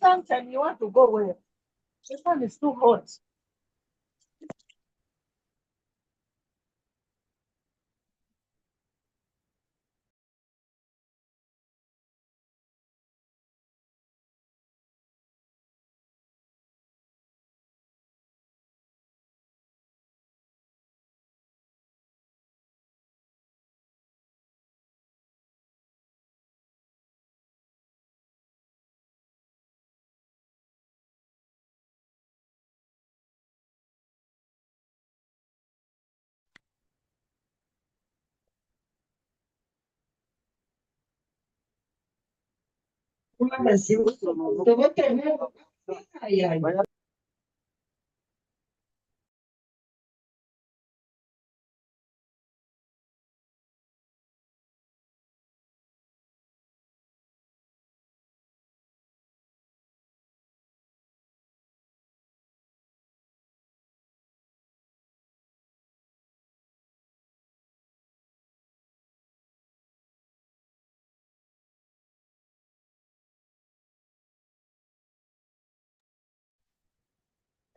Sometimes you want to go where? This one is too hot.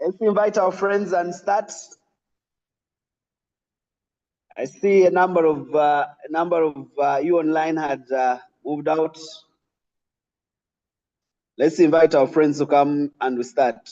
Let's invite our friends and start. I see a number of you online had moved out. Let's invite our friends to come and we start.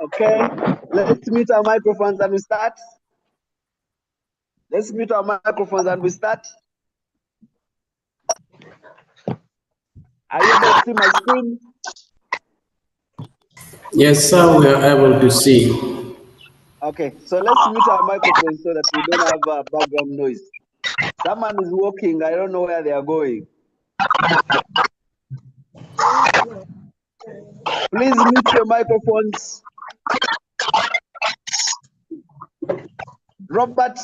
Okay, let's mute our microphones and we start. Let's mute our microphones and we start. Are you able to see my screen? Yes, sir, we are able to see. Okay, so let's mute our microphones so that we don't have background noise. Someone is walking, I don't know where they are going. Please mute your microphones. Robert.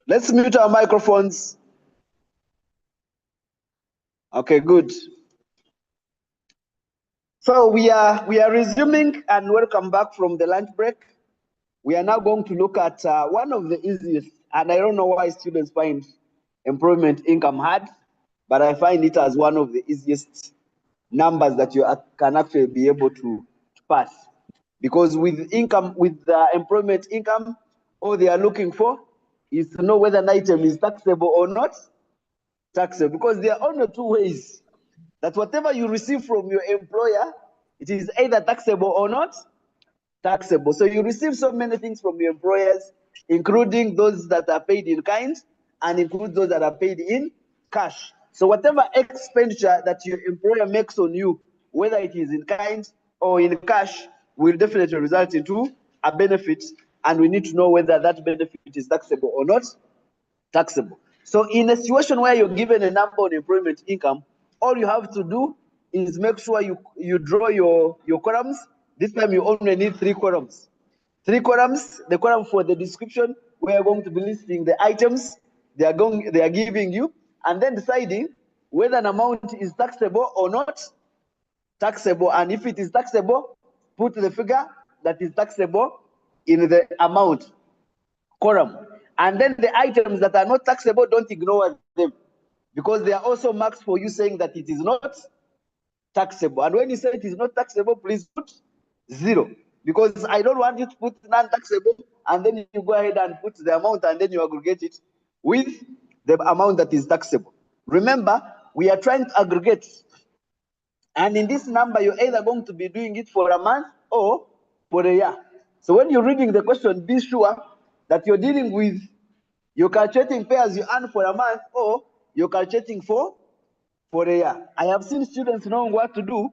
Let's mute our microphones. Okay, good. So we are resuming and welcome back from the lunch break. We are now going to look at one of the easiest, and I don't know why students find employment income hard, but I find it as one of the easiest numbers that you can actually be able to pass. Because with employment income, all they are looking for is to know whether an item is taxable or not taxable. Because there are only two ways that whatever you receive from your employer, it is either taxable or not taxable. So you receive so many things from your employers, including those that are paid in kind and include those that are paid in cash. So whatever expenditure that your employer makes on you, whether it is in kind or in cash, will definitely result into a benefit, and we need to know whether that benefit is taxable or not taxable. So in a situation where you're given a number on employment income, all you have to do is make sure you draw your columns. This time you only need 3 columns. 3 columns. The column for the description, we are going to be listing the items they are giving you, and then deciding whether an amount is taxable or not taxable. And if it is taxable, put the figure that is taxable in the amount column. And then the items that are not taxable, don't ignore them, because they are also marks for you saying that it is not taxable. And when you say it is not taxable, please put 0, because I don't want you to put non-taxable and then you go ahead and put the amount and then you aggregate it with the amount that is taxable. Remember, we are trying to aggregate, and in this number you're either going to be doing it for a month or for a year. So when you're reading the question, be sure that you're dealing with, you're calculating pay as you earn for a month, or you're calculating for a year. I have seen students knowing what to do,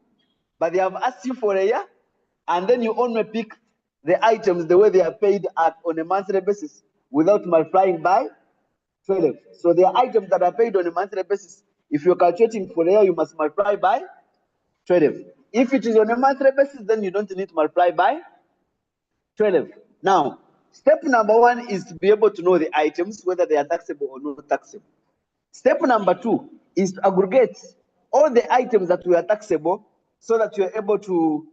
but they have asked you for a year, and then you only pick the items the way they are paid on a monthly basis without multiplying by 12. So there are items that are paid on a monthly basis. If you're calculating for a year, you must multiply by 12. If it is on a monthly basis, then you don't need to multiply by 12. Now, step number 1 is to be able to know the items, whether they are taxable or not taxable. Step number 2 is to aggregate all the items that were taxable so that you're able to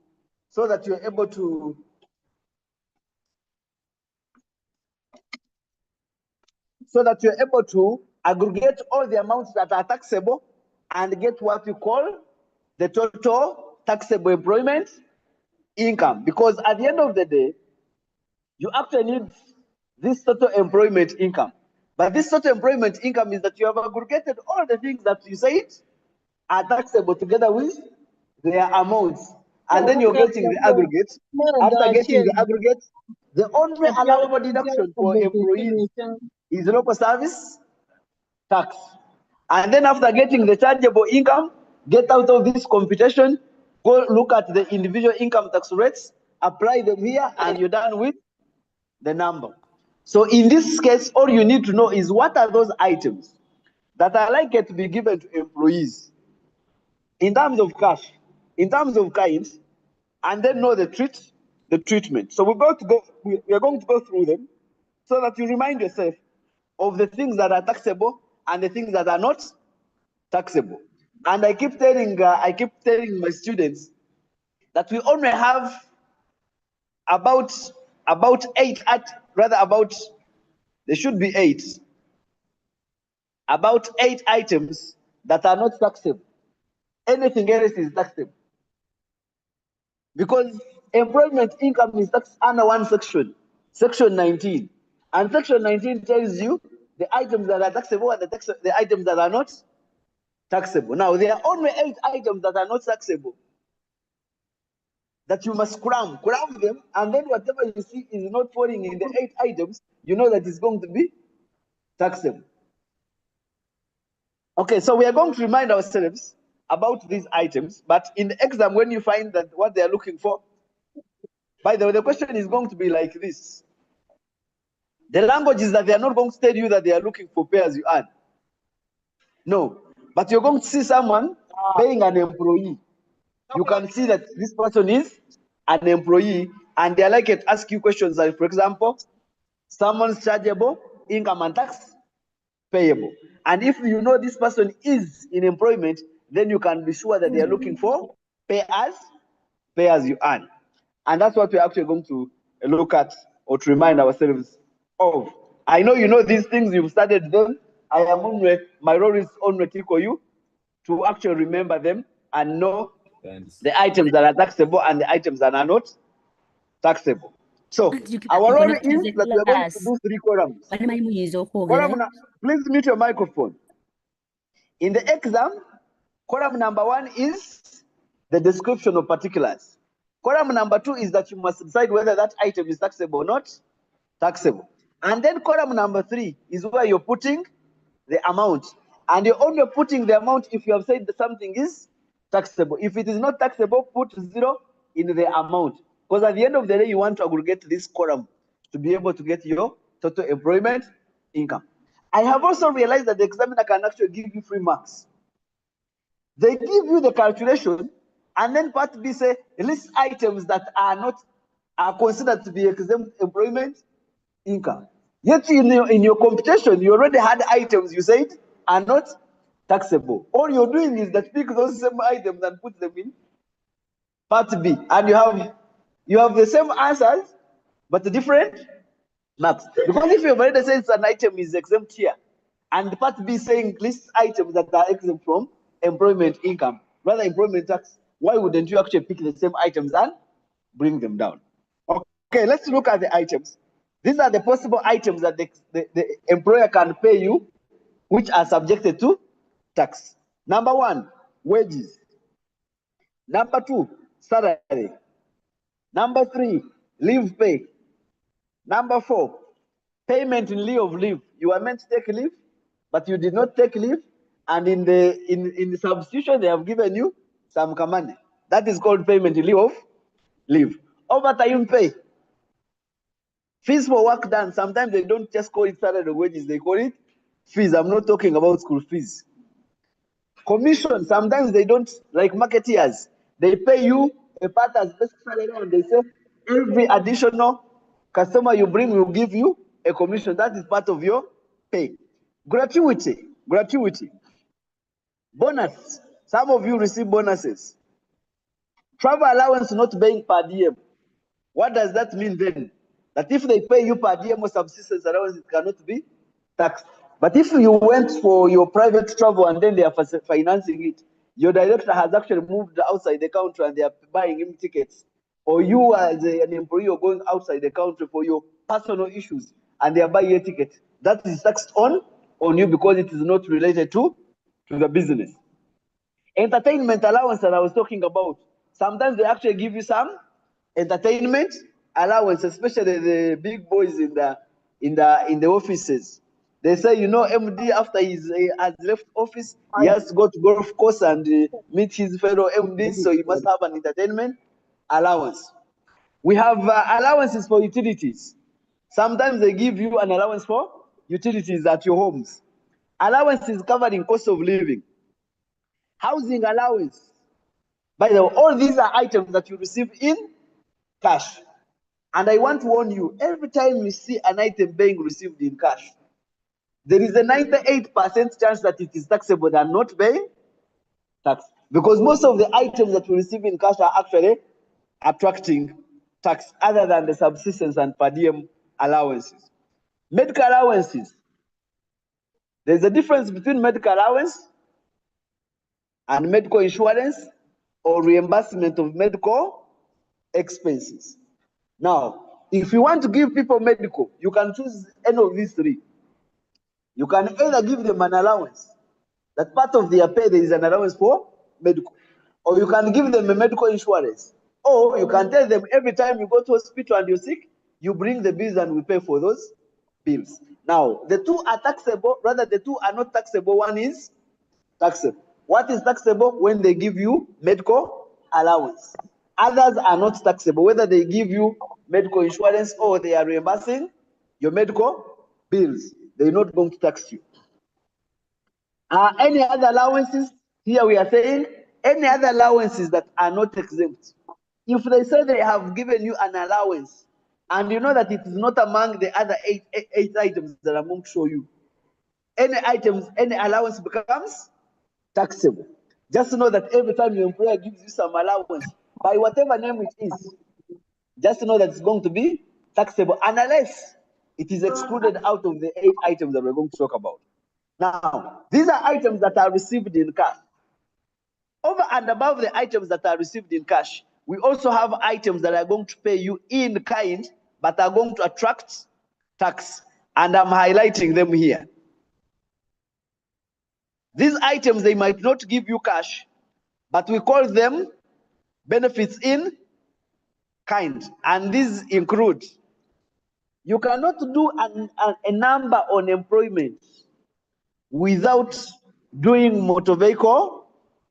aggregate all the amounts that are taxable and get what you call the total taxable employment income. Because at the end of the day, you actually need this total employment income. But this total employment income is that you have aggregated all the things that you said are taxable together with their amounts. And then you're getting the aggregate. After getting the aggregate, the only allowable deduction for employees is local service tax. And then after getting the chargeable income, get out of this computation, go look at the individual income tax rates, apply them here, and you're done with the number. So in this case, all you need to know is what are those items that are likely to be given to employees in terms of cash, in terms of kind, and then know the treatment. So we are going to go through them so that you remind yourself of the things that are taxable and the things that are not taxable. And I keep telling my students that we only have about 8 there should be 8, about 8 items that are not taxable. Anything else is taxable, because employment income is taxed under one section, section 19, and section 19 tells you the items that are taxable and the items that are not taxable. Now there are only 8 items that are not taxable that you must cram them, and then whatever you see is not falling in the 8 items, you know that it's going to be taxable. Okay, so we are going to remind ourselves about these items, but in the exam, when you find that what they are looking for, by the way, the question is going to be like this. The language is that they are not going to tell you that they are looking for pay as you earn. No, but you're going to see someone paying an employee. You can see that this person is an employee, and they are likely to ask you questions like, for example, someone's chargeable income and tax payable. And if you know this person is in employment, then you can be sure that they are looking for pay as you earn. And that's what we're actually going to look at or to remind ourselves of. I know you know these things, you've studied them. My role is only to equal you to actually remember them and know the items that are taxable and the items that are not taxable. So our role is that we are going to do 3 columns. Please mute your microphone. In the exam, column number 1 is the description of particulars. Column number 2 is that you must decide whether that item is taxable or not taxable. And then column number 3 is where you're putting the amount. And you're only putting the amount if you have said that something is taxable. If it is not taxable, put 0 in the amount. Because at the end of the day, you want to aggregate this column to be able to get your total employment income. I have also realized that the examiner can actually give you free marks. They give you the calculation, and then part B say list items that are not are considered to be exempt employment income. Yet in your computation, you already had items you said are not taxable. All you're doing is that pick those same items and put them in part B, and you have the same answers, but different marks. Because if you've already said an item is exempt here, and part B saying list items that are exempt from employment income, rather employment tax, why wouldn't you actually pick the same items and bring them down? Okay, let's look at the items. These are the possible items that the employer can pay you, which are subjected to tax. Number one, wages. Number two, salary. Number three, leave pay. Number four, payment in lieu of leave. You are meant to take leave, but you did not take leave, and in the substitution they have given you some money. That is called payment in lieu of leave. Overtime pay. Fees for work done. Sometimes they don't just call it salary or wages, they call it fees. I'm not talking about school fees. Commission, sometimes they don't, like marketeers, they pay you a part as basic salary and they say every additional customer you bring will give you a commission. That is part of your pay. Gratuity. Bonus. Some of you receive bonuses. Travel allowance not paying per diem. What does that mean then? That if they pay you per diem or subsistence allowance, it cannot be taxed. But if you went for your private travel and then they are financing it, your director has actually moved outside the country and they are buying him tickets. Or you as an employee are going outside the country for your personal issues and they are buying a ticket. That is taxed on you because it is not related to the business. Entertainment allowance that I was talking about. Sometimes they actually give you some entertainment allowance, especially the big boys in the offices. They say, you know, MD after he has left office, he has to go to golf course and meet his fellow MDs, so he must have an entertainment allowance. We have allowances for utilities. Sometimes they give you an allowance for utilities at your homes. Allowance is covered in cost of living. Housing allowance. By the way, all these are items that you receive in cash. And I want to warn you, every time you see an item being received in cash, there is a 98% chance that it is taxable than not paying tax. Because most of the items that we receive in cash are actually attracting tax, other than the subsistence and per diem allowances. Medical allowances. There's a difference between medical allowance and medical insurance or reimbursement of medical expenses. Now, if you want to give people medical, you can choose any of these three. You can either give them an allowance, that part of their pay there is an allowance for medical, or you can give them a medical insurance, or you can tell them every time you go to hospital and you're sick, you bring the bills and we pay for those bills. Now, the two are taxable, rather the two are not taxable. One is taxable. What is taxable? When they give you medical allowance. Others are not taxable, whether they give you medical insurance or they are reimbursing your medical bills. They're not going to tax you. Any other allowances? Here we are saying any other allowances that are not exempt. If they say they have given you an allowance and you know that it is not among the other eight items that I'm going to show you, any allowance becomes taxable. Just know that every time your employer gives you some allowance, by whatever name it is, just know that it's going to be taxable unless it is excluded out of the 8 items that we're going to talk about. Now, these are items that are received in cash. Over and above the items that are received in cash, we also have items that are going to pay you in kind, but are going to attract tax. And I'm highlighting them here. These items, they might not give you cash, but we call them benefits in kind. And these include, you cannot do a number on employment without doing motor vehicle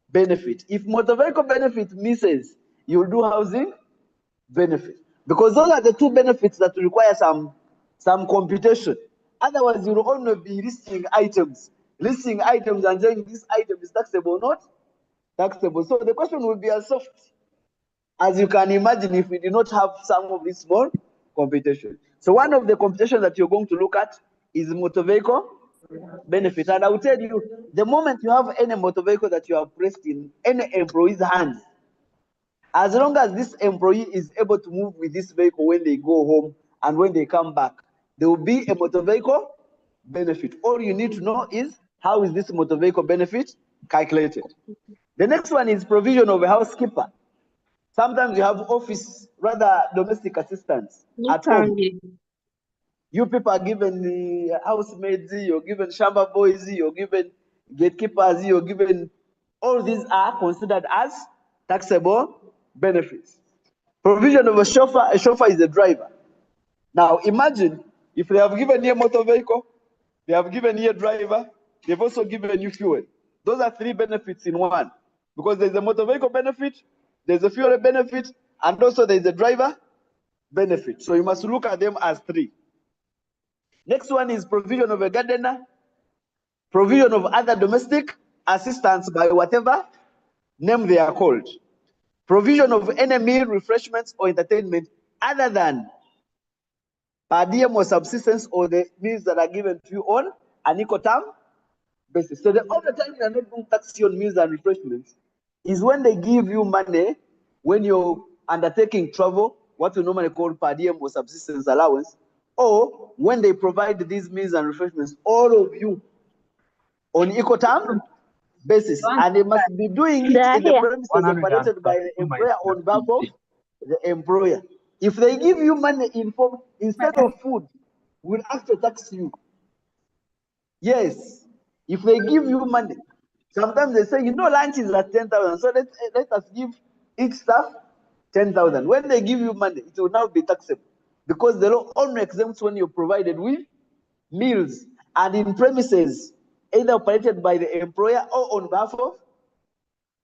benefit. If motor vehicle benefit misses, you'll do housing benefit. Because those are the two benefits that require some computation. Otherwise, you'll only be listing items and saying this item is taxable or not taxable. So the question will be as soft. As you can imagine, if we do not have some of these small computation. So one of the computation that you're going to look at is motor vehicle benefit. And I will tell you, the moment you have any motor vehicle that you have placed in any employee's hands, as long as this employee is able to move with this vehicle when they go home and when they come back, there will be a motor vehicle benefit. All you need to know is how is this motor vehicle benefit calculated. The next one is provision of a housekeeper. Sometimes you have office, rather domestic assistants at home. You people are given the housemaids, you're given shamba boys, you're given gatekeepers, you're given, all these are considered as taxable benefits. Provision of a chauffeur is a driver. Now imagine if they have given you a motor vehicle, they have given you a driver, they've also given you fuel. Those are three benefits in one. Because there's a motor vehicle benefit, there's a fuel benefit, and also there's a driver benefit. So you must look at them as three. Next one is provision of a gardener, provision of other domestic assistance by whatever name they are called. Provision of any meal, refreshments, or entertainment other than per diem or subsistence or the meals that are given to you on an equal term basis. So the only time they are not going to tax you on meals and refreshments is when they give you money when you're undertaking travel, what we normally call per diem or subsistence allowance, or when they provide these meals and refreshments, all of you on equal term basis, and they must be doing it in the premises operated by the employer on behalf of the employer. If they give you money in form instead of food, we'll have to tax you. Yes, if they give you money, sometimes they say, lunch is at 10,000, so let us give each staff 10,000. When they give you money, it will now be taxable because the law only exempts when you're provided with meals and in premises either operated by the employer or on behalf of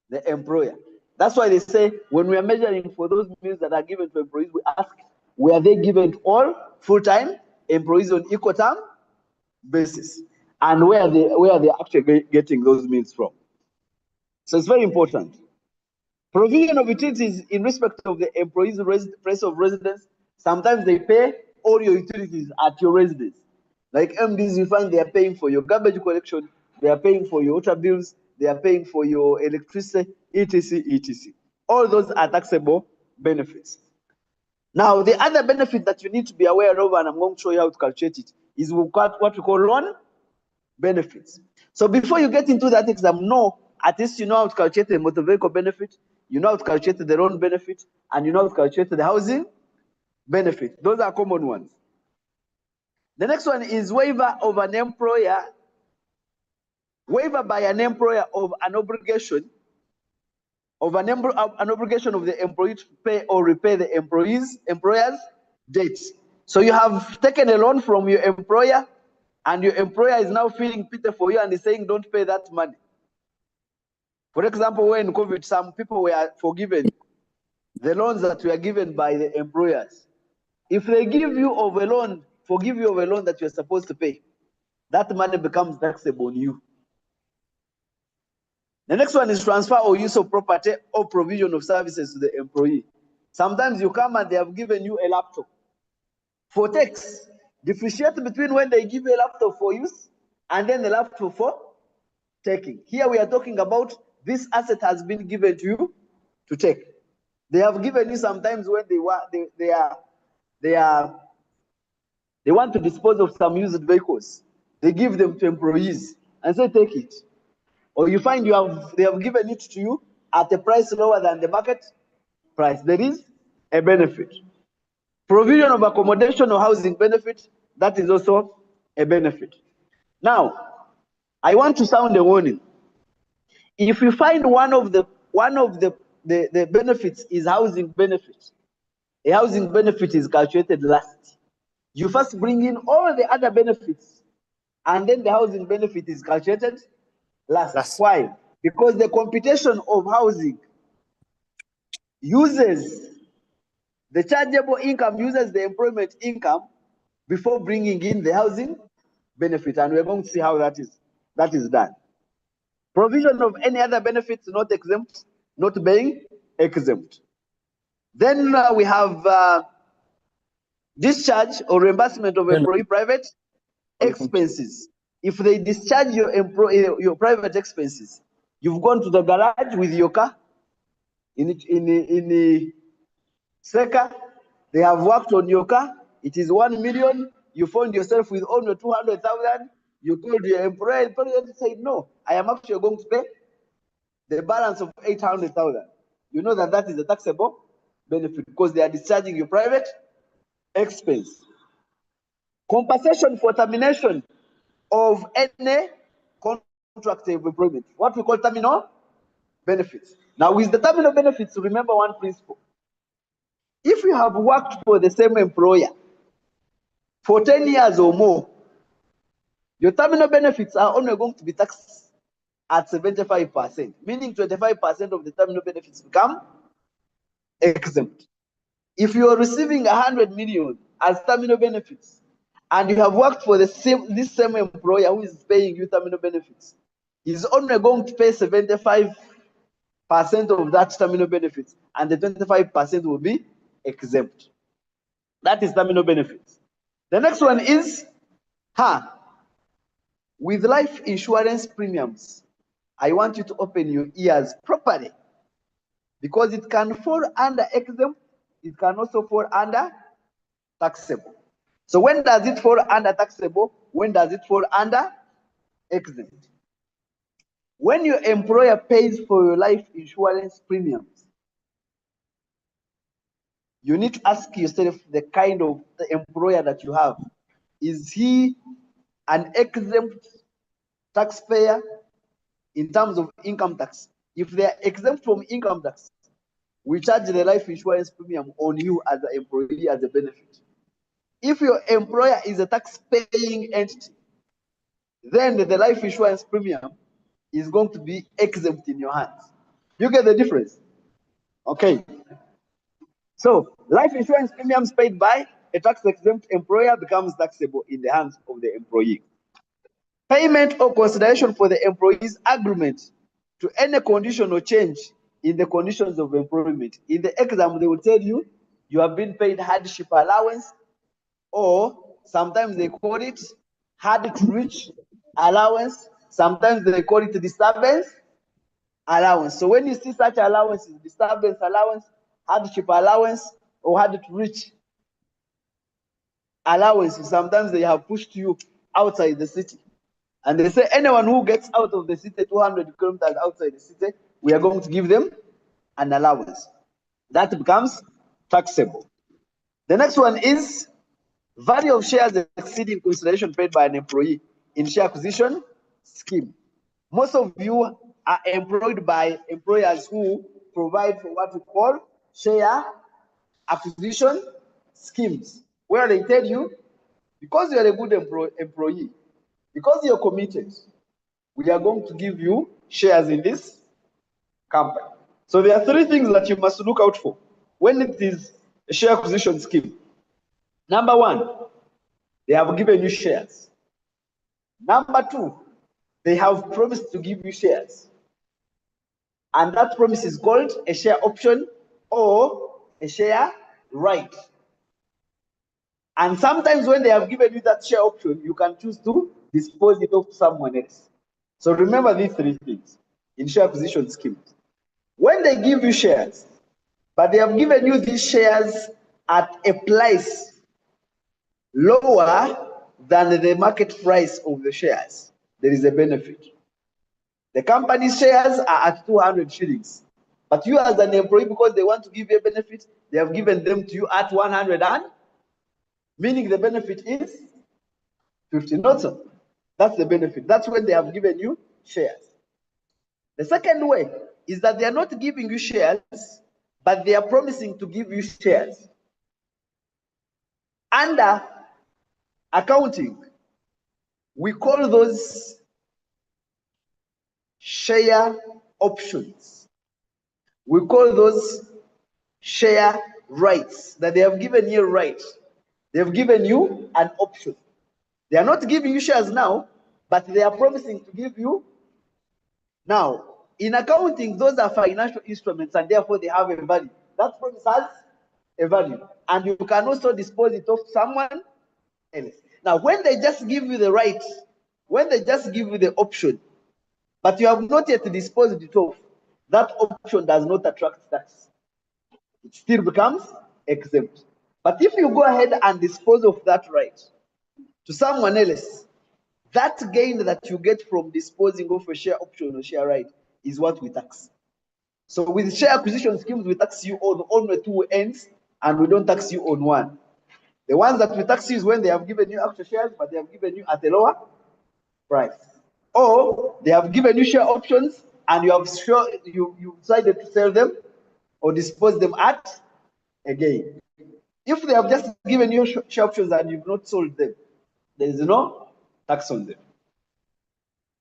the employer. That's why they say when we are measuring for those meals that are given to employees, we ask, were they given to all full-time employees on equal term basis? And where are they actually getting those meals from? So it's very important. Provision of utilities in respect of the employee's place of residence. Sometimes they pay all your utilities at your residence. Like MDs, you find they are paying for your garbage collection, they are paying for your water bills, they are paying for your electricity, etc., etc. All those are taxable benefits. Now, the other benefit that you need to be aware of, and I'm going to show you how to calculate it, is what we call loan benefits. So before you get into that exam, at least you know how to calculate the motor vehicle benefit, you know how to calculate the loan benefit, and you know how to calculate the housing benefit. Those are common ones. The next one is waiver of an employer, waiver by an employer of an obligation of an obligation of the employee to pay or repay the employer's debts. So you have taken a loan from your employer, and your employer is now feeling pity for you and is saying, don't pay that money. For example, when COVID, some people were forgiven the loans that were given by the employers. If they give you of a loan, forgive you of a loan that you're supposed to pay, that money becomes taxable on you. The next one is transfer or use of property or provision of services to the employee. Sometimes you come and they have given you a laptop. For tax, differentiate between when they give you a laptop for use and then the laptop for taking. Here we are talking about this asset has been given to you to take. They have given you sometimes when they want to dispose of some used vehicles. They give them to employees and say, take it. Or you find they have given it to you at a price lower than the market price. There is a benefit. Provision of accommodation or housing benefit, that is also a benefit. Now, I want to sound a warning. If you find one of the benefits is housing benefit, a housing benefit is calculated last. You first bring in all the other benefits, and then the housing benefit is calculated last. Why? Because the computation of housing uses the chargeable income, uses the employment income before bringing in the housing benefit, and we're going to see how that is done. Provision of any other benefits not exempt, not being exempt. Then we have discharge or reimbursement of employee private expenses. If they discharge your private expenses, you've gone to the garage with your car in the SECA, they have worked on your car, it is 1 million, you found yourself with only 200,000, you called your employer, and said, no, I am actually going to pay the balance of 800,000. You know that that is a taxable benefit because they are discharging your private expense. Compensation for termination of any contract of employment, what we call terminal benefits. Now, with the terminal benefits, remember one principle. If you have worked for the same employer for 10 years or more, your terminal benefits are only going to be taxed at 75%, meaning 25% of the terminal benefits become exempt. If you are receiving 100 million as terminal benefits, and you have worked for this same employer who is paying you terminal benefits, he's only going to pay 75% of that terminal benefits, and the 25% will be exempt. That is terminal benefits. The next one is, with life insurance premiums, I want you to open your ears properly because it can fall under exempt, it can also fall under taxable. So when does it fall under taxable? When does it fall under exempt? When your employer pays for your life insurance premiums, you need to ask yourself the kind of the employer that you have. Is he an exempt taxpayer in terms of income tax? If they are exempt from income tax, we charge the life insurance premium on you as an employee as a benefit. If your employer is a tax-paying entity, then the life insurance premium is going to be exempt in your hands. You get the difference? Okay. So life insurance premiums paid by a tax-exempt employer becomes taxable in the hands of the employee. Payment or consideration for the employee's agreement to any condition or change in the conditions of employment. In the exam, they will tell you you have been paid hardship allowance, or sometimes they call it hard to reach allowance. Sometimes they call it disturbance allowance. So when you see such allowances, disturbance allowance, hardship allowance, or hard to reach allowances, sometimes they have pushed you outside the city. And they say anyone who gets out of the city 200 kilometers outside the city, we are going to give them an allowance. That becomes taxable. The next one is value of shares exceeding consideration paid by an employee in share acquisition scheme. Most of you are employed by employers who provide for what we call share acquisition schemes, where they tell you, because you're a good employee, because you're committed, we are going to give you shares in this company. So there are three things that you must look out for when it is a share acquisition scheme. Number one, they have given you shares. Number two, they have promised to give you shares. And that promise is called a share option or a share right. And sometimes when they have given you that share option, you can choose to dispose it off to someone else. So remember these three things in share acquisition schemes. When they give you shares, but they have given you these shares at a price lower than the market price of the shares, there is a benefit. The company's shares are at 200 shillings. But you as an employee, because they want to give you a benefit, they have given them to you at 100, meaning the benefit is 50 not so. That's the benefit. That's when they have given you shares. The second way is that they are not giving you shares, but they are promising to give you shares. Under accounting, we call those share options. We call those share rights, that they have given you rights. They have given you an option. They are not giving you shares now, but they are promising to give you now. In accounting, those are financial instruments and therefore they have a value. That promise has a value, and you can also dispose it off to someone else. Now, when they just give you the right, when they just give you the option, but you have not yet disposed it off, that option does not attract tax. It still becomes exempt. But if you go ahead and dispose of that right to someone else, that gain that you get from disposing of a share option or share right is what we tax. So with share acquisition schemes, we tax you on only two ends, and we don't tax you on one. The ones that we tax you is when they have given you actual shares, but they have given you at a lower price. Or they have given you share options, and you have you decided to sell them or dispose them at a gain. If they have just given you share options and you've not sold them, there is no tax on them.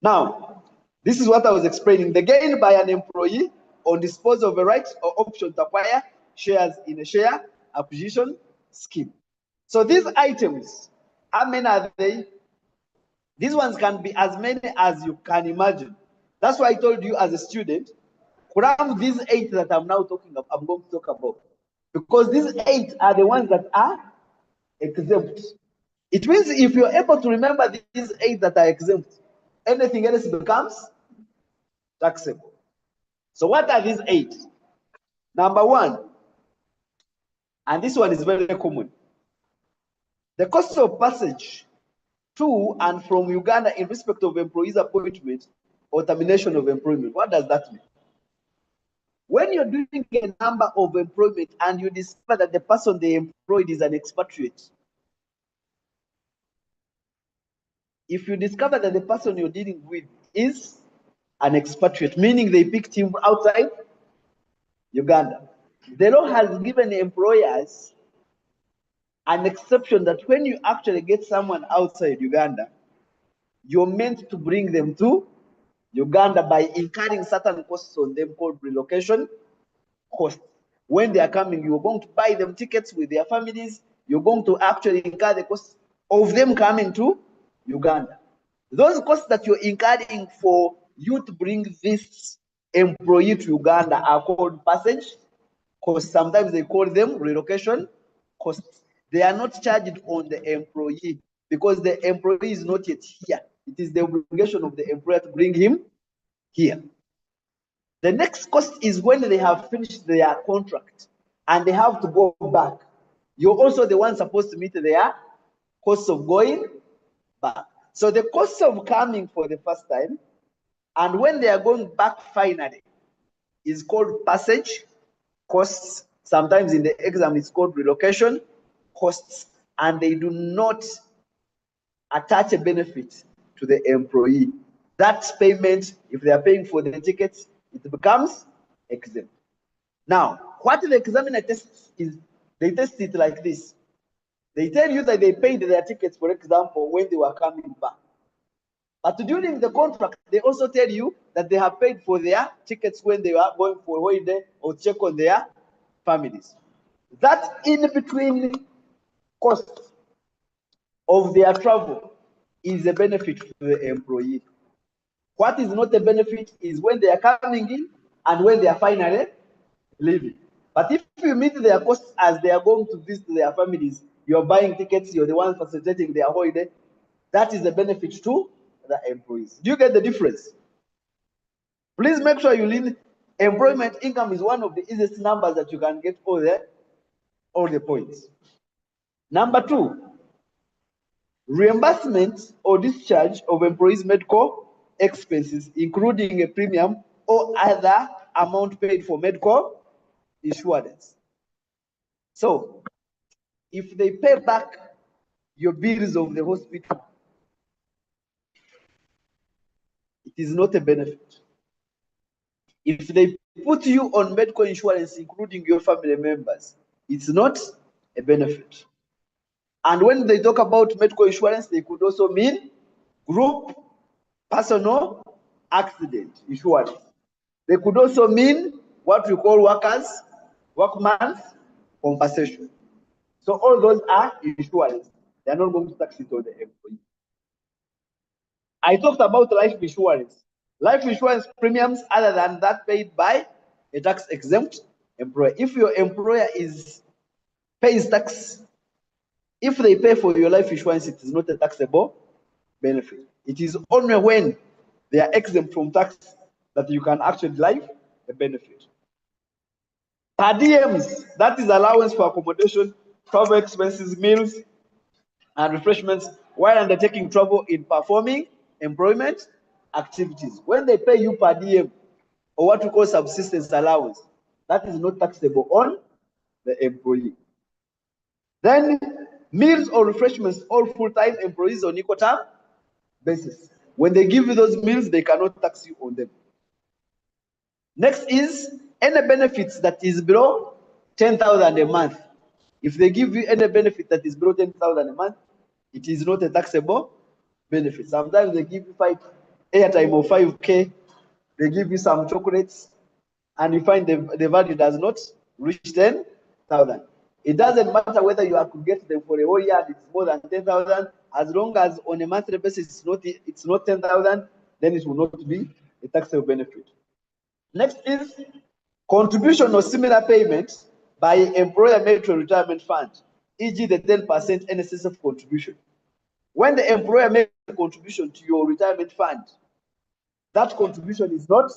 Now, this is what I was explaining. The gain by an employee on disposal of a right or option to acquire shares in a share acquisition scheme. So these items, how many are they? These ones can be as many as you can imagine. That's why I told you as a student, cram these 8 that I'm now talking about, I'm going to talk about. Because these 8 are the ones that are exempt. It means if you're able to remember these 8 that are exempt, anything else becomes taxable. So what are these 8? Number 1, and this one is very common, the cost of passage to and from Uganda in respect of employees' appointment or termination of employment. What does that mean? When you're doing a number of employment and you discover that the person they employed is an expatriate, if you discover that the person you're dealing with is an expatriate, meaning they picked him outside Uganda, the law has given employers an exception that when you actually get someone outside Uganda, you're meant to bring them to Uganda by incurring certain costs on them called relocation costs. When they are coming, you're going to buy them tickets with their families. You're going to actually incur the cost of them coming to Uganda. Those costs that you're incurring for you to bring this employee to Uganda are called passage costs. Sometimes they call them relocation costs. They are not charged on the employee because the employee is not yet here. It is the obligation of the employer to bring him here. The next cost is when they have finished their contract and they have to go back. You're also the one supposed to meet their cost of going back. So the cost of coming for the first time and when they are going back finally is called passage costs. Sometimes in the exam it's called relocation costs, and they do not attach a benefit to the employee. That payment, if they are paying for the tickets, it becomes exempt. Now, what the examiner tests is, they test it like this. They tell you that they paid their tickets, for example, when they were coming back. But during the contract, they also tell you that they have paid for their tickets when they were going for holiday or check on their families. That in between cost of their travel is a benefit to the employee. What is not a benefit is when they are coming in and when they are finally leaving. But if you meet their costs as they are going to visit their families, you're buying tickets, you're the one facilitating their holiday, that is a benefit to the employees. Do you get the difference? Please make sure you learn employment income is one of the easiest numbers that you can get all the points. Number 2, reimbursement or discharge of employees' medical expenses, including a premium or other amount paid for medical insurance. So, if they pay back your bills of the hospital, it is not a benefit. If they put you on medical insurance, including your family members, it's not a benefit. And when they talk about medical insurance, they could also mean group personal accident insurance. They could also mean what we call workman's compensation. So all those are insurance. They are not going to tax it on the employee. I talked about life insurance. Life insurance premiums other than that paid by a tax exempt employer. If your employer is pays tax. If they pay for your life insurance, it is not a taxable benefit. It is only when they are exempt from tax that you can actually derive a benefit. Per diems, that is allowance for accommodation, travel expenses, meals, and refreshments while undertaking travel in performing employment activities. When they pay you per diem, or what we call subsistence allowance, that is not taxable on the employee. Then meals or refreshments, all full-time employees on equal term basis. When they give you those meals, they cannot tax you on them. Next is any benefits that is below 10,000 a month. If they give you any benefit that is below 10,000 a month, it is not a taxable benefit. Sometimes they give you airtime of 5K, they give you some chocolates, and you find the value does not reach 10,000. It doesn't matter whether you have to get them for a whole year, it's more than 10,000. As long as on a monthly basis it's not 10,000, then it will not be a taxable benefit. Next is contribution or similar payment by employer made to a retirement fund, e.g. the 10% NSSF contribution. When the employer makes a contribution to your retirement fund, that contribution is not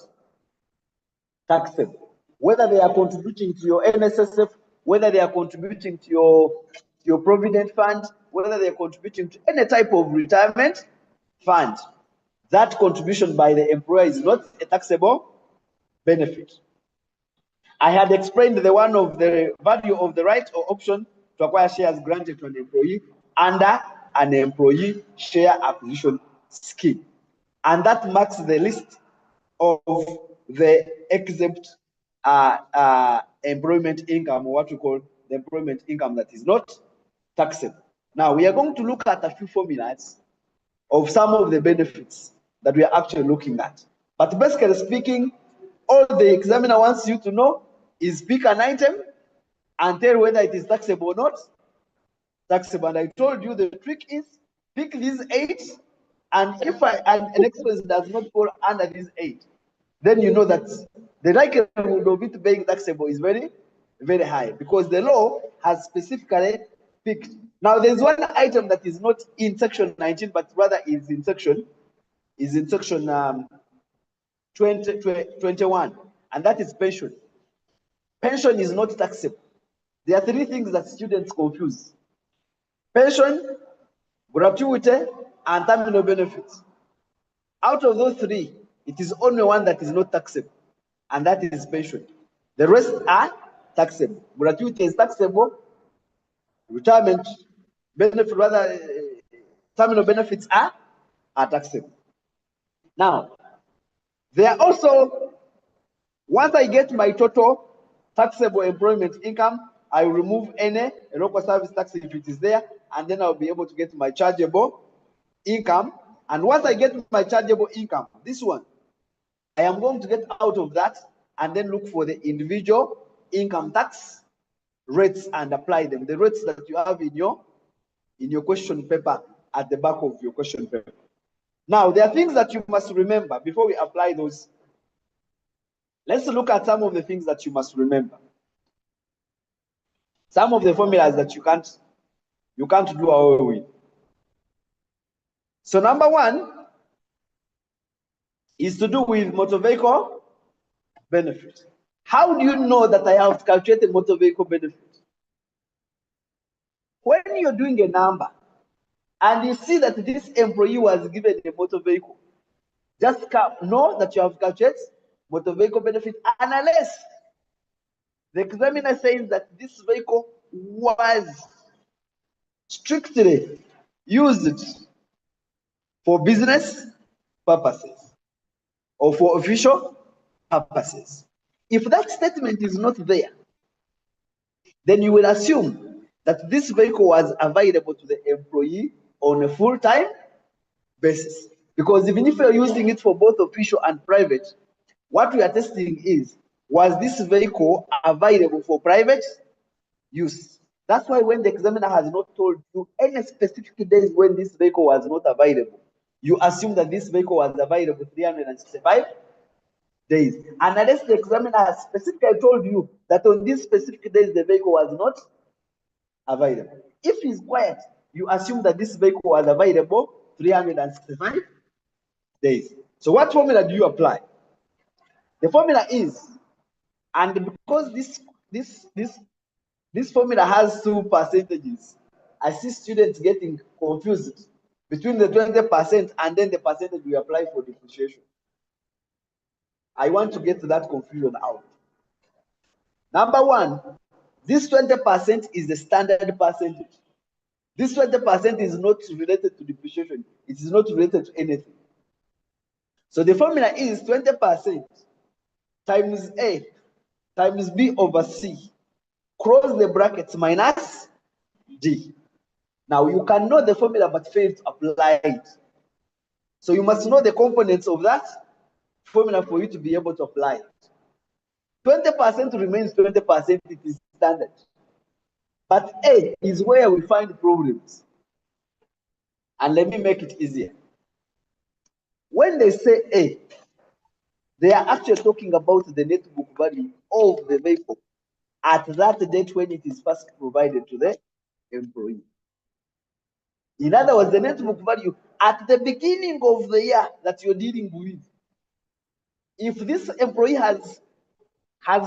taxable. Whether they are contributing to your NSSF, whether they are contributing to your provident fund, whether they are contributing to any type of retirement fund, that contribution by the employer is not a taxable benefit. I had explained the one of the value of the right or option to acquire shares granted to an employee under an employee share acquisition scheme. And that marks the list of the exempt employment income, or what we call the employment income that is not taxable. Now, we are going to look at a few formulas of some of the benefits that we are actually looking at. But basically speaking, all the examiner wants you to know is pick an item and tell whether it is taxable or not taxable. And I told you the trick is pick these 8, and if an expense does not fall under these 8, then you know that the likelihood of it being taxable is very, very high, because the law has specifically picked. Now, there's one item that is not in section 19, but rather is in section 21, and that is pension. Pension is not taxable. There are 3 things that students confuse: pension, gratuity, and terminal benefits. Out of those 3, it is only one that is not taxable, and that is pension. The rest are taxable. Gratuity is taxable. Retirement benefit, rather, terminal benefits are taxable. Now, there are also, once I get my total taxable employment income, I will remove any local service tax if it is there, and then I'll be able to get my chargeable income. And once I get my chargeable income, this one, I am going to get out of that and then look for the individual income tax rates and apply them. The rates that you have in your question paper at the back of your question paper. Now, there are things that you must remember before we apply those. Let's look at some of the things that you must remember. Some of the formulas that you can't do away with. So number 1 is to do with motor vehicle benefit. How do you know that I have calculated motor vehicle benefit? When you're doing a number and you see that this employee was given a motor vehicle, just know that you have calculated motor vehicle benefit, unless the examiner says that this vehicle was strictly used for business purposes or for official purposes. If that statement is not there, then you will assume that this vehicle was available to the employee on a full-time basis. Because even if you're using it for both official and private, what we are testing is, was this vehicle available for private use? That's why when the examiner has not told you any specific days when this vehicle was not available, you assume that this vehicle was available 365 days. And unless the examiner has specifically told you that on these specific days the vehicle was not available. If he's quiet, you assume that this vehicle was available 365 days. So what formula do you apply? The formula is, and because this formula has two percentages, I see students getting confused between the 20% and then the percentage we apply for depreciation. I want to get that confusion out. Number one, this 20% is the standard percentage. This 20% is not related to depreciation. It is not related to anything. So the formula is 20% times A times B over C, close the brackets, minus D. Now you can know the formula but fail to apply it. So you must know the components of that formula for you to be able to apply it. 20% remains 20%, it is standard. But A is where we find problems. And let me make it easier. When they say A, they are actually talking about the net book value of the vehicle at that date when it is first provided to the employee. In other words, the net book value at the beginning of the year that you're dealing with. If this employee has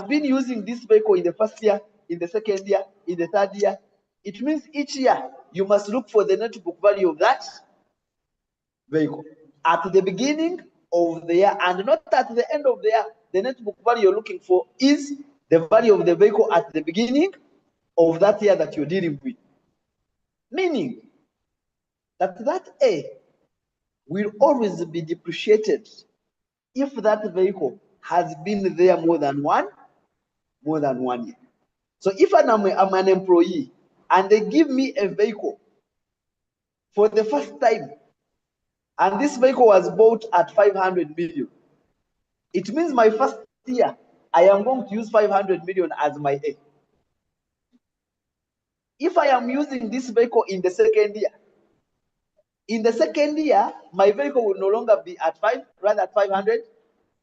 been using this vehicle in the first year, in the second year, in the third year, it means each year you must look for the net book value of that vehicle at the beginning of the year and not at the end of the year. The net book value you're looking for is the value of the vehicle at the beginning of that year that you're dealing with. Meaning that A will always be depreciated if that vehicle has been there more than one year. So if I'm an employee and they give me a vehicle for the first time, and this vehicle was bought at 500 million, it means my first year, I am going to use 500 million as my A. If I am using this vehicle in the second year, my vehicle will no longer be at 500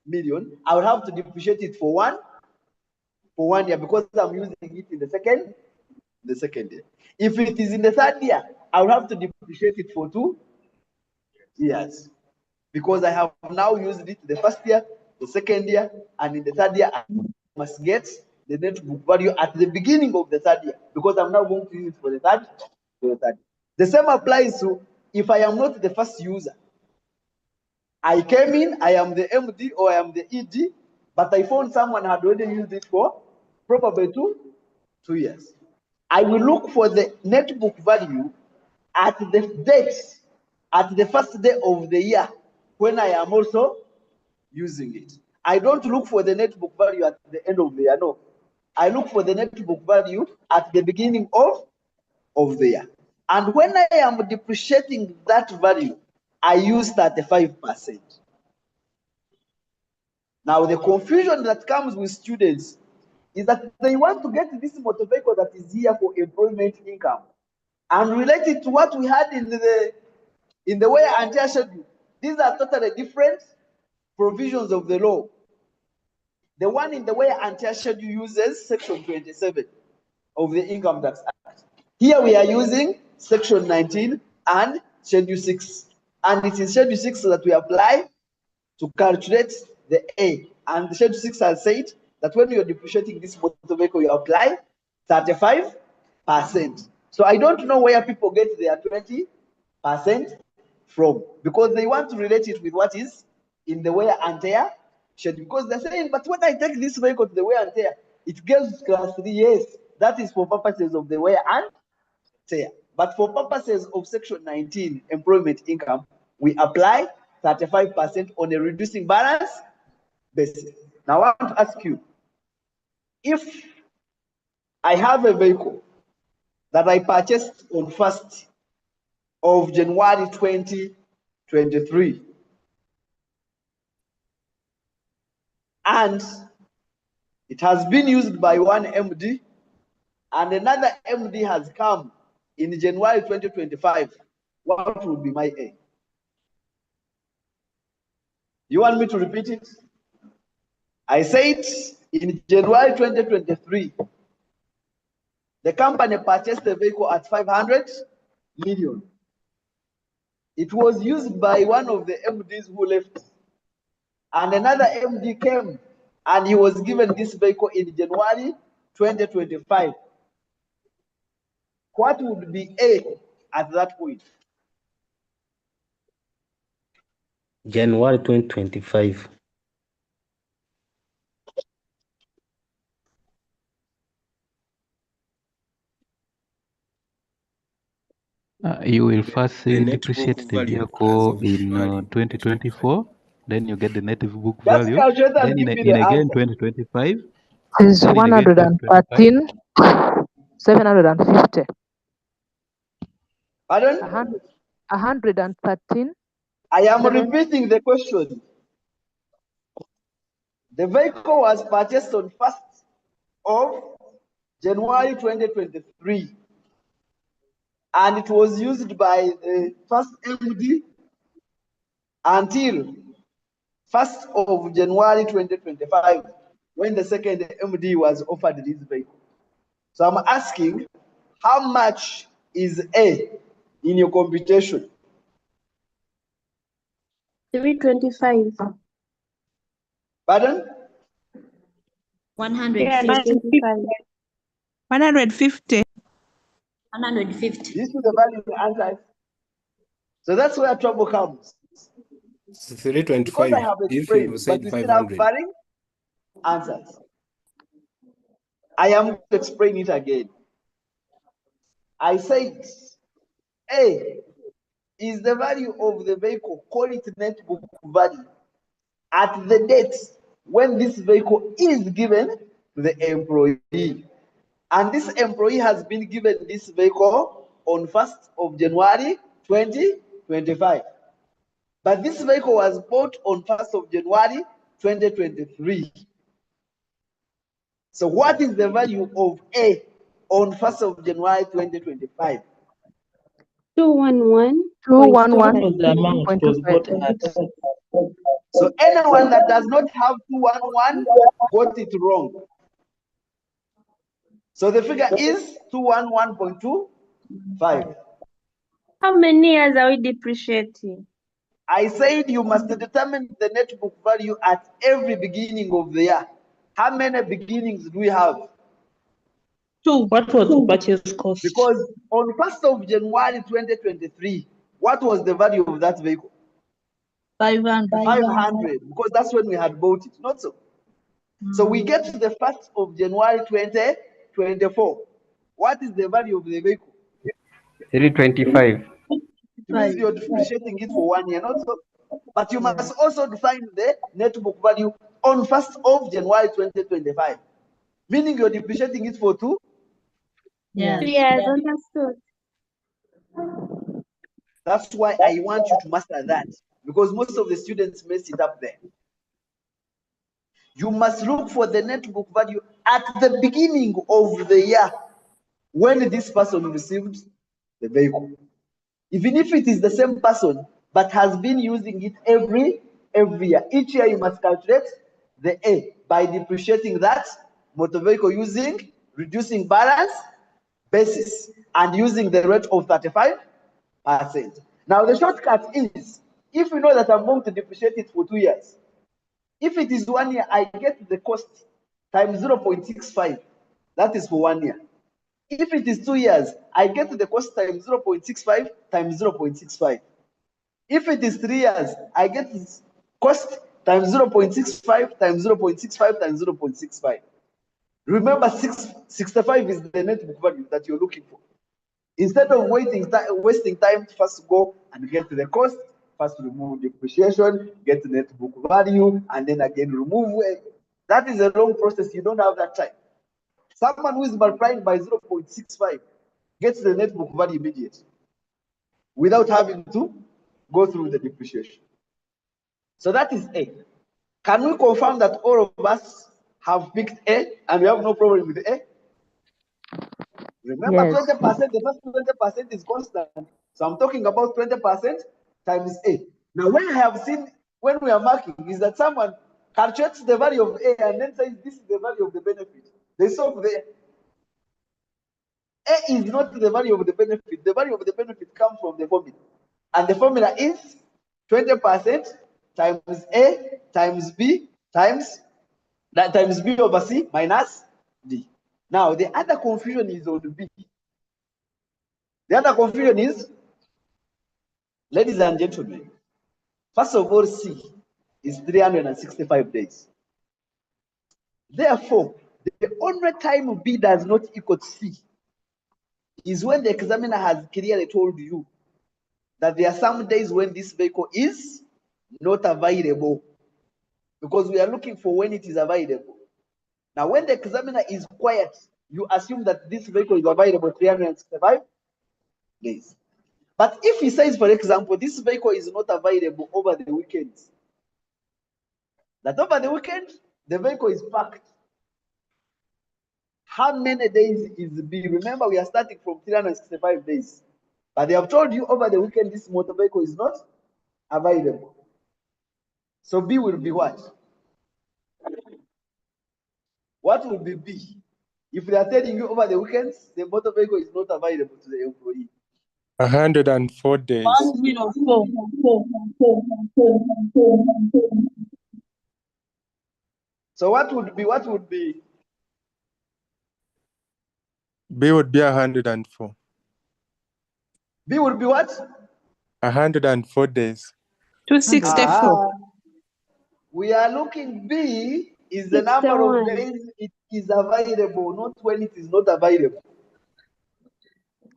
million. I will have to depreciate it for one year because I'm using it in the second year. If it is in the third year, I will have to depreciate it for 2 years because I have now used it the first year, the second year, and in the third year, I must get the net book value at the beginning of the third year because I'm now going to use it for the third year. The same applies to if I am not the first user. I came in, I am the MD or I am the ED, but I found someone had already used it for probably 2 years. I will look for the net book value at the date, at the first day of the year when I am also using it. I don't look for the net book value at the end of the year, no. I look for the net book value at the beginning of the year. And when I am depreciating that value, I use 35%. Now, the confusion that comes with students is that they want to get this motor vehicle that is here for employment income and relate it to what we had in the wear and tear schedule. These are totally different provisions of the law. The one in the wear and tear schedule uses section 27 of the Income Tax Act. Here we are using section 19 and schedule 6. And it is schedule 6 that we apply to calculate the A. And the schedule 6 has said that when you're depreciating this motor vehicle, you apply 35%. So I don't know where people get their 20% from because they want to relate it with what is in the wear and tear schedule. Because they're saying, but when I take this vehicle to the wear and tear, it gives class 3 years. That is for purposes of the wear and tear. But for purposes of section 19, employment income, we apply 35% on a reducing balance basis. Now I want to ask you, if I have a vehicle that I purchased on 1st of January 2023, and it has been used by one MD, and another MD has come in January 2025, what would be my A? You want me to repeat it? I said in January 2023, The company purchased the vehicle at 500 million. It was used by one of the MDs who left, and another MD came and he was given this vehicle in January 2025. What would be A at that point? January 2025. You will first The net depreciate book the value vehicle as of in January 2024, then you get the net book Just value. calculate and Then give me in the again answer. 2025, Is then in again 2025, 113, 750. Pardon? 113. I am Seven. repeating the question. The vehicle was purchased on 1st of January 2023, and it was used by the first MD until 1st of January 2025, when the second MD was offered this vehicle. So I'm asking, how much is A in your computation? 325. Pardon? 150. 150. 150. This is the value of the answer. So that's where trouble comes. Because I 325 have if you explained, but said we still have 500. varying answers. I am going to explain it again. I said A is the value of the vehicle, call it net book value, at the date when this vehicle is given to the employee. And this employee has been given this vehicle on 1st of January 2025. But this vehicle was bought on 1st of January 2023. So what is the value of A on 1st of January 2025? 211. 211.25. So anyone that does not have 211 got it wrong. So the figure is 211.25. How many years are we depreciating? I said you must determine the net book value at every beginning of the year. How many beginnings do we have? 2. What was the purchase cost? Because on 1st of January 2023, what was the value of that vehicle? 500. 500, because that's when we had bought it, not so. So we get to the 1st of January 2024. What is the value of the vehicle? 325. It means you're depreciating it for 1 year, not so. But you must also define the net book value on 1st of January 2025, meaning you're depreciating it for 2. Yes. 2 years, understood. That's why I want you to master that, because most of the students mess it up there. You must look for the net book value at the beginning of the year when this person received the vehicle. Even if it is the same person but has been using it every year. Each year you must calculate the A by depreciating that motor vehicle using reducing balance basis and using the rate of 35%. Now the shortcut is, if you know that I'm going to depreciate it for 2 years, if it is 1 year, I get the cost times 0.65. That is for 1 year. If it is 2 years, I get the cost times 0.65 times 0.65. If it is 3 years, I get this cost times 0.65 times 0.65 times 0.65. Remember, 65 is the net book value that you're looking for. Instead of wasting time to first go and get the cost, first remove depreciation, get the net book value, and then again remove it. That is a long process. You don't have that time. Someone who is multiplying by 0.65 gets the net book value immediately without having to go through the depreciation. So that is A. Can we confirm that all of us have picked A and we have no problem with A? Remember, Yes. 20%, the first 20% is constant. So I'm talking about 20% times A. Now, when I have seen, when we are marking, is that someone calculates the value of A and then says this is the value of the benefit. They solve there. A is not the value of the benefit. The value of the benefit comes from the formula. And the formula is 20% times A times B times B over C minus D. Now, the other confusion is on B. The other confusion is, ladies and gentlemen, first of all, C is 365 days. Therefore, the only time B does not equal C is when the examiner has clearly told you that there are some days when this vehicle is not available, because we are looking for when it is available. Now, when the examiner is quiet, you assume that this vehicle is available 365 days. But if he says, for example, this vehicle is not available over the weekends, that over the weekend, the vehicle is parked. How many days is B? Remember, we are starting from 365 days. But they have told you over the weekend, this motor vehicle is not available. So B will be what? What will be B? If they are telling you over the weekends, the motor vehicle is not available to the employee. 104 days. 104. So what would be? B would be 104. B would be what? 104 days. 264. We are looking, B is the number of days it is available, not when it is not available.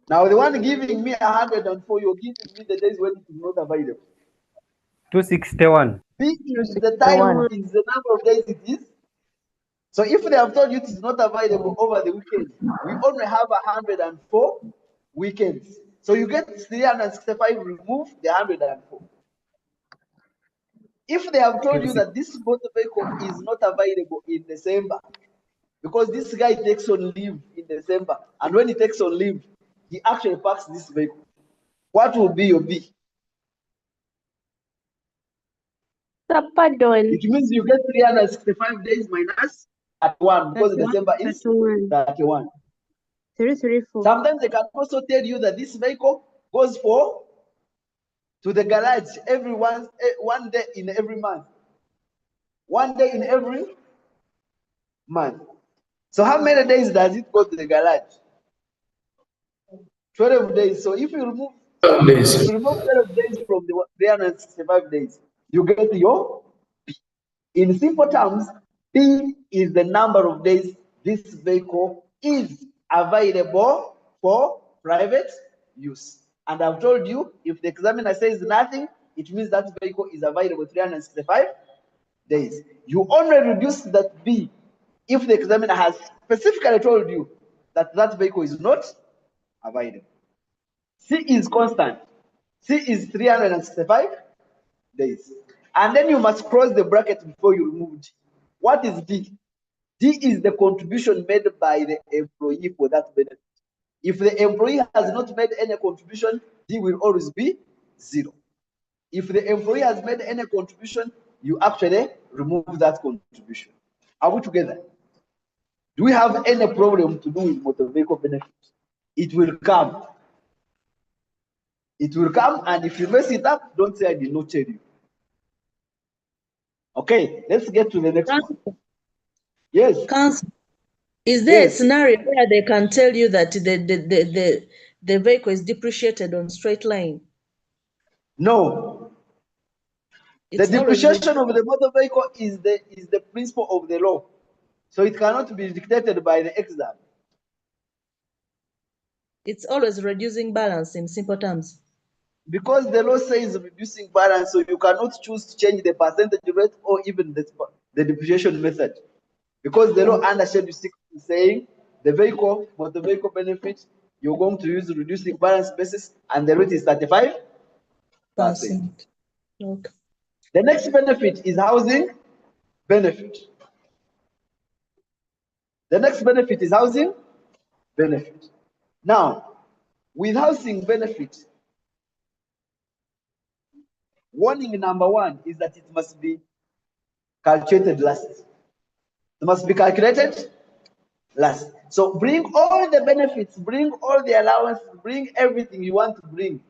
Now, the one giving me 104, you're giving me the days when it is not available. 261. B is the time, is the number of days it is. So if they have told you it is not available over the weekend, we only have 104 weekends. So you get 365, remove the 104. If they have told you that this motor vehicle is not available in December, because this guy takes on leave in December, and when he takes on leave, he actually parks this vehicle, what will be your B? Pardon. It means you get 365 days minus 31, because December is 31. 334. Sometimes they can also tell you that this vehicle goes to the garage one day in every month. 1 day in every month. So how many days does it go to the garage? 12 days. So if you remove 12 days from the 365 days, you get your P. In simple terms, P is the number of days this vehicle is available for private use. And I've told you, if the examiner says nothing, it means that vehicle is available 365 days. You only reduce that B if the examiner has specifically told you that that vehicle is not available. C is constant. C is 365 days. And then you must cross the bracket before you remove D. What is D? D is the contribution made by the employee for that benefit. If the employee has not made any contribution, D will always be 0. If the employee has made any contribution, you actually remove that contribution. Are we together? Do we have any problem to do with motor vehicle benefit? It will come. It will come, and if you mess it up, don't say I did not tell you. Okay, let's get to the next one. Yes. Council, is there Yes. a scenario where they can tell you that the vehicle is depreciated on straight line? No. It's The always depreciation of the motor vehicle is the principle of the law. So it cannot be dictated by the exam. It's always reducing balance in simple terms. Because the law says reducing balance, so you cannot choose to change the percentage rate or even the depreciation method. Because the law under Schedule 6 is saying the motor vehicle benefit, you're going to use reducing balance basis, and the rate is 35%. Okay. The next benefit is housing benefit. The next benefit is housing benefit. Now, with housing benefit, warning number 1 is that it must be calculated last. It must be calculated last. So bring all the benefits, bring all the allowance, bring everything you want to bring.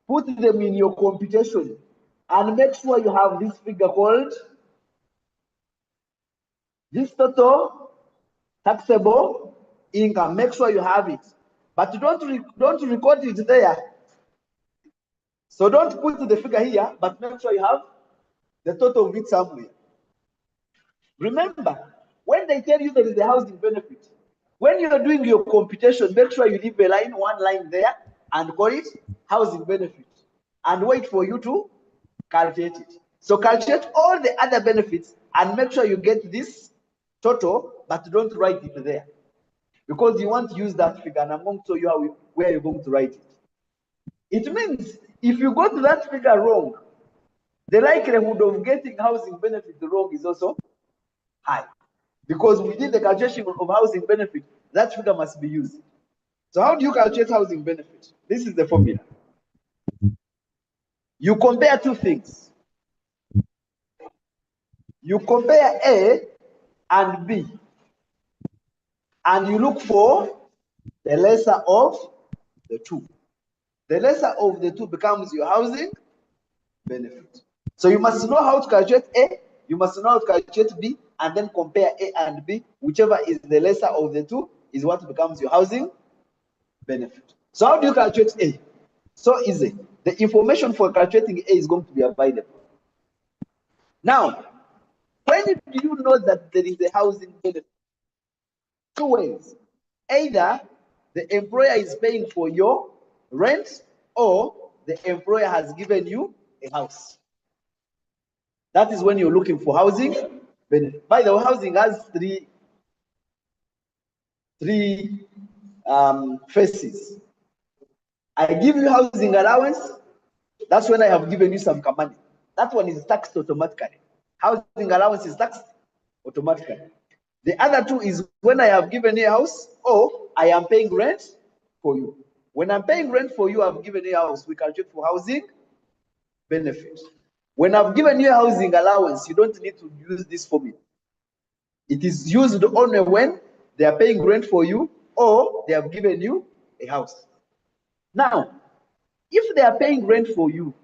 Put them in your computation and make sure you have this figure called this total taxable income. Make sure you have it. But don't record it there. So don't put the figure here, but make sure you have the total of it somewhere. Remember, when they tell you there is a housing benefit, when you're doing your computation, make sure you leave a line, one line there, and call it housing benefit, and wait for you to calculate it. So calculate all the other benefits and make sure you get this total, but don't write it there, because you want to use that figure, and I'm going to show you where you're going to write it. It means if you got that figure wrong, the likelihood of getting housing benefit wrong is also high, because we did the calculation of housing benefit. That figure must be used. So how do you calculate housing benefit? This is the formula. You compare two things. You compare A and B, and you look for the lesser of the two. The lesser of the two becomes your housing benefit. So you must know how to calculate A, you must know how to calculate B, and then compare A and B. Whichever is the lesser of the two is what becomes your housing benefit. So how do you calculate A? So easy. The information for calculating A is going to be available. Now, when do you know that there is a housing benefit? Two ways. Either the employer is paying for your rent, or the employer has given you a house. That is when you're looking for housing benefit. By the way, housing has three phases. I give you housing allowance. That's when I have given you some money. That one is taxed automatically. Housing allowance is taxed automatically. The other two is when I have given you a house, or I am paying rent for you. When I'm paying rent for you, I've given you a house. We calculate for housing benefit. When I've given you a housing allowance, you don't need to use this formula. It is used only when they are paying rent for you, or they have given you a house. Now, if they are paying rent for you,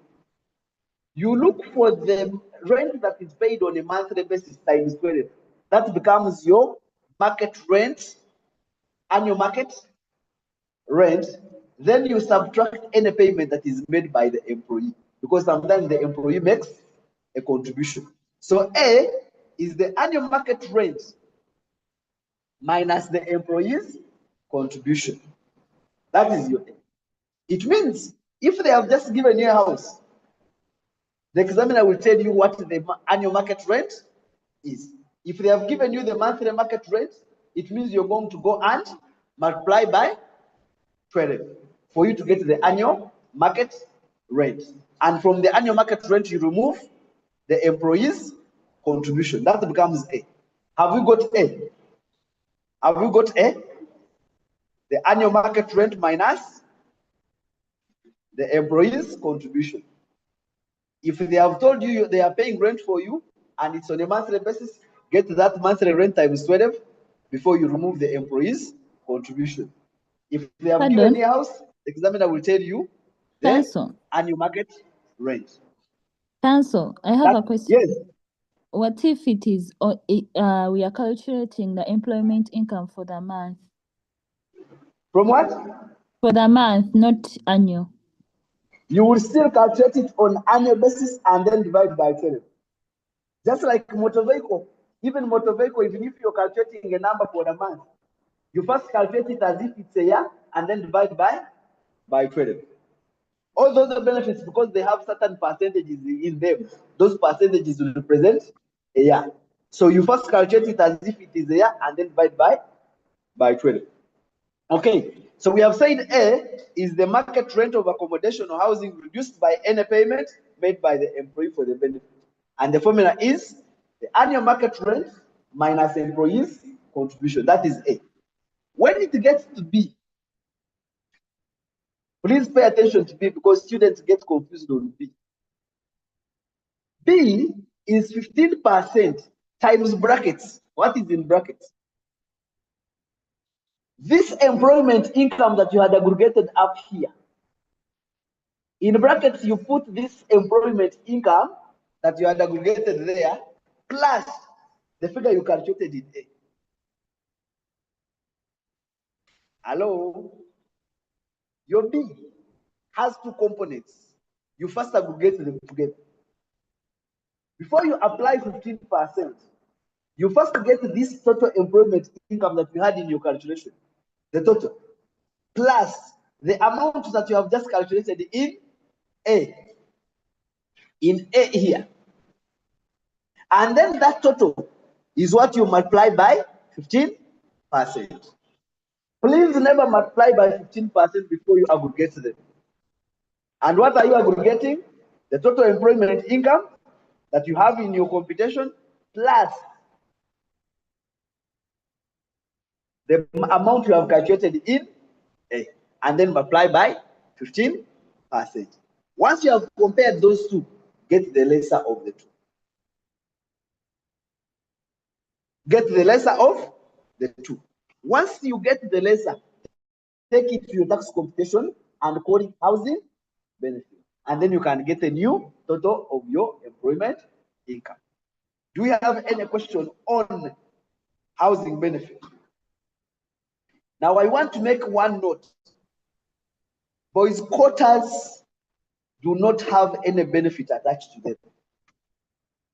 you look for the rent that is paid on a monthly basis times 12. That becomes your market rent, annual market rent. Then you subtract any payment that is made by the employee, because sometimes the employee makes a contribution. So A is the annual market rent minus the employee's contribution. That is your A. It means if they have just given you a house, the examiner will tell you what the annual market rent is. If they have given you the monthly market rent, it means you're going to go and multiply by 12 for you to get the annual market rent. And from the annual market rent, you remove the employee's contribution. That becomes A. Have we got A? Have we got A? The annual market rent minus the employee's contribution. If they have told you they are paying rent for you and it's on a monthly basis, get that monthly rent times 12 before you remove the employee's contribution. If they have given you a house, the examiner will tell you the Counsel. annual market rent. Counsel, I have a question. Yes. What if it is we are calculating the employment income for the month? From what? For the month, not annual. You will still calculate it on annual basis and then divide by 12. Just like motor vehicle. Even motor vehicle, even if you're calculating a number for the month, you first calculate it as if it's a year and then divide by 12. All those benefits, because they have certain percentages in them, those percentages will represent a year. So you first calculate it as if it is a year and then divide by 12. Okay, so we have said A is the market rent of accommodation or housing reduced by any payment made by the employee for the benefit. And the formula is the annual market rent minus employee's contribution. That is A. When it gets to B, please pay attention to B, because students get confused on B. B is 15% times brackets. What is in brackets? this employment income that you had aggregated up here, in brackets, you put this employment income that you had aggregated there, plus the figure you calculated in A. Hello? Your B has two components. You first aggregate them together. Before you apply 15%, you first get this total employment income that you had in your calculation, the total, plus the amount that you have just calculated in A. In A here. And then that total is what you multiply by 15%. Please never multiply by 15% before you aggregate them. And what are you aggregating? The total employment income that you have in your computation plus the amount you have calculated in A, and then multiply by 15%. Once you have compared those two, get the lesser of the two. Get the lesser of the two. Once you get the lesser, take it to your tax computation and call it housing benefit. And then you can get a new total of your employment income. Do we have any question on housing benefit? Now I want to make one note. Boys' quarters do not have any benefit attached to them.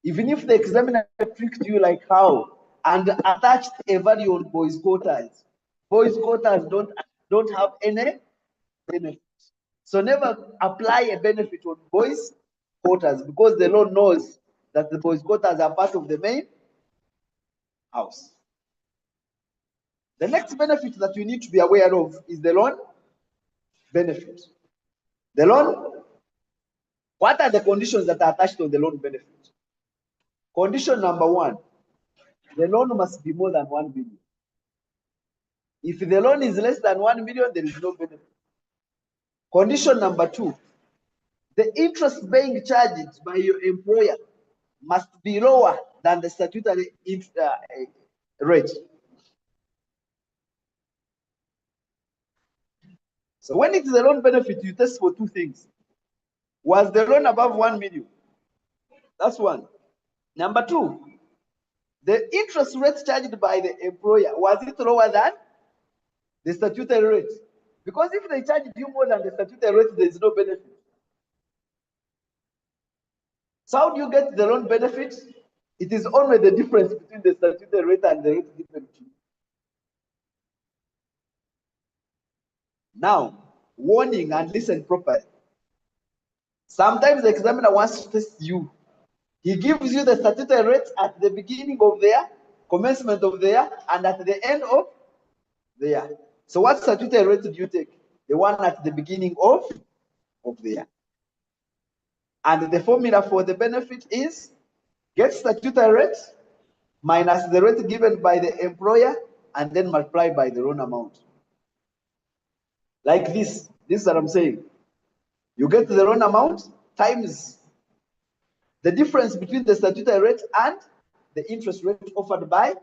Even if the examiner tricked you like how and attached a value on boys' quarters don't have any benefit. So never apply a benefit on boys' quarters because the law knows that the boys' quarters are part of the main house. The next benefit that you need to be aware of is the loan benefit. The loan, what are the conditions that are attached to the loan benefit? Condition number one, the loan must be more than 1 million. If the loan is less than 1 million, there is no benefit. Condition number two, the interest being charged by your employer must be lower than the statutory rate. So when it is a loan benefit, you test for two things. Was the loan above 1 million? That's one. Number two, the interest rate charged by the employer, was it lower than the statutory rate? Because if they charge you more than the statutory rate, there is no benefit. So how do you get the loan benefit? It is only the difference between the statutory rate and the rate given to you. Now, warning and listen properly. Sometimes the examiner wants to test you. He gives you the statutory rate at the beginning of the year, commencement of the year, and at the end of the year. So what statutory rate do you take? The one at the beginning of the year. And the formula for the benefit is get statutory rate minus the rate given by the employer and then multiply by the loan amount. Like this. This is what I'm saying. You get the loan amount times the difference between the statutory rate and the interest rate offered by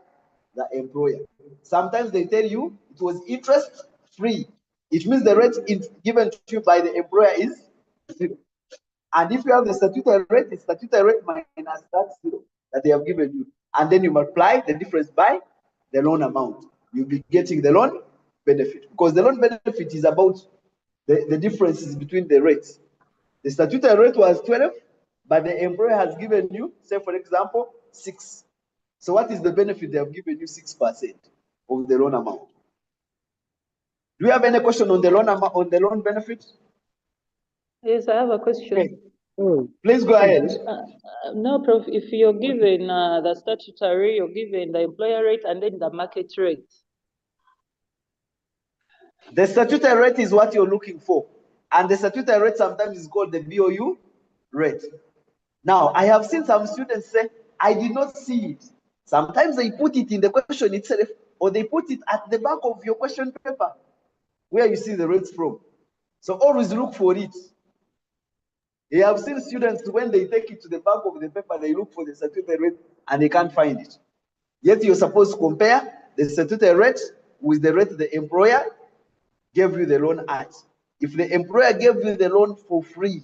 the employer. Sometimes they tell you it was interest free. It means the rate given to you by the employer is 0. And if you have the statutory rate, it's statutory rate minus that 0 that they have given you. And then you multiply the difference by the loan amount. You'll be getting the loan benefit. Because the loan benefit is about the differences between the rates. The statutory rate was 12, but the employer has given you, say for example, 6. So what is the benefit? They have given you 6% of the loan amount. Do you have any question on the loan amount, on the loan benefit? Yes, I have a question. Okay. Please go ahead. No, Prof, if you're given the statutory, you're given the employer rate and then the market rate. The statutory rate is what you're looking for. And the statutory rate sometimes is called the BOU rate. Now, I have seen some students say, I did not see it. Sometimes they put it in the question itself, or they put it at the back of your question paper, where you see the rates from. So always look for it. I have seen students, when they take it to the back of the paper, they look for the statutory rate and they can't find it. Yet you're supposed to compare the statutory rate with the rate the employer gave you the loan at. If the employer gave you the loan for free,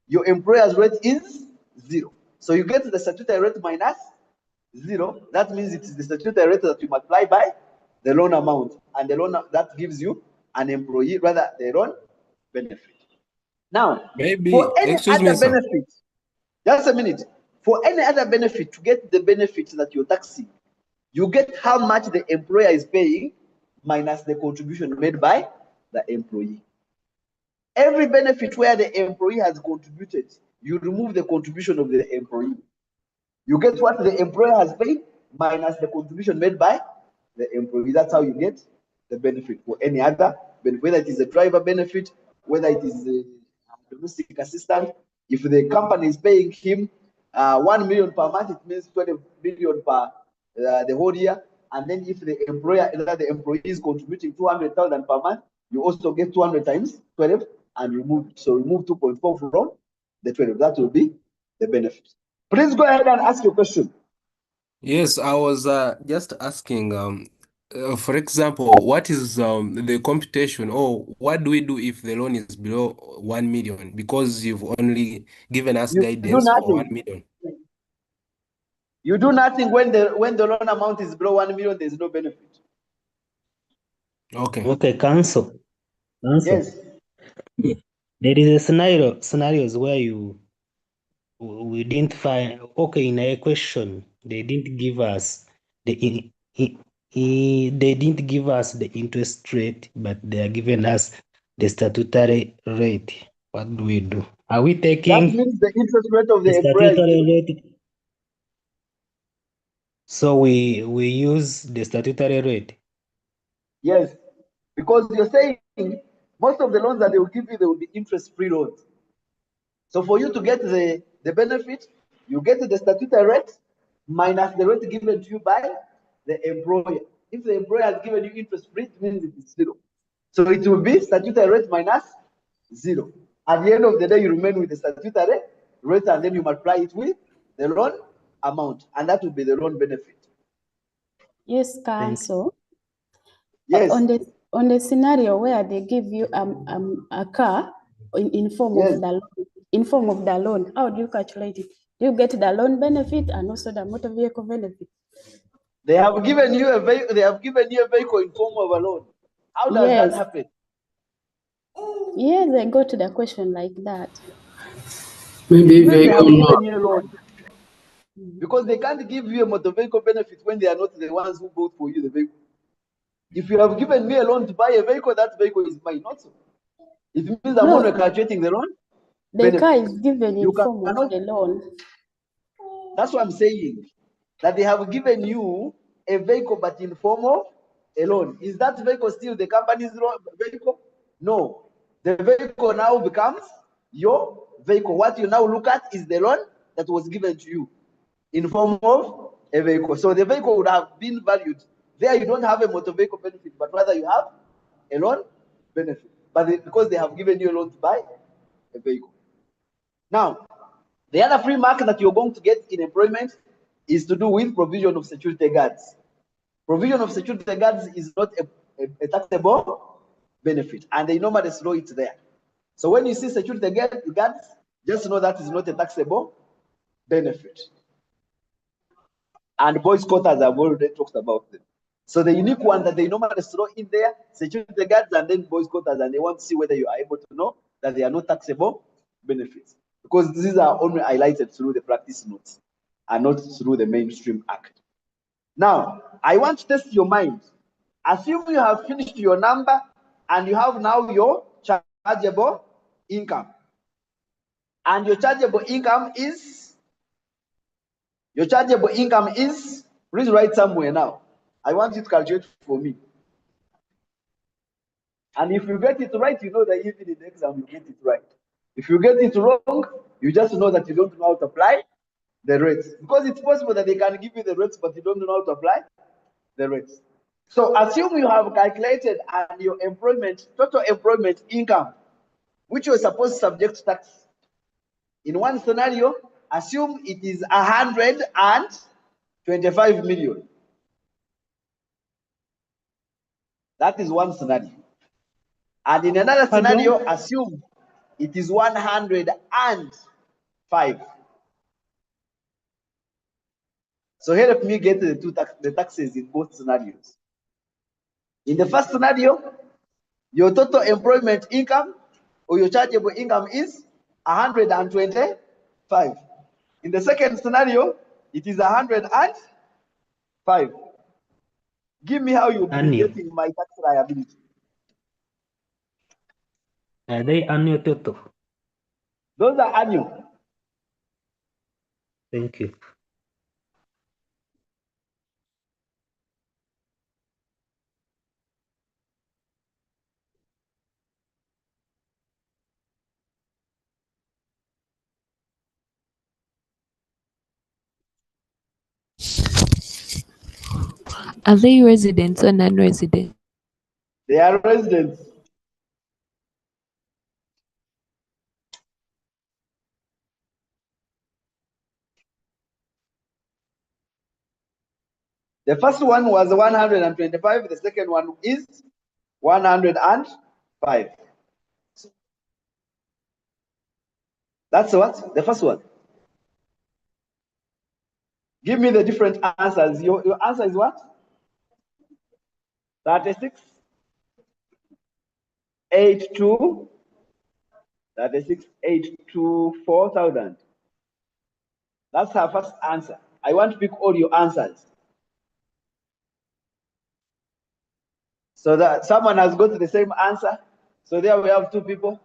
your employer's rate is 0. So you get the statutory rate minus 0. That means it is the statutory rate that you multiply by the loan amount, and the loan that gives you an employee, rather the loan benefit. Now, for any other benefit, just a minute. For any other benefit, to get the benefit that you're taxing, you get how much the employer is paying minus the contribution made by the employee. Every benefit where the employee has contributed, you remove the contribution of the employee. You get what the employer has paid minus the contribution made by the employee. That's how you get the benefit. For any other benefit, whether it is a driver benefit, whether it is a domestic assistant, if the company is paying him 1 million per month, it means 20 million per the whole year. And then if the employee is contributing 200,000 per month, you also get 200 times 12 and remove it. So remove 2.4 from the 12. That will be the benefit. Please go ahead and ask your question. Yes, I was just asking, for example, what is the computation, or what do we do if the loan is below 1 million? Because you've only given us You do guidance for 1 nothing. million. You do nothing when the loan amount is below 1 million. There is no benefit. Okay. Okay, cancel. Yes. There is a scenarios where we didn't find, okay, in a question they didn't give us they didn't give us the interest rate, but they are giving us the statutory rate. What do we do? Are we taking That means the interest rate of the the employer is statutory zero. rate? So we use the statutory rate. Yes, because you're saying most of the loans that they will give you, they will be interest-free loans. So for you to get the benefit, you get the statutory rate minus the rate given to you by the employer. If the employer has given you interest-free, it means it is 0. So it will be statutory rate minus 0. At the end of the day, you remain with the statutory rate, and then you multiply it with the loan amount, and that will be the loan benefit. Yes, Council. Yes. On the scenario where they give you a car in form Yes. of the loan, how do you calculate it? Do you get the loan benefit and also the motor vehicle benefit? They have given you a vehicle. They have given you a vehicle in form of a loan. How does that happen? Yes, I go to the question like that. Maybe They have vehicle given you a loan. Because they can't give you a motor vehicle benefit when they are not the ones who bought for you the vehicle. If you have given me a loan to buy a vehicle, that vehicle is mine, not so. It means I'm only calculating the loan. The car is given in form of cannot, the loan. That's what I'm saying. That they have given you a vehicle, but in form of a loan. Is that vehicle still the company's vehicle? No. The vehicle now becomes your vehicle. What you now look at is the loan that was given to you in form of a vehicle. So the vehicle would have been valued. There you don't have a motor vehicle benefit, but rather you have a loan benefit. But because they have given you a loan to buy a vehicle. Now, the other free mark that you're going to get in employment is to do with provision of security guards. Provision of security guards is not a taxable benefit, and they normally slow it there. So when you see security guards, just know that is not a taxable benefit. And boys' quarters, I've already talked about them. So the unique one that they normally throw in there, security guards and then boys' quarters, and they want to see whether you are able to know that they are not taxable benefits. Because these are only highlighted through the practice notes and not through the mainstream act. Now, I want to test your mind. Assume you have finished your number and you have now your chargeable income. And your chargeable income is, please write somewhere now. I want you to calculate for me. And if you get it right, you know that even in the exam, you get it right. If you get it wrong, you just know that you don't know how to apply the rates. Because it's possible that they can give you the rates, but you don't know how to apply the rates. So assume you have calculated and your total employment income, which was supposed to subject to tax. In one scenario, assume it is 125 million. That is one scenario. And in another scenario, assume it is 105. So help me get the taxes in both scenarios. In the first scenario, your total employment income or your chargeable income is 125. In the second scenario, it is 105. Give me how you'll be Annual. getting my tax liability. Are they annual total? Those are annual. Thank you. Are they residents or non-residents? They are residents. The first one was 125. The second one is 105. That's what? The first one. Give me the different answers. Your answer is what? 36, 82, 36, 824,000. That's her first answer. I want to pick all your answers. So that someone has got the same answer. So there we have two people.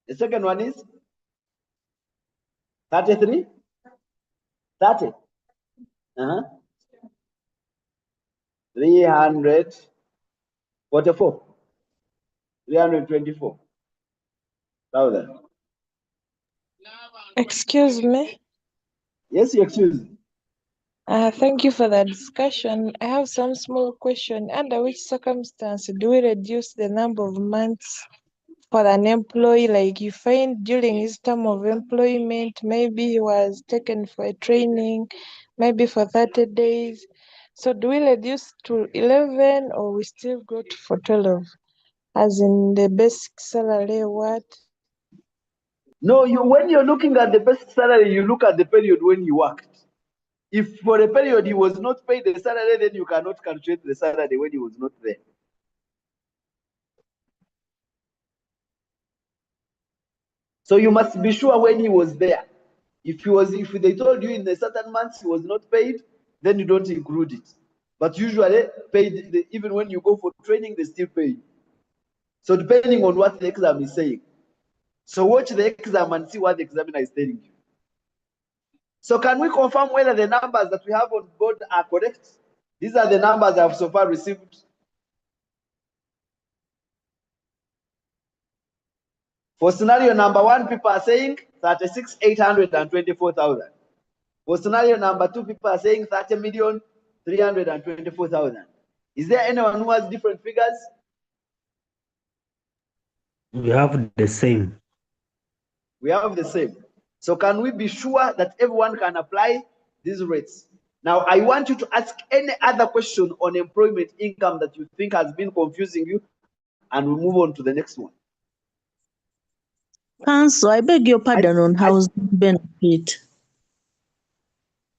The second one is 33, 30, 344, 324,000. Excuse me. Yes, you excuse. Thank you for the discussion. I have some small question. Under which circumstance do we reduce the number of months for an employee? Like you find during his term of employment, maybe he was taken for a training, maybe for 30 days. So do we reduce to 11 or we still go for 12? As in the basic salary, what? No, when you're looking at the basic salary, you look at the period when he worked. If for a period he was not paid the salary, then you cannot calculate the salary when he was not there. So you must be sure when he was there. If they told you in a certain month he was not paid, then you don't include it. But usually paid, even when you go for training, they still pay you. So depending on what the exam is saying. So watch the exam and see what the examiner is telling you. So can we confirm whether the numbers that we have on board are correct? These are the numbers I have so far received. For scenario number 1, people are saying 36,824,000. For scenario number 2, people are saying 30,324,000. Is there anyone who has different figures? We have the same. We have the same. So can we be sure that everyone can apply these rates? Now, I want you to ask any other question on employment income that you think has been confusing you, and we'll move on to the next one. Council, I beg your pardon on housing benefit.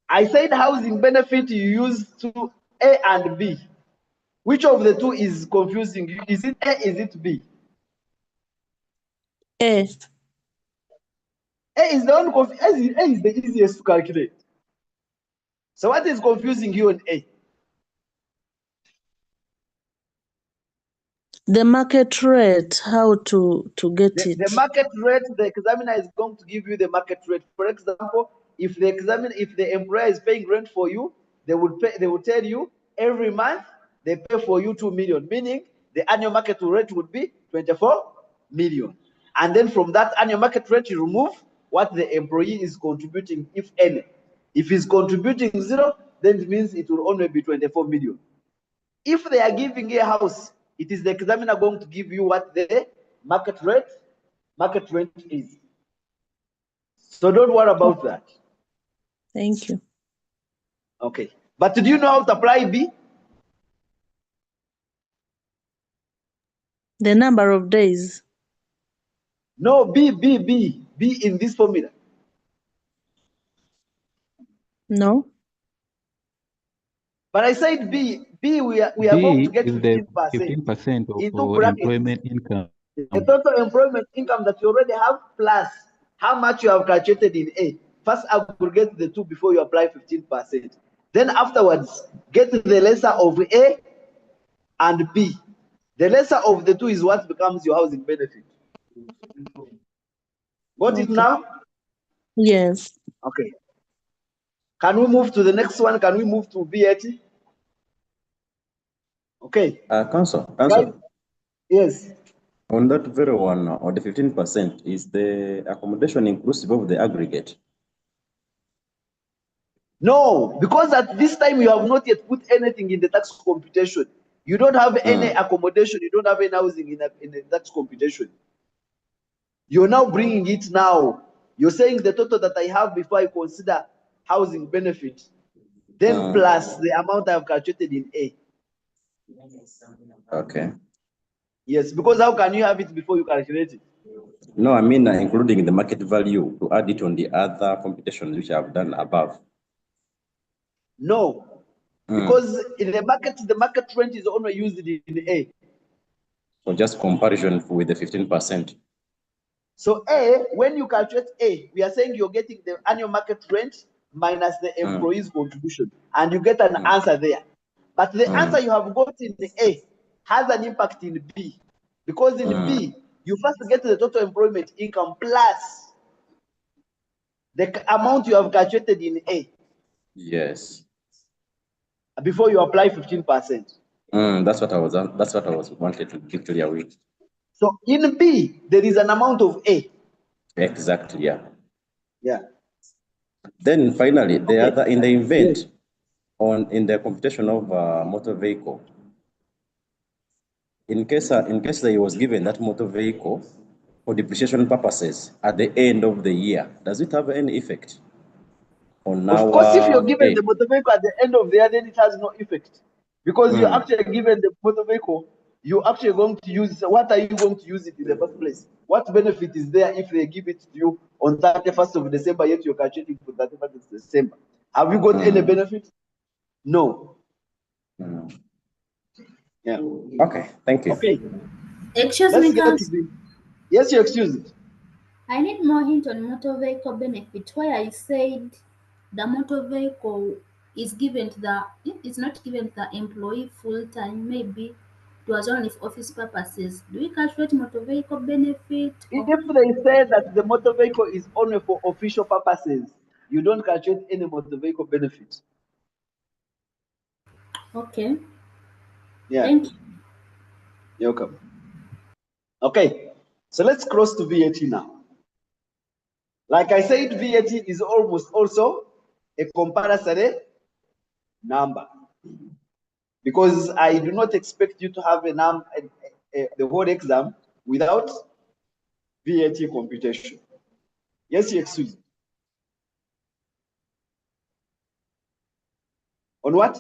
I said housing benefit you use to A and B. Which of the two is confusing you? Is it A, is it B? A. A is the one A is the easiest to calculate. So what is confusing you on A? The market rate, how to get it. The market rate, the examiner is going to give you the market rate. For example, if the employer is paying rent for you, they will tell you every month they pay for you 2 million, meaning the annual market rate would be 24 million. And then from that annual market rate, you remove what the employee is contributing, if any. If he's contributing 0, then it means it will only be 24 million. If they are giving a house, it is the examiner going to give you what the market rate is. So don't worry about that. Thank you. Okay. But do you know how to apply B? The number of days. No, B in this formula. No. But I said B, we are going B to get is the 15% 15% of into brackets. employment income. The total employment income that you already have plus how much you have calculated in A. First aggregate the two before you apply 15%. Then afterwards, get the lesser of A and B. The lesser of the two is what becomes your housing benefit. Got it now? Yes. Okay. Can we move to the next one? Can we move to VAT? Okay. Council. Yes. On that very one, or the 15%, is the accommodation inclusive of the aggregate? No, because at this time you have not yet put anything in the tax computation. You don't have any accommodation, you don't have any housing in the tax computation. You're now bringing it now. You're saying the total that I have before I consider housing benefit, then plus the amount I have calculated in A. Okay. Yes, because how can you have it before you calculate it? No, I mean including the market value to add it on the other computations which I have done above. No, because in the market rent is only used in A. So just comparison with the 15%. So A, when you calculate A, we are saying you're getting the annual market rent minus the employee's contribution, and you get an answer there. But the answer you have got in the A has an impact in B, because in B, you first get the total employment income plus the amount you have calculated in A. Yes. Before you apply 15%. That's what I was wanted to be clear with. So in B, there is an amount of A. Exactly, yeah. Yeah. Then finally, the other in the event in the computation of motor vehicle, in case that he was given that motor vehicle for depreciation purposes at the end of the year, does it have any effect on our? Of course, if you're given the motor vehicle at the end of the year, then it has no effect, because you're actually given the motor vehicle. You're actually going to use. What are you going to use it in the first place? What benefit is there if they give it to you on 31st of December, yet you're calculating for 31st of December? Have you got any benefit? No. Yeah. Okay, thank you. Okay. Excuse Let's me, get Council. to the. Yes, you excuse it. I need more hint on motor vehicle benefit, where I said the motor vehicle is given to the, it's not given to the employee full time, maybe it was only for office purposes. Do we calculate motor vehicle benefit? If they say that the motor vehicle is only for official purposes, you don't calculate any motor vehicle benefit. Okay. Yeah. Thank you. You're welcome. Okay, so let's cross to VAT now. Like I said, VAT is almost also a compulsory number, because I do not expect you to have a number, the whole exam without VAT computation. Yes, you excuse me. On what?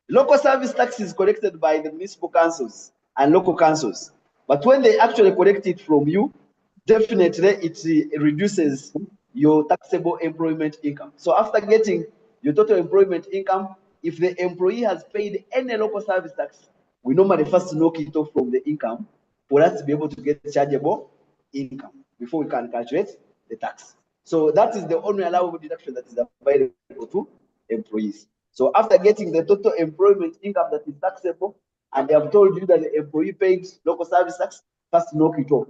Local service tax is collected by the municipal councils and local councils. But when they actually collect it from you, definitely it reduces your taxable employment income. So after getting your total employment income, if the employee has paid any local service tax, we normally first knock it off from the income for us to be able to get chargeable income before we can calculate the tax. So that is the only allowable deduction that is available to employees. So after getting the total employment income that is taxable, and they have told you that the employee paid local service tax, first knock it off,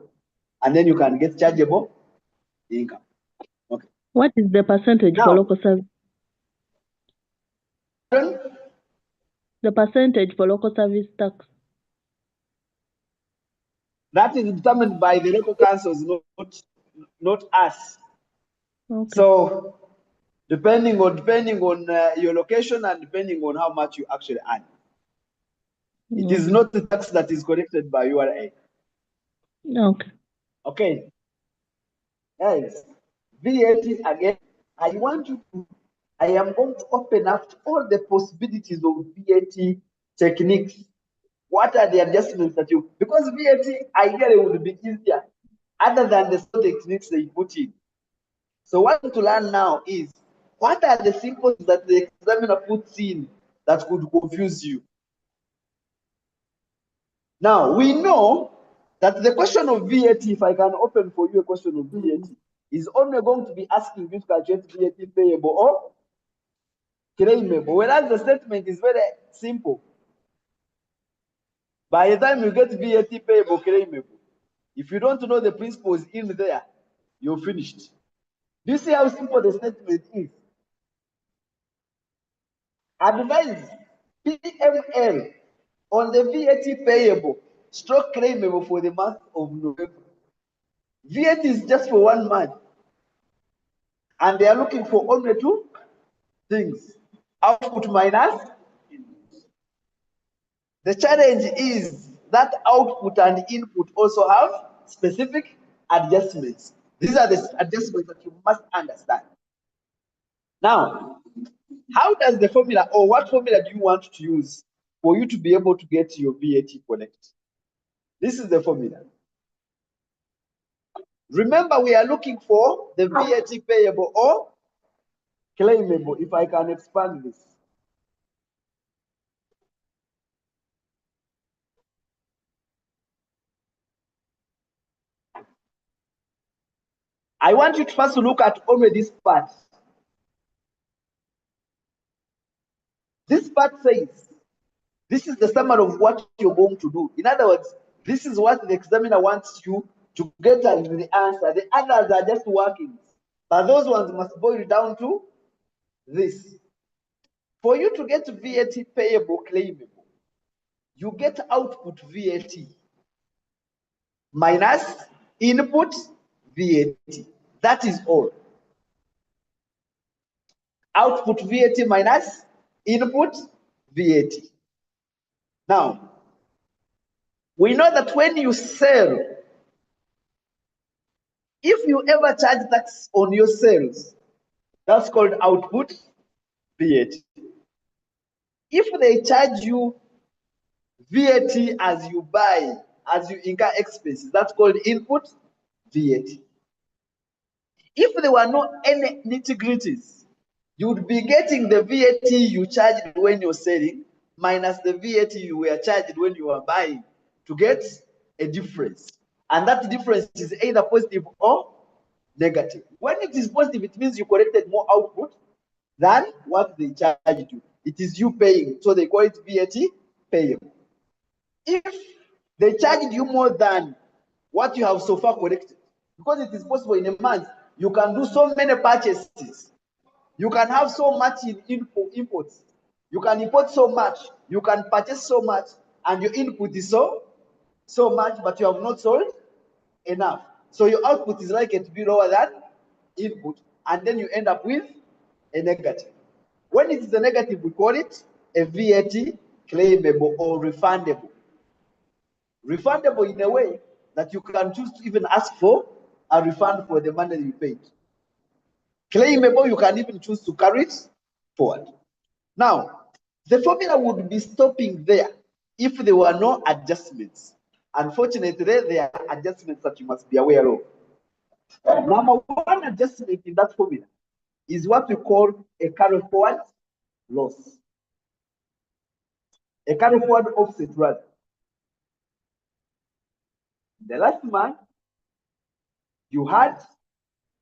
and then you can get chargeable income. Okay. What is the percentage for local service? Pardon? The percentage for local service tax. That is determined by the local councils, not us. Okay. So depending on your location and depending on how much you actually earn. It is not the tax that is collected by URA. Okay. Okay. Guys, VAT again, I am going to open up all the possibilities of VAT techniques. What are the adjustments that you, because VAT ideally would be easier other than the techniques they put in. So what I want to learn now is, what are the symbols that the examiner puts in that could confuse you? Now, we know that the question of VAT, if I can open for you a question of VAT, is only going to be asking you to calculate VAT payable or claimable, whereas the statement is very simple. By the time you get VAT payable, claimable, if you don't know the principles in there, you're finished. Do you see how simple the statement is? Advise PML on the VAT payable stroke claimable for the month of November. VAT is just for 1 month. And they are looking for only 2 things. Output minus input. The challenge is that output and input also have specific adjustments. These are the adjustments that you must understand. Now, how does the formula, or what formula do you want to use for you to be able to get your VAT correct? This is the formula. Remember, we are looking for the VAT payable or claimable, if I can expand this. I want you to first look at only this part. This part says, this is the summary of what you're going to do. In other words, this is what the examiner wants you to get as the answer. The others are just workings. But those ones must boil down to this. For you to get VAT payable claimable, you get output VAT minus input VAT. That is all. Output VAT minus input VAT. Now, we know that when you sell, if you ever charge tax on your sales, that's called output VAT. If they charge you VAT as you buy, as you incur expenses, that's called input VAT. If there were no any nitty-gritties, you would be getting the VAT you charged when you're selling minus the VAT you were charged when you were buying to get a difference. And that difference is either positive or negative. When it is positive, it means you collected more output than what they charged you. It is you paying, so they call it VAT payable. If they charged you more than what you have so far collected, because it is possible in a month, you can do so many purchases. You can have so much in imports. You can import so much. You can purchase so much, and your input is so much, but you have not sold enough. So your output is likely to be lower than input, and then you end up with a negative. When it is a negative, we call it a VAT claimable or refundable. Refundable in a way that you can choose to even ask for a refund for the money you paid. Claimable, you can even choose to carry it forward. Now, the formula would be stopping there if there were no adjustments. Unfortunately, there are adjustments that you must be aware of. Number one adjustment in that formula is what we call a carry forward loss. A carry forward offset, rather. The last month, you had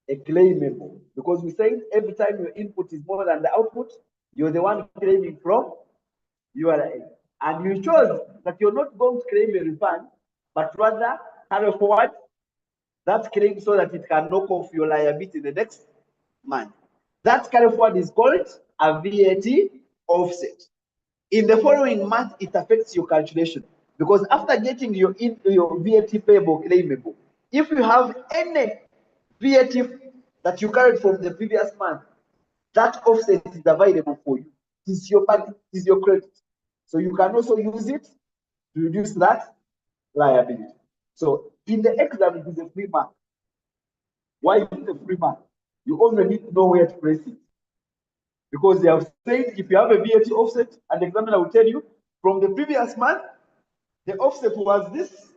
a claimable, because we said every time your input is more than the output, you're the one claiming from URA. And you chose that you're not going to claim a refund, but rather carry forward that claim so that it can knock off your liability the next month. That carry forward is called a VAT offset. In the following month, it affects your calculation. Because after getting your VAT payable claimable, if you have any VAT that you carried from the previous month, that offset is available for you. It is your money, it is your credit. So you can also use it to reduce that liability. So in the exam, it is a free mark. Why is it a free mark? You only need to know where to place it. Because they have said if you have a VAT offset, and the examiner will tell you from the previous month, the offset was this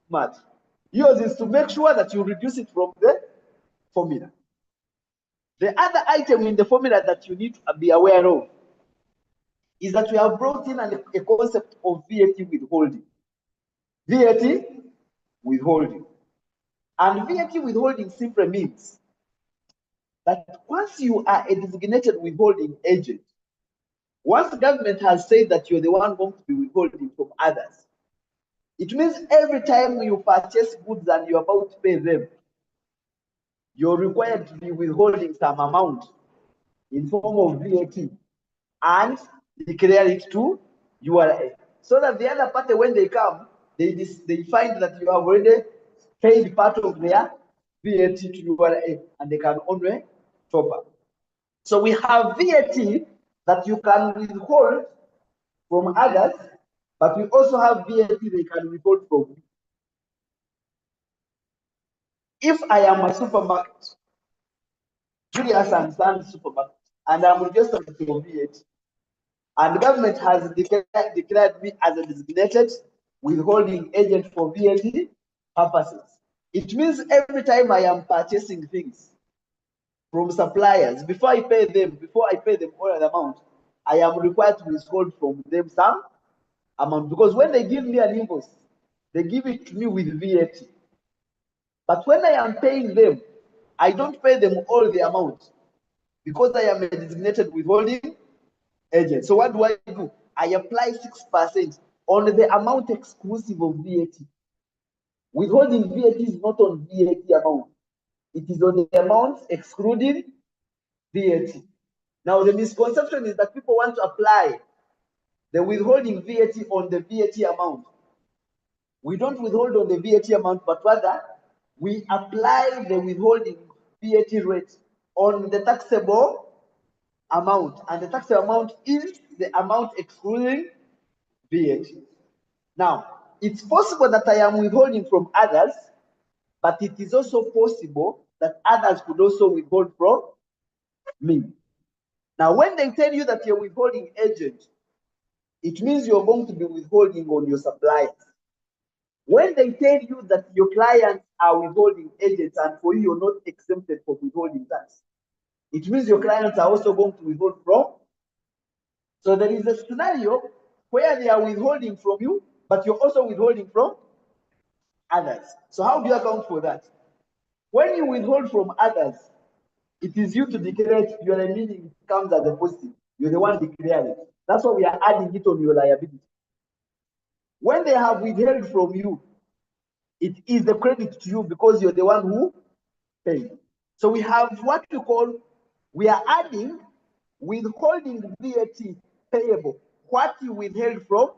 much. Yours is to make sure that you reduce it from the formula. The other item in the formula that you need to be aware of is that we have brought in a concept of VAT withholding. VAT withholding. And VAT withholding simply means that once you are a designated withholding agent, once the government has said that you're the one going to be withholding from others, it means every time you purchase goods and you're about to pay them, you're required to be withholding some amount in form of VAT and declare it to URA. So that the other party, when they come, they find that you have already paid part of their VAT to URA and they can only top up. So we have VAT that you can withhold from others, but we also have VAT they can withhold from you. If I am a supermarket, Julius and Sons supermarket, and I'm registered for VAT, and the government has declared me as a designated withholding agent for VAT purposes. It means every time I am purchasing things from suppliers, before I pay them all the amount, I am required to withhold from them some amount. Because when they give me an invoice, they give it to me with VAT. But when I am paying them, I don't pay them all the amount because I am a designated withholding agent. So what do? I apply 6% on the amount exclusive of VAT. Withholding VAT is not on VAT amount. It is on the amount excluding VAT. Now the misconception is that people want to apply the withholding VAT on the VAT amount. We don't withhold on the VAT amount, but rather we apply the withholding VAT rate on the taxable amount, and the taxable amount is the amount excluding VAT. Now, it's possible that I am withholding from others, but it is also possible that others could also withhold from me. Now, when they tell you that you're withholding agent, it means you're going to be withholding on your suppliers. When they tell you that your clients are withholding agents and for you, you're not exempted from withholding tax, it means your clients are also going to withhold from. So there is a scenario where they are withholding from you, but you're also withholding from others. So how do you account for that? When you withhold from others, it is you to declare it. Your meaning comes as a positive. You're the one declaring it. That's why we are adding it on your liability. When they have withheld from you, it is the credit to you because you're the one who paid. So we have what we are adding withholding VAT payable, what you withheld from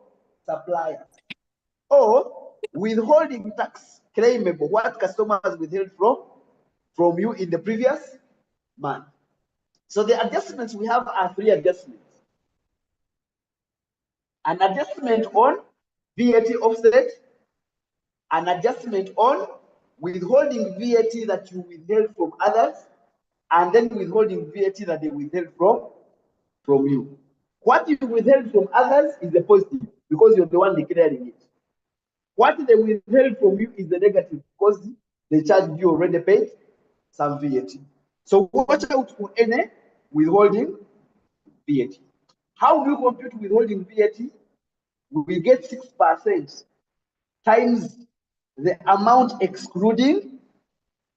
suppliers, or withholding tax claimable, what customers withheld from you in the previous month. So the adjustments we have are 3 adjustments. An adjustment on VAT offset, an adjustment on withholding VAT that you withheld from others, and then withholding VAT that they withheld from you. What you withheld from others is the positive because you're the one declaring it. What they withheld from you is the negative because they charged you already paid some VAT. So watch out for any withholding VAT. How do you compute withholding VAT? We get 6% times the amount excluding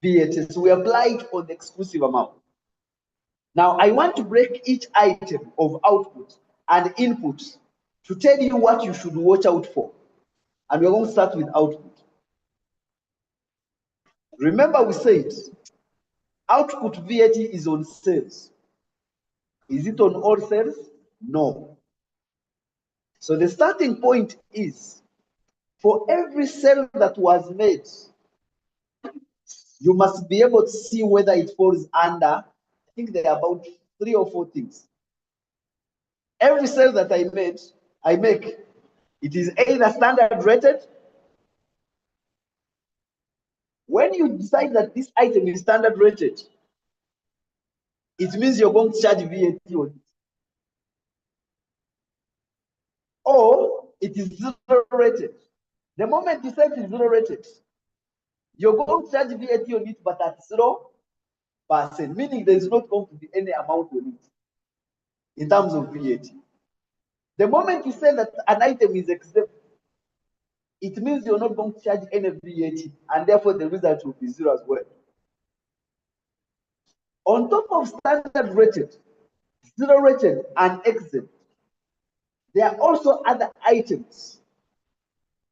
VAT. So we apply it on the exclusive amount. Now I want to break each item of output and input to tell you what you should watch out for. And we're going to start with output. Remember we said output VAT is on sales. Is it on all sales? No. So the starting point is for every sale that was made, you must be able to see whether it falls under, I think there are about 3 or 4 things. Every sale that I make, it is either standard rated. When you decide that this item is standard rated, it means you're going to charge VAT on it. Or it is zero rated. The moment you say it is zero rated, you're going to charge VAT on it, but at 0%, meaning there's not going to be any amount on it in terms of VAT. The moment you say that an item is exempt, it means you're not going to charge any VAT, and therefore the result will be 0 as well. On top of standard rated, zero rated, and exempt, there are also other items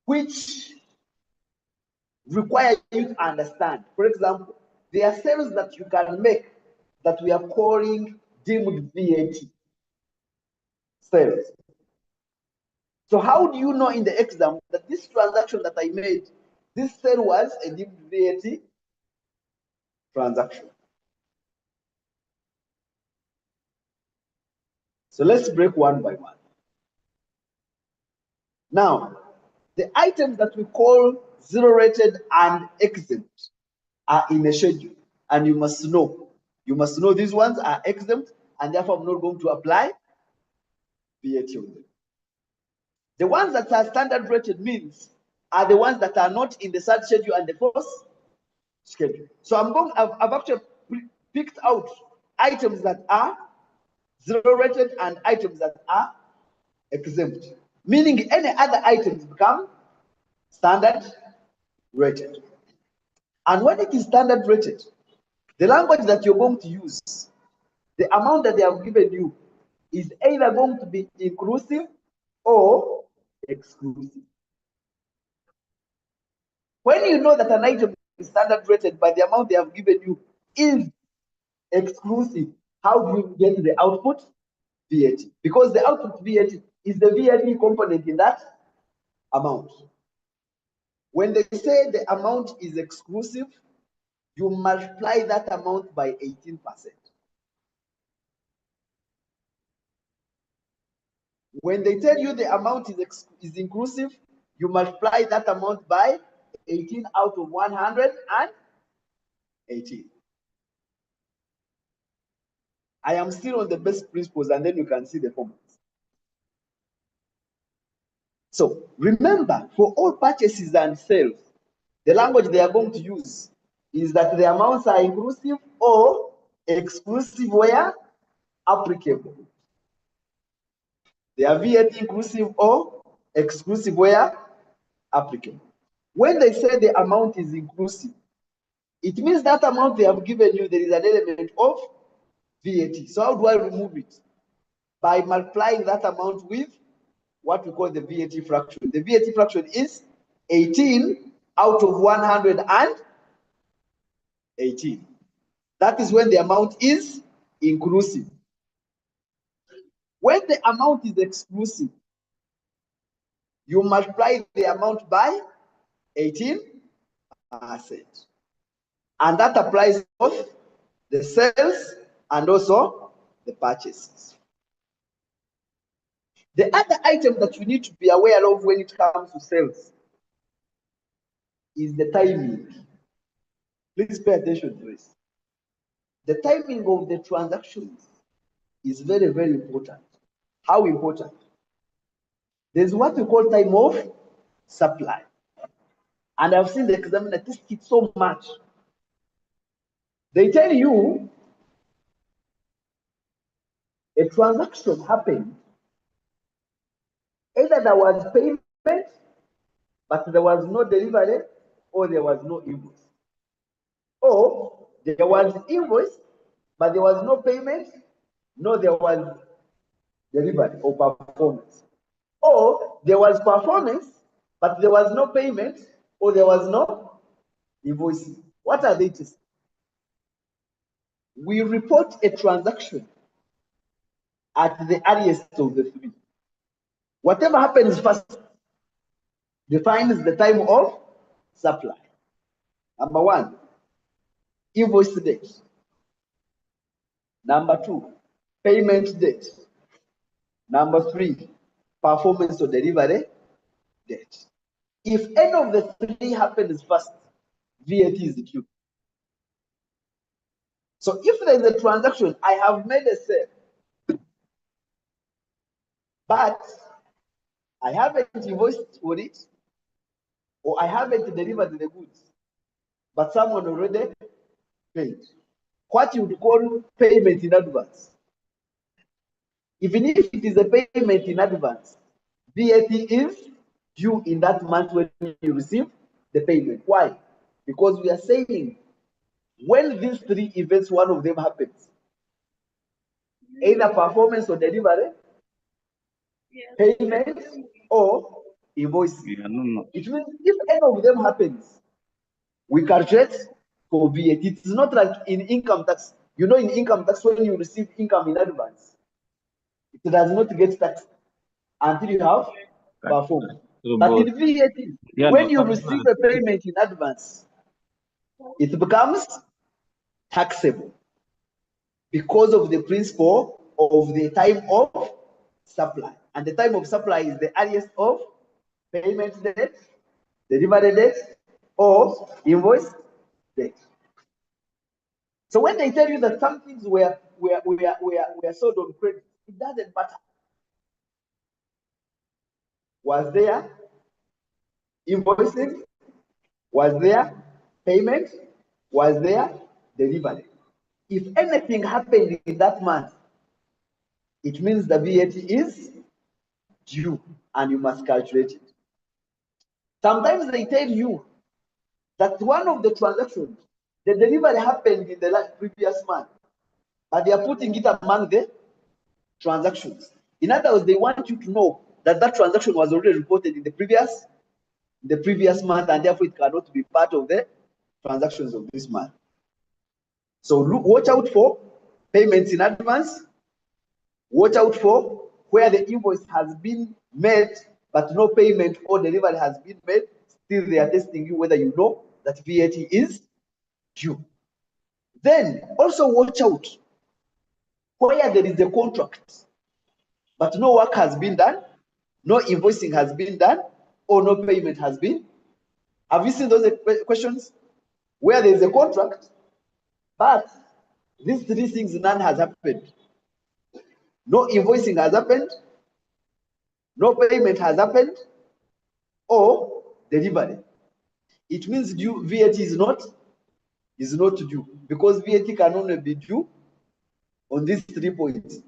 which require you to understand. For example, there are sales that you can make that we are calling deemed VAT sales. So how do you know in the exam that this transaction that I made, this sale was a deemed VAT transaction? So let's break one by one. Now, the items that we call zero rated and exempt are in a schedule, and you must know. You must know these ones are exempt, and therefore I'm not going to apply VAT on them. The ones that are standard rated means are the ones that are not in the third schedule and the fourth schedule. So I've actually picked out items that are zero rated and items that are exempt, meaning any other items become standard rated. And when it is standard rated, the language that you're going to use, the amount that they have given you, is either going to be inclusive or exclusive. When you know that an item is standard rated by the amount they have given you is exclusive, how do you get the output? VAT. Because the output VAT is the VAT component in that amount. When they say the amount is exclusive, you multiply that amount by 18%. When they tell you the amount is inclusive, you multiply that amount by 18 out of 118. I am still on the basic principles, and then you can see the formulas. So remember, for all purchases and sales, the language they are going to use is that the amounts are inclusive or exclusive where applicable. They are VAT inclusive or exclusive where applicable. When they say the amount is inclusive, it means that amount they have given you, there is an element of VAT. So how do I remove it? By multiplying that amount with what we call the VAT fraction. The VAT fraction is 18 out of 118. That is when the amount is inclusive. When the amount is exclusive, you multiply the amount by 18%. And that applies both the sales and also the purchases. The other item that you need to be aware of when it comes to sales is the timing. Please pay attention to this. The timing of the transactions is very, very important. How important? There's what we call time of supply. And I've seen the examiner test it so much. They tell you a transaction happened. Either there was payment, but there was no delivery, or there was no invoice. Or there was invoice, but there was no payment, no there was delivery or performance. Or there was performance, but there was no payment, or there was no invoice. What are they to say? We report a transaction at the earliest of the three. Whatever happens first, defines the time of supply. Number one, invoice date. Number two, payment date. Number three, performance or delivery date. If any of the three happens first, VAT is due. So if there is a transaction, I have made a sale, but I haven't invoiced for it, or I haven't delivered the goods, but someone already paid. What you would call payment in advance. Even if it is a payment in advance, VAT is due in that month when you receive the payment. Why? Because we are saying when these three events, one of them happens, either performance or delivery, payment, or invoice. It means if any of them happens, we calculate for VAT. It's not like in income tax. You know, in income tax, when you receive income in advance, it does not get taxed until you have performed. But in VAT, when you receive a payment in advance, it becomes taxable because of the principle of the time of supply. And the time of supply is the earliest of payment date, delivery date, or invoice date. So when they tell you that some things were sold on credit, it doesn't matter. Was there invoicing? Was there payment? Was there delivery? If anything happened in that month, it means the VAT is due and you must calculate it. Sometimes they tell you that one of the transactions, the delivery happened in the previous month, but they are putting it among the transactions. In other words, they want you to know that that transaction was already reported in the previous month, and therefore it cannot be part of the transactions of this month. So watch out for payments in advance. Watch out for where the invoice has been made, but no payment or delivery has been made. Still, they are testing you whether you know that VAT is due. Then also watch out where there is a contract, but no work has been done, no invoicing has been done, or no payment has been. Have you seen those questions? Where there is a contract, but these three things, none has happened. No invoicing has happened, no payment has happened, or delivery. It means due VAT is not due, because VAT can only be due on these 3 points: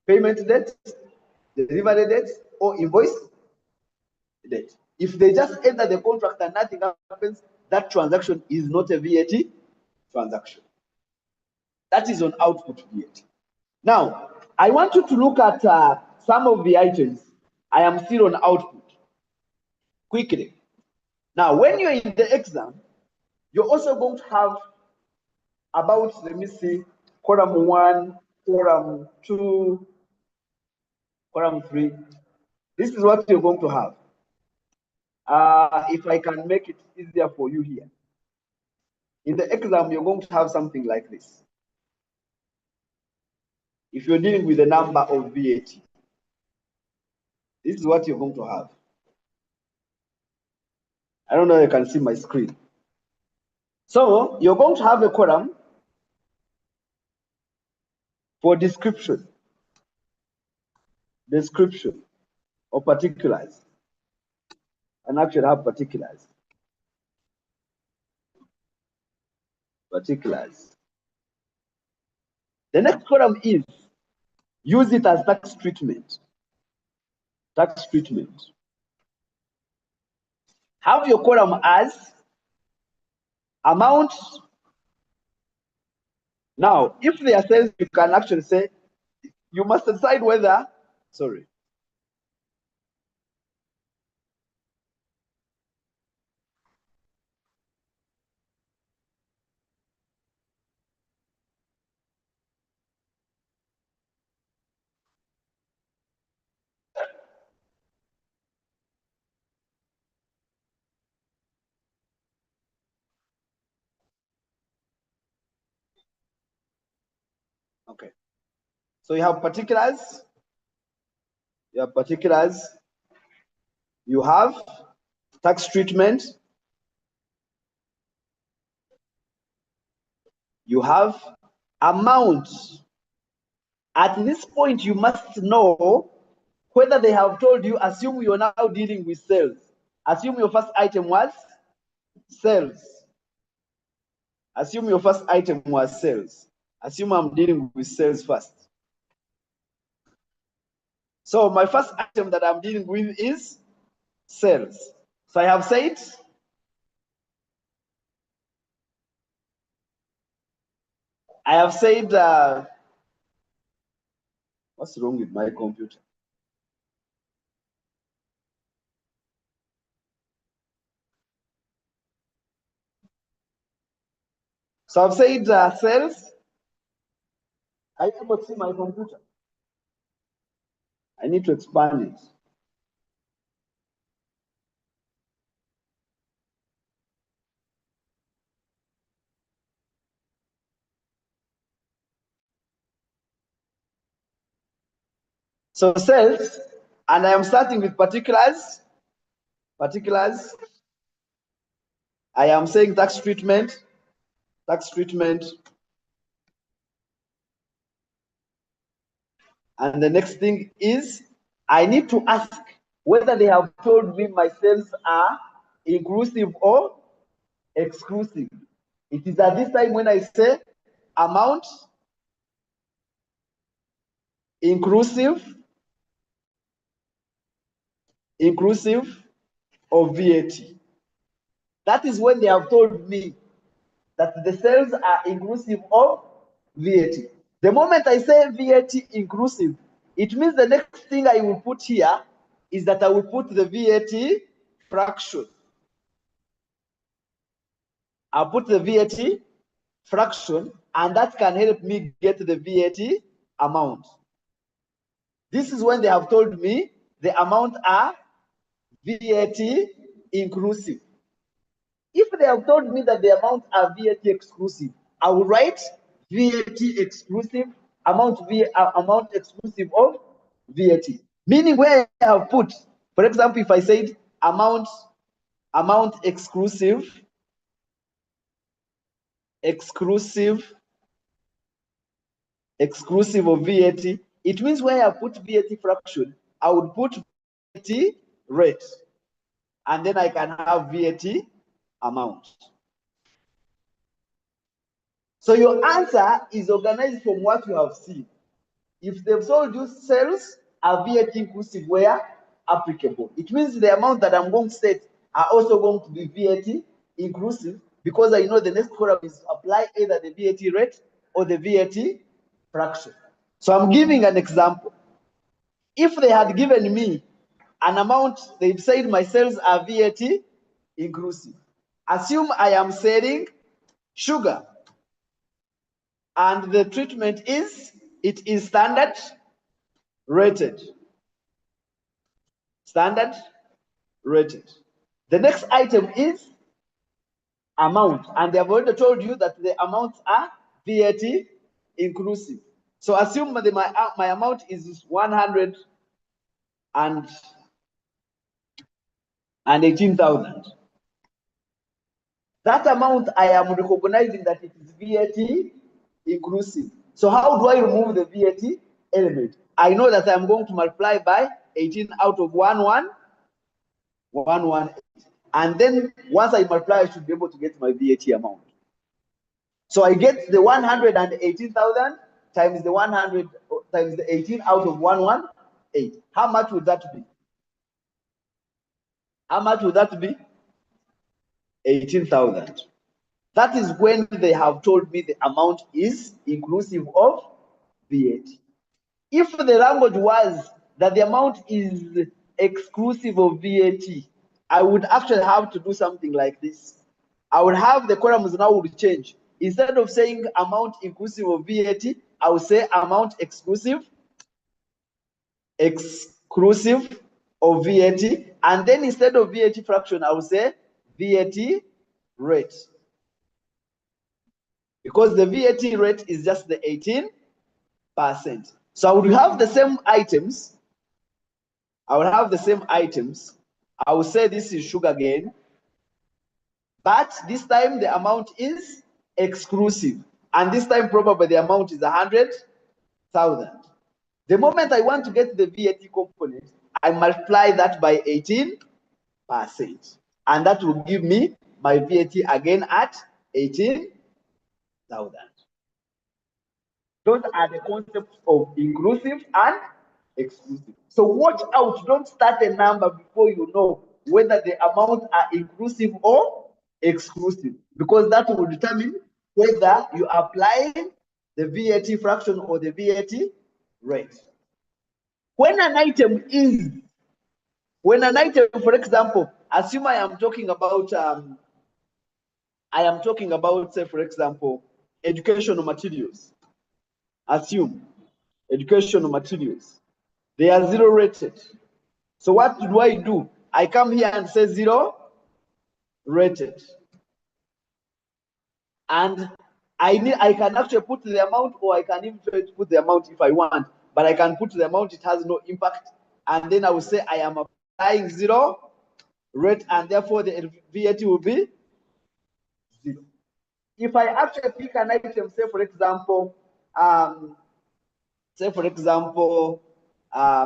payment date, delivery date, or invoice date. If they just enter the contract and nothing happens, that transaction is not a VAT transaction. That is on output VAT. Now, I want you to look at some of the items. I am still on output. Quickly. Now, when you're in the exam, you're also going to have about, let me see, column 1, column 2, column 3. This is what you're going to have. If I can make it easier for you here. In the exam, you're going to have something like this. If you're dealing with the number of VAT, this is what you're going to have. I don't know if you can see my screen. So you're going to have a column for description or particulars, and actually have particulars. The next column is use it as tax treatment. Have your column as amount. Now, if they are sales, you can actually say, you must decide whether, sorry. Okay. So you have particulars. You have particulars. You have tax treatment. You have amount. At this point, you must know whether they have told you, assume you're now dealing with sales. Assume your first item was sales. Assume your first item was sales. Assume I'm dealing with sales first. So my first item that I'm dealing with is sales. So I have said what's wrong with my computer? So I've said sales. Are you able to see my computer? I need to expand it. So sales, and I am starting with particulars. Particulars. I am saying tax treatment. Tax treatment. And the next thing is, I need to ask whether they have told me my sales are inclusive or exclusive. It is at this time when I say amount, inclusive of VAT. That is when they have told me that the sales are inclusive of VAT. The moment I say VAT inclusive, it means the next thing I will put here is that I will put the VAT fraction. I'll put the VAT fraction, and that can help me get the VAT amount. This is when they have told me the amount are VAT inclusive. If they have told me that the amount are VAT exclusive, I will write VAT exclusive, amount exclusive of VAT. Meaning where I have put, for example, if I said amount exclusive of VAT, it means where I put VAT fraction, I would put VAT rate, and then I can have VAT amount. So your answer is organized from what you have seen. If they've told you sales are VAT inclusive where applicable, it means the amount that I'm going to state are also going to be VAT inclusive, because I know the next column is apply either the VAT rate or the VAT fraction. So I'm giving an example. If they had given me an amount, they've said my sales are VAT inclusive. Assume I am selling sugar, and the treatment is, it is standard rated. Standard rated. The next item is amount, and they have already told you that the amounts are VAT inclusive. So assume that my amount is 118,000. That amount I am recognizing that it is VAT inclusive. So how do I remove the VAT element? I know that I'm going to multiply by 18 out of 118. And then once I multiply, I should be able to get my VAT amount. So I get the 118,000 times the 100 times the 18 out of 118. How much would that be? How much would that be? 18,000. That is when they have told me the amount is inclusive of VAT. If the language was that the amount is exclusive of VAT, I would actually have to do something like this. I would have the columns now would change. Instead of saying amount inclusive of VAT, I would say amount exclusive of VAT. And then instead of VAT fraction, I would say VAT rate. Because the VAT rate is just the 18 So I would have the same items. I will have the same items. I will say this is sugar cane, but this time the amount is exclusive. And this time probably the amount is 100,000. The moment I want to get the VAT component, I multiply that by 18%. And that will give me my VAT again at 18,000. Those are the concepts of inclusive and exclusive. So watch out, don't start a number before you know whether the amounts are inclusive or exclusive, because that will determine whether you apply the VAT fraction or the VAT rate. When an item, for example, assume I am talking about, say, for example, educational materials. Assume educational materials. They are 0 rated. So what do? I come here and say 0 rated. And I can actually put the amount, or I can even try to put the amount if I want, but I can put the amount, it has no impact. And then I will say I am applying 0 rate, and therefore the VAT will be 0. If I actually pick an item, say for example,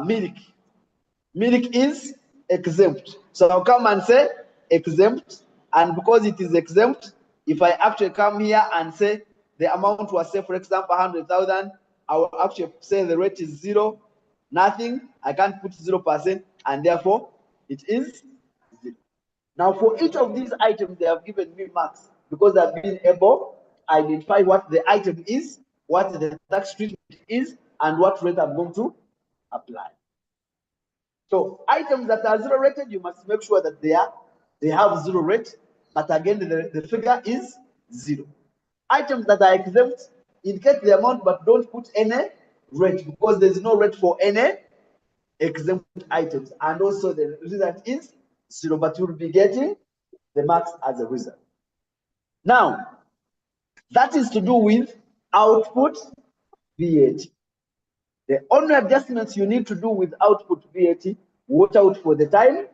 milk. Milk is exempt. So I'll come and say exempt, and because it is exempt, if I actually come here and say the amount was, say for example 100,000, I will actually say the rate is 0, nothing. I can't put 0%, and therefore it is 0. Now for each of these items, they have given me marks because I've been able to identify what the item is, what the tax treatment is, and what rate I'm going to apply. So items that are 0 rated, you must make sure that they have 0 rate, but again the figure is 0. Items that are exempt, indicate the amount but don't put any rate, because there's no rate for any exempt items, and also the result is 0, but you'll be getting the marks as a result. Now, that is to do with output VAT. The only adjustments you need to do with output VAT, watch out for the time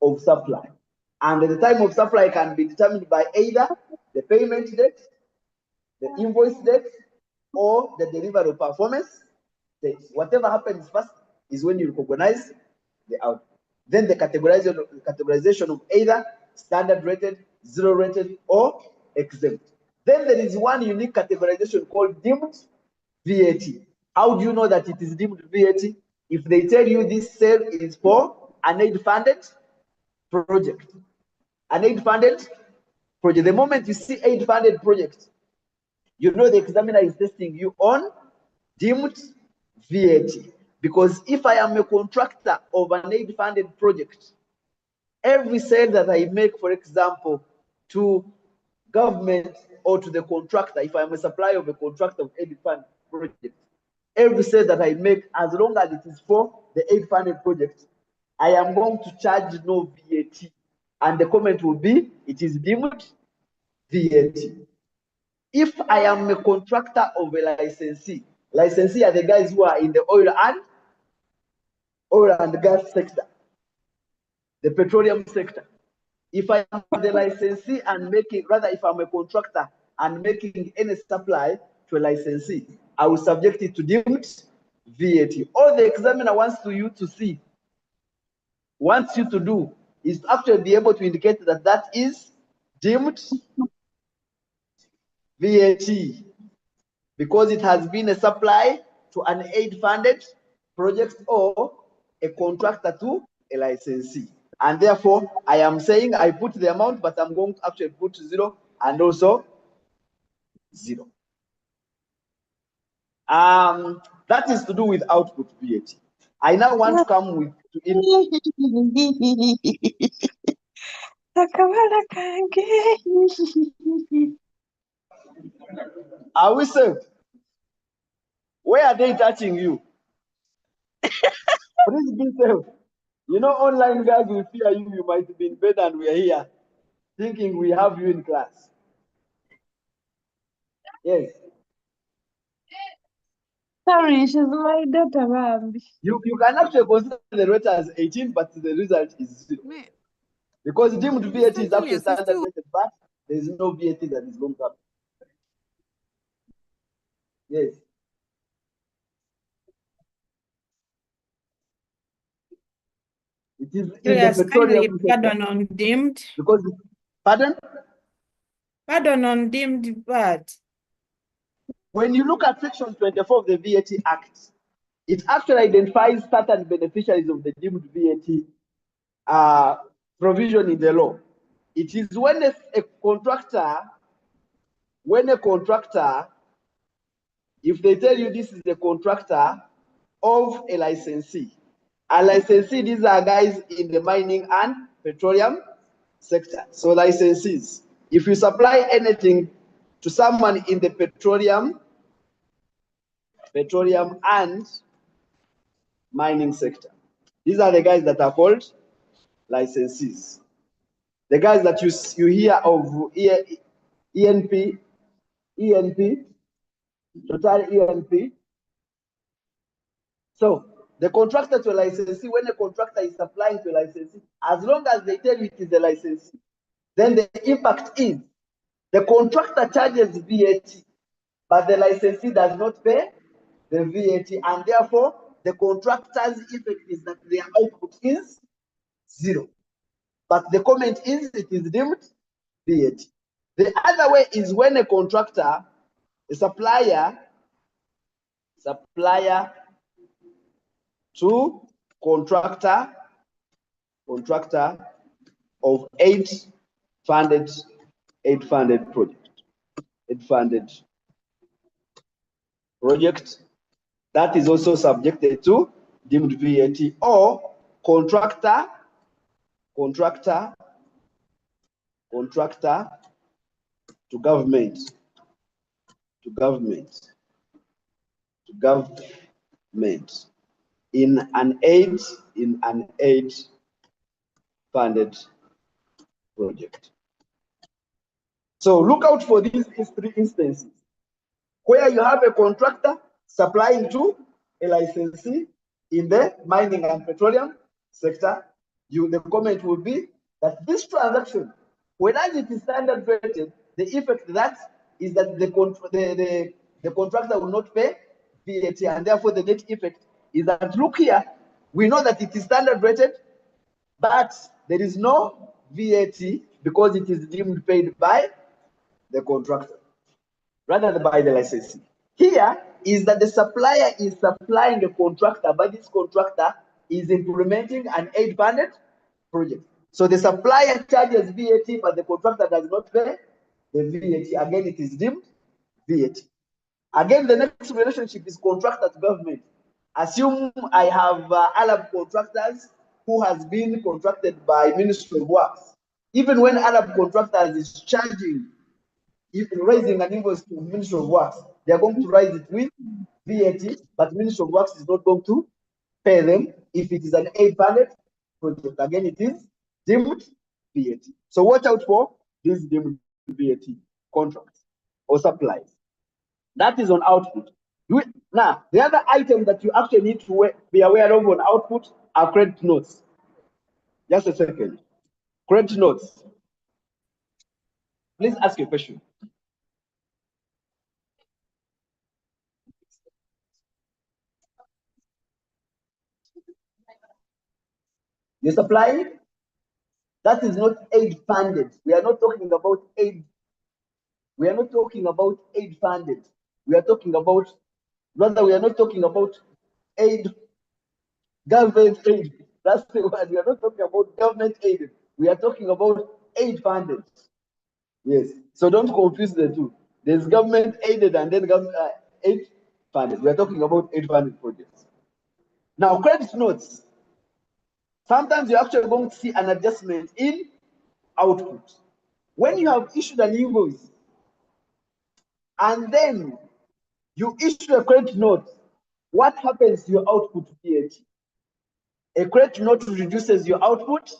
of supply. And the time of supply can be determined by either the payment date, the invoice date, or the delivery performance date. Whatever happens first is when you recognize the output. Then the categorization of either standard rated, 0 rated, or exempt. Then there is one unique categorization called deemed VAT. How do you know that it is deemed VAT? If they tell you this sale is for an aid-funded project. An aid-funded project. The moment you see aid-funded project, you know the examiner is testing you on deemed VAT. Because if I am a contractor of an aid-funded project, every sale that I make, for example, to government or to the contractor, if I'm a supplier of a contractor of aid-funded project, every sale that I make, as long as it is for the aid-funded project, I am going to charge no VAT. And the comment will be, it is deemed VAT. If I am a contractor of a licensee are the guys who are in the oil and gas sector, the petroleum sector. If I am the licensee and if I'm a contractor and making any supply to a licensee, I will subject it to deemed VAT. All the examiner wants you to do is to actually be able to indicate that that is deemed VAT, because it has been a supply to an aid-funded project or a contractor to a licensee. And therefore, I am saying I put the amount, but I'm going to actually put 0 and also 0. That is to do with output VAT. I now want to come with Are we safe? Where are they touching you? Please be safe. You know, online guys will fear you. You might be in bed and we are here thinking we have you in class. Yes. Sorry, she's my daughter, ma'am. You can actually consider the rate as 18, but the result is 0. Because deemed VAT is actually standard rated, but there is no VAT that is going up. Yes. It is in Yes, the petroleum sector. pardon on deemed. Because, pardon? Pardon on deemed but. When you look at section 24 of the VAT Act, it actually identifies certain beneficiaries of the deemed VAT provision in the law. It is when a contractor, if they tell you this is the contractor of a licensee, these are guys in the mining and petroleum sector. So licensees, if you supply anything to someone in the petroleum and mining sector, these are the guys that are called licensees. The guys that you hear of ENP, Total ENP. So the contractor to a licensee, when a contractor is supplying to a licensee, as long as they tell you it is a licensee, then the impact is the contractor charges VAT, but the licensee does not pay the VAT, and therefore the contractor's effect is that their output is 0. But the comment is it is deemed VAT. The other way is when a contractor, a supplier to contractor of 8 funded project that is also subjected to deemed VAT, or contractor to government in an aid funded project. So look out for these 3 instances where you have a contractor supplying to a licensee in the mining and petroleum sector. The comment will be that this transaction, whereas it is standard rated, the effect that is that the contractor will not pay VAT, and therefore the net effect is that, look here, we know that it is standard rated, but there is no VAT because it is deemed paid by the contractor rather than by the licensee. Here is that the supplier is supplying a contractor, but this contractor is implementing an aid-funded project. So the supplier charges VAT, but the contractor does not pay the VAT. Again, it is deemed VAT. Again, the next relationship is contractor to government. Assume I have Arab contractors who has been contracted by Ministry of Works. Even when Arab contractors is charging, if raising an invoice to Ministry of Works, they are going to raise it with VAT, but Ministry of Works is not going to pay them if it is an aid-funded project. Again, it is deemed VAT. So watch out for these deemed VAT contracts or supplies. That is on output. Now, the other item that you actually need to be aware of on output are credit notes. Just a second. Credit notes. Please ask your question. You supply, that is not aid funded. We are not talking about aid. We are not talking about aid funded. We are talking about, rather, we are not talking about aid, government aid. That's the word. We are not talking about government aid. We are talking about aid funded. Yes. So don't confuse the two. There's government aided and then aid funded. We are talking about aid funded projects. Now, credit notes. Sometimes you're actually going to see an adjustment in output. When you have issued an invoice and then you issue a credit note, what happens to your output VAT? A credit note reduces your output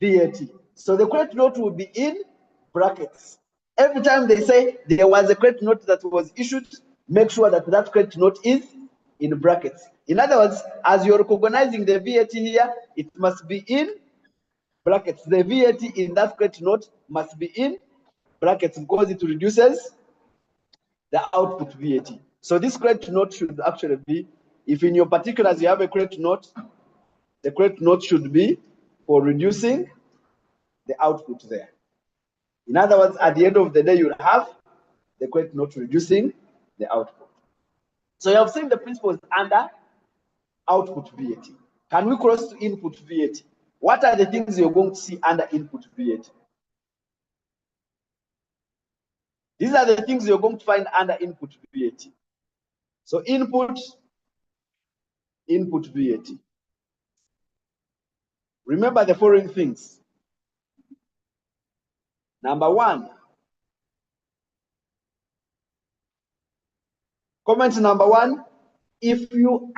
VAT. So the credit note will be in brackets. Every time they say there was a credit note that was issued, make sure that that credit note is in brackets. In other words, as you're recognizing the VAT here, it must be in brackets. The VAT in that credit note must be in brackets because it reduces the output VAT. So this credit note should actually be, if in your particulars you have a credit note, the credit note should be for reducing the output there. In other words, at the end of the day, you'll have the credit note reducing the output. So you have seen the principles under output VAT. Can we cross to input VAT? What are the things you're going to see under input VAT? These are the things you're going to find under input VAT. So input VAT. Remember the following things. Number one, comment number one, if you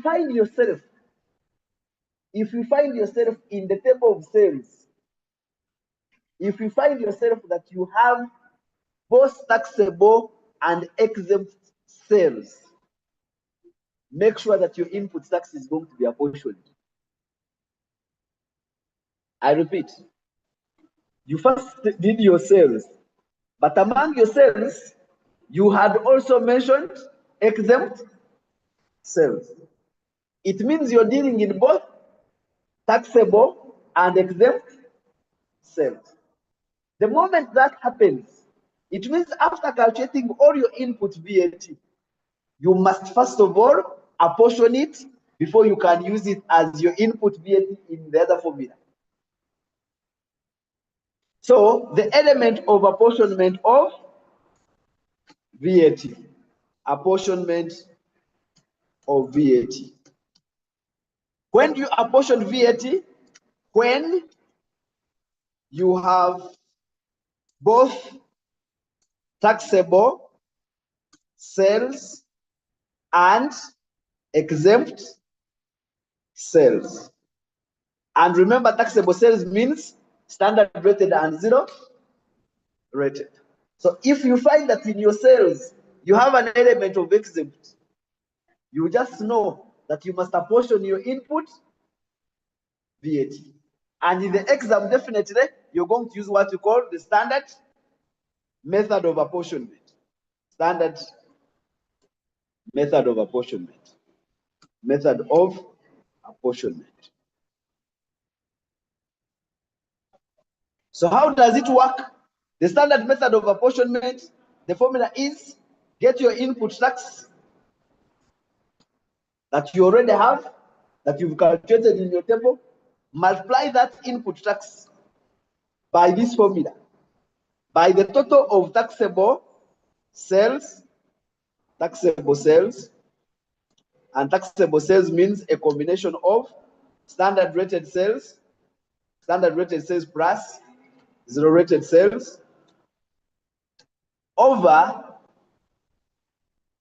find yourself in the table of sales, if you find yourself that you have both taxable and exempt sales, make sure that your input tax is going to be apportioned. I repeat, you first did your sales, but among your sales, you had also mentioned exempt sales. It means you're dealing in both taxable and exempt sales. The moment that happens, it means after calculating all your input VAT, you must first of all apportion it before you can use it as your input VAT in the other formula. So the element of apportionment of VAT, apportionment of VAT. When do you apportion VAT? When you have both taxable sales and exempt sales. And remember, taxable sales means standard rated and zero rated. So if you find that in your sales you have an element of exempt, you just know that you must apportion your input VAT. And in the exam, definitely, you're going to use what you call the standard method of apportionment. Standard method of apportionment. Method of apportionment. So how does it work? The standard method of apportionment, the formula is get your input tax that you already have, that you've calculated in your table, multiply that input tax by this formula, by the total of taxable sales, and taxable sales means a combination of standard rated sales plus zero rated sales, over,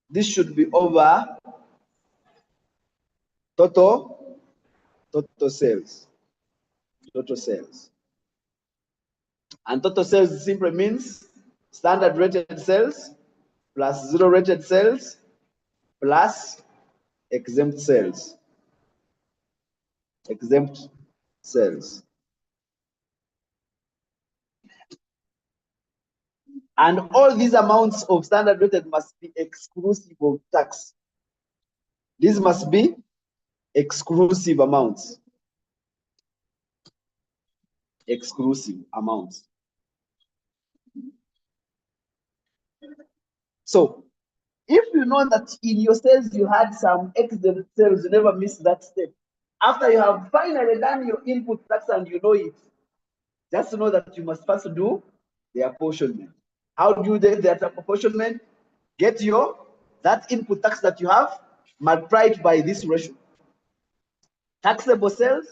this should be over total sales. And total sales simply means standard rated sales plus zero rated sales plus exempt sales. Exempt sales. And all these amounts of standard rated must be exclusive of tax. These must be exclusive amounts. Exclusive amounts. So, if you know that in your sales you had some exempt sales, you never miss that step. After you have finally done your input tax and you know it, just know that you must first do the apportionment. How do you do that apportionment? Get that input tax that you have multiplied by this ratio. Taxable sales,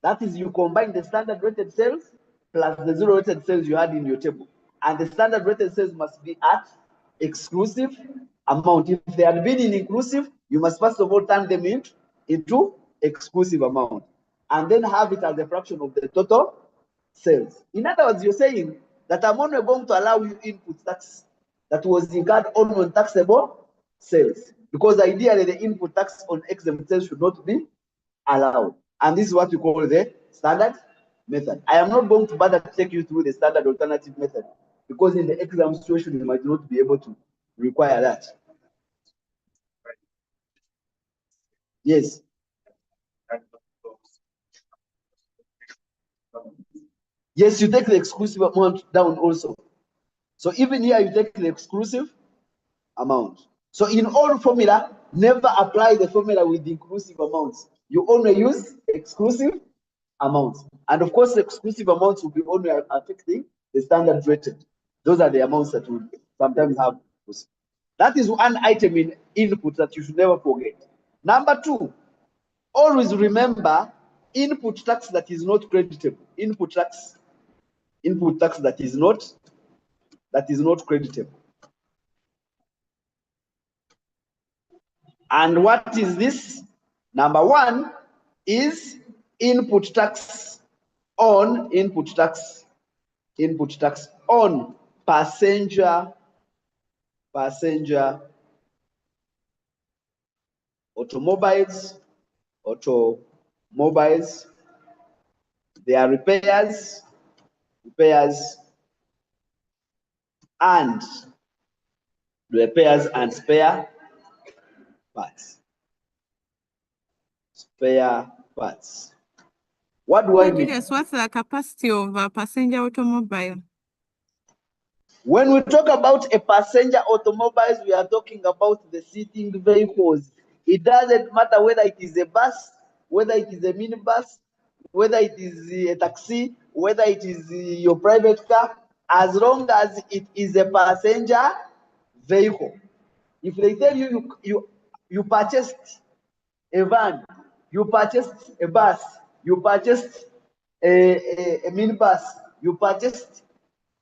that is, you combine the standard rated sales plus the zero rated sales you had in your table. And the standard rated sales must be at exclusive amount. If they had been in inclusive, you must first of all turn them into exclusive amount. And then have it as a fraction of the total sales. In other words, you're saying that I'm only going to allow you input tax that was incurred on non-taxable sales. because ideally the input tax on exempt sales should not be allowed. And this is what we call the standard method. I am not going to bother to take you through the standard alternative method because in the exam situation you might not be able to require that. Yes. Yes, you take the exclusive amount down also. So even here you take the exclusive amount. So in all formula, never apply the formula with inclusive amounts. You only use exclusive amounts. And of course, the exclusive amounts will be only affecting the standard rated. Those are the amounts that will sometimes have. That is one item in input that you should never forget. Number two, always remember input tax that is not creditable. Input tax that is not creditable. And what is this? Number one is input tax on passenger automobiles, their repairs, and spare parts. What do I mean? Julius, what's the capacity of a passenger automobile? When we talk about a passenger automobiles, we are talking about the seating vehicles. It doesn't matter whether it is a bus, whether it is a minibus, whether it is a taxi, whether it is your private car, as long as it is a passenger vehicle. If they tell you purchased a van, you purchased a bus, you purchased a minibus, you purchased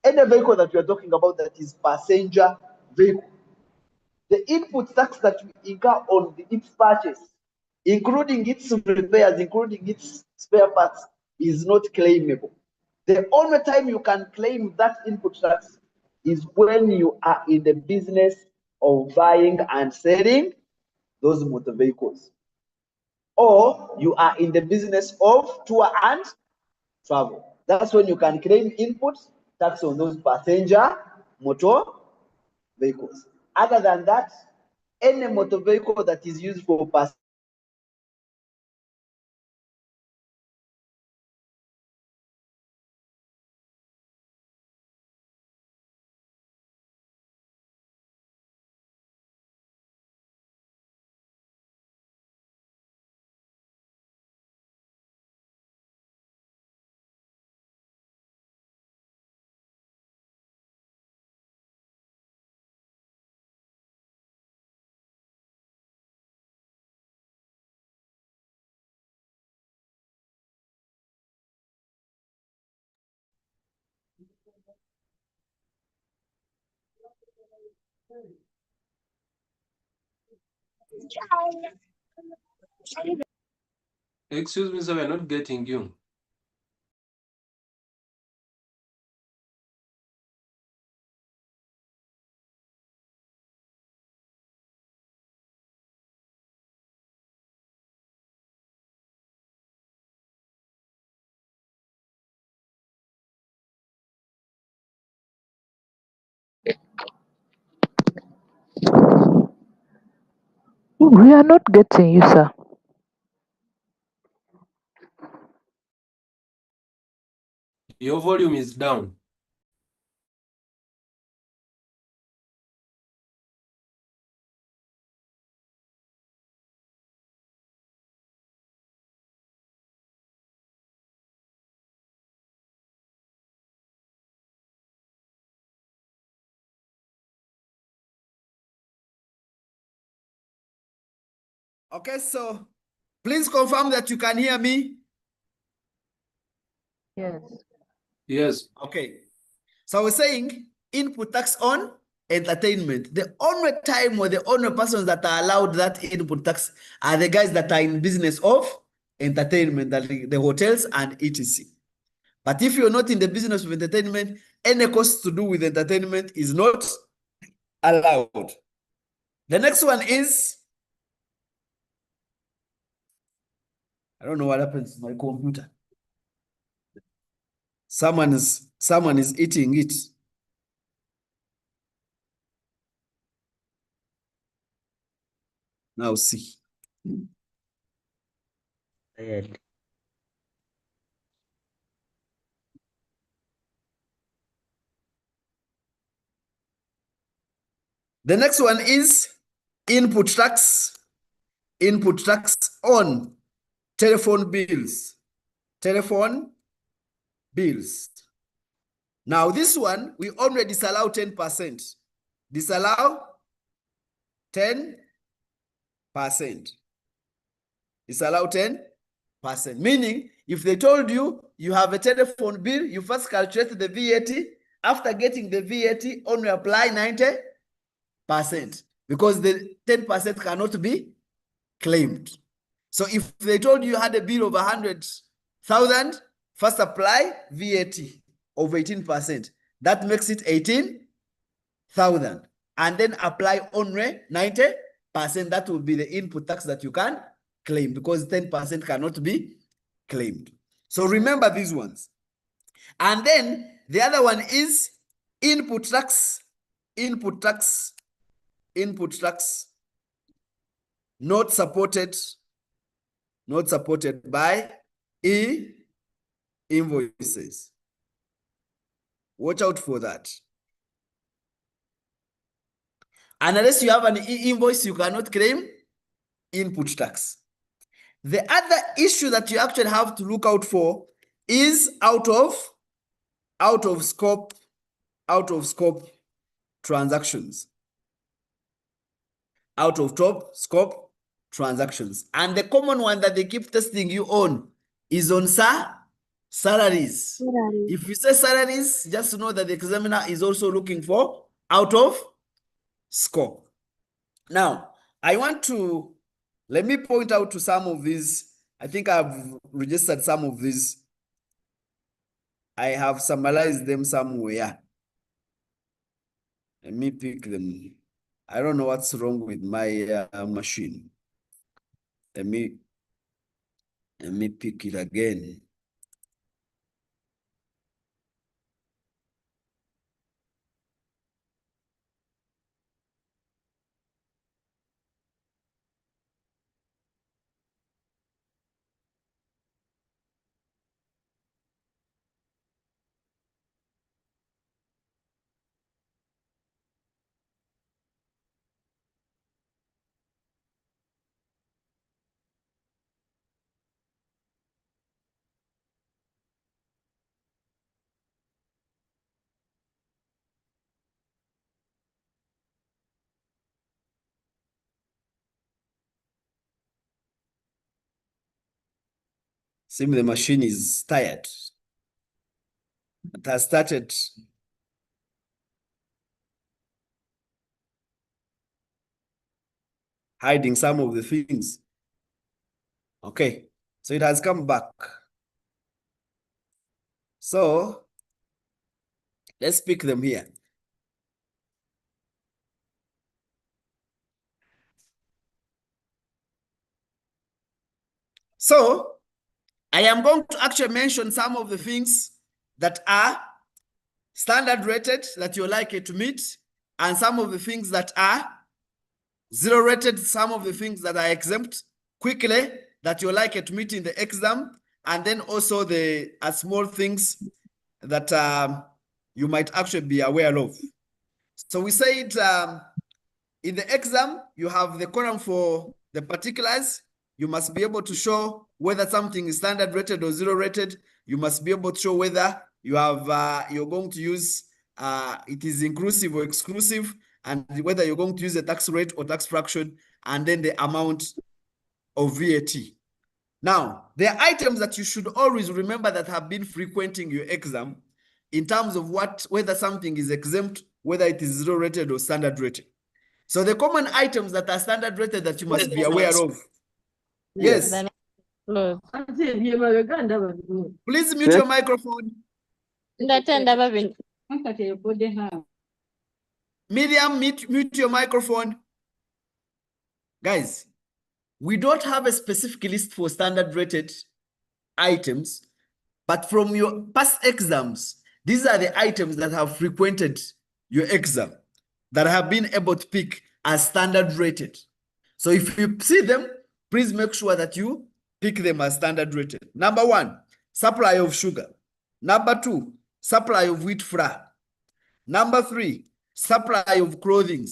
any vehicle that you are talking about that is passenger vehicle, the input tax that you incur on its purchase, including its repairs, including its spare parts, is not claimable. The only time you can claim that input tax is when you are in the business of buying and selling those motor vehicles, or you are in the business of tour and travel. That's when you can claim input tax on those passenger motor vehicles. Other than that, any motor vehicle that is used for passenger Excuse me, sir, we're not getting you. We are not getting you, sir. Your volume is down. Okay, so please confirm that you can hear me. Yes. Yes. Okay. So we're saying input tax on entertainment. The only time or the only persons that are allowed that input tax are the guys that are in business of entertainment, that the hotels and etc. But if you're not in the business of entertainment, any cost to do with entertainment is not allowed. The next one is I don't know what happens to my computer. Someone is eating it. Now see. Tired. The next one is input tax. Input tax on telephone bills. Telephone bills. Now this one, we already disallow 10%. Disallow 10%. Disallow 10%. Meaning, if they told you you have a telephone bill, you first calculate the VAT. After getting the VAT, only apply 90%. Because the 10% cannot be claimed. So if they told you had a bill of 100,000, first apply VAT of 18%. That makes it 18,000. And then apply only 90%. That will be the input tax that you can claim because 10% cannot be claimed. So remember these ones. And then the other one is input tax. Input tax. Input tax. Not supported by invoices. Watch out for that. And unless you have an invoice, you cannot claim input tax. The other issue that you actually have to look out for is out of scope transactions. Out of scope transactions. And the common one that they keep testing you on is on salaries. If you say salaries, just know that the examiner is also looking for out of scope. Now, I want to, let me point out to some of these. I think I've registered some of these. I have summarized them somewhere. Let me pick them. I don't know what's wrong with my machine. Let me pick it again. Seems the machine is tired. It has started hiding some of the things. Okay, so it has come back. So let's pick them here. So I am going to actually mention some of the things that are standard rated that you're likely to meet, and some of the things that are zero rated, some of the things that are exempt quickly that you're likely to meet in the exam, and then also the small things that you might actually be aware of. So we said in the exam, you have the column for the particulars. You must be able to show whether something is standard rated or zero rated. You must be able to show whether you have you're going to use it is inclusive or exclusive, and whether you're going to use a tax rate or tax fraction, and then the amount of VAT. Now, there are items that you should always remember that have been frequenting your exam in terms of whether something is exempt, whether it is zero rated or standard rated. So the common items that are standard rated that you must be aware of. Yes. Please mute your microphone. Miriam, mute your microphone. Guys, we don't have a specific list for standard rated items, but from your past exams, these are the items that have frequented your exam that have been able to pick as standard rated. So if you see them, please make sure that you pick them as standard rated. Number 1, supply of sugar. Number 2, supply of wheat flour. Number 3, supply of clothing.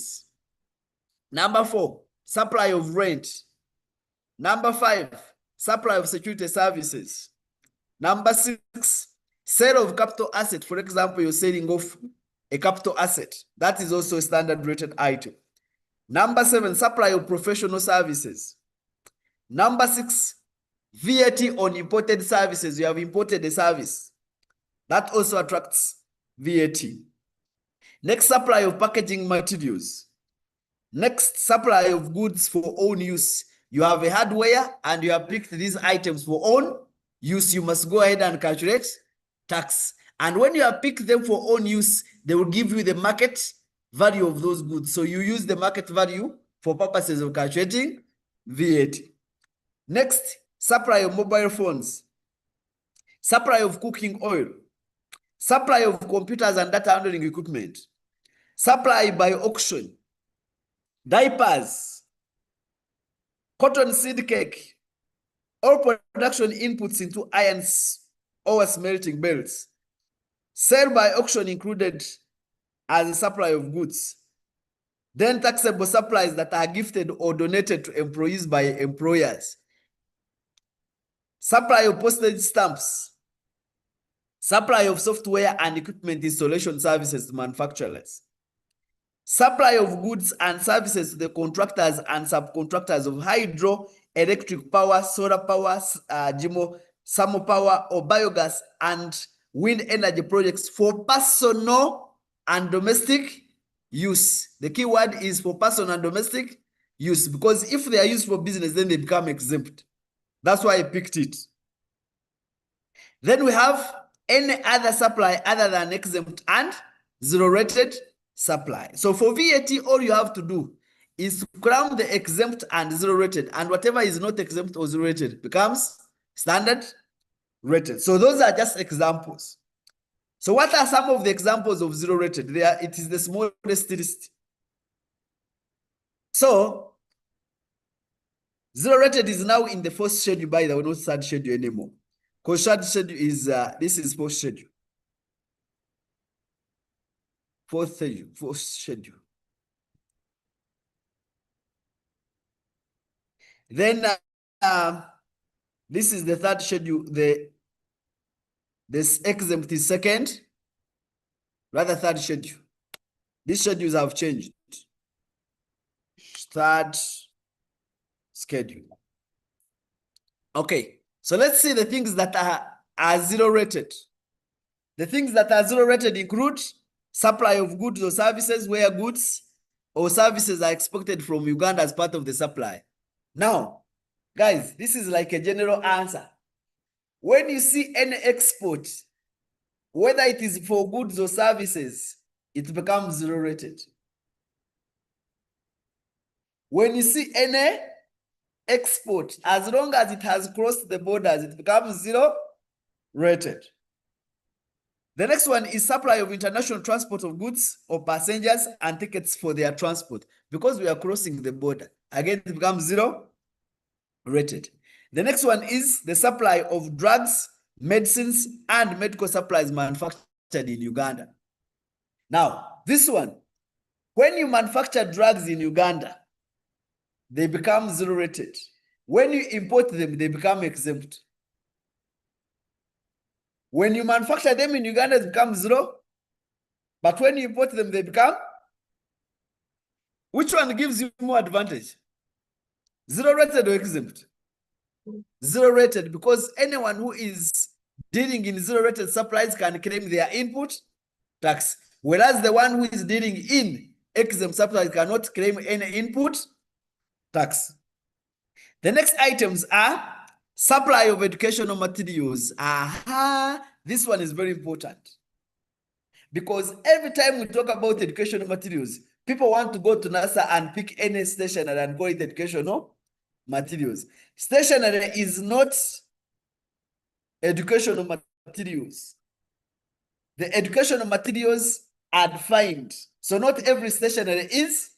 Number 4, supply of rent. Number 5, supply of security services. Number 6, sale of capital asset. For example, you're selling off a capital asset. That is also a standard rated item. Number 7, supply of professional services. Number 6, VAT on imported services. You have imported a service. That also attracts VAT. Next, supply of packaging materials. Next, supply of goods for own use. You have a hardware and you have picked these items for own use. You must go ahead and calculate tax. And when you have picked them for own use, they will give you the market value of those goods. So you use the market value for purposes of calculating VAT. Next, supply of mobile phones. Supply of cooking oil. Supply of computers and data handling equipment. Supply by auction. Diapers. Cotton seed cake. All production inputs into irons or smelting belts. Sale by auction included as a supply of goods. Then taxable supplies that are gifted or donated to employees by employers. Supply of postage stamps. Supply of software and equipment installation services to manufacturers. Supply of goods and services to the contractors and subcontractors of hydro, electric power, solar power, thermal power, or biogas and wind energy projects for personal and domestic use. The key word is for personal and domestic use, because if they are used for business, then they become exempt. That's why I picked it. Then we have any other supply other than exempt and zero rated supply. So for VAT, all you have to do is to cram the exempt and zero rated, and whatever is not exempt or zero rated becomes standard rated. So those are just examples. So what are some of the examples of zero rated? It is the smallest list. So zero rated is now in the first schedule, by the way, not third schedule anymore. Because third schedule is, this is fourth schedule. Fourth schedule. Then this is the third schedule. This exempt is second, rather third schedule. These schedules have changed. Third schedule. Okay, so let's see the things that are zero rated. The things that are zero rated include supply of goods or services where goods or services are expected from Uganda as part of the supply. Now, guys, this is like a general answer. When you see any export, whether it is for goods or services, it becomes zero rated. When you see any export, as long as it has crossed the borders, it becomes zero rated. The next one is supply of international transport of goods or passengers and tickets for their transport. Because we are crossing the border, again, it becomes zero rated. The next one is the supply of drugs, medicines, and medical supplies manufactured in Uganda. Now, this one, when you manufacture drugs in Uganda, they become zero rated. When you import them, they become exempt. When you manufacture them in Uganda, it becomes zero. But when you import them, they become. Which one gives you more advantage? Zero rated or exempt? Zero rated, because anyone who is dealing in zero rated supplies can claim their input tax. Whereas the one who is dealing in exempt supplies cannot claim any input tax. The next items are supply of educational materials. This one is very important. Because every time we talk about educational materials, people want to go to NASA and pick any stationery and call it educational materials. Stationery is not educational materials. The educational materials are defined. So not every stationery is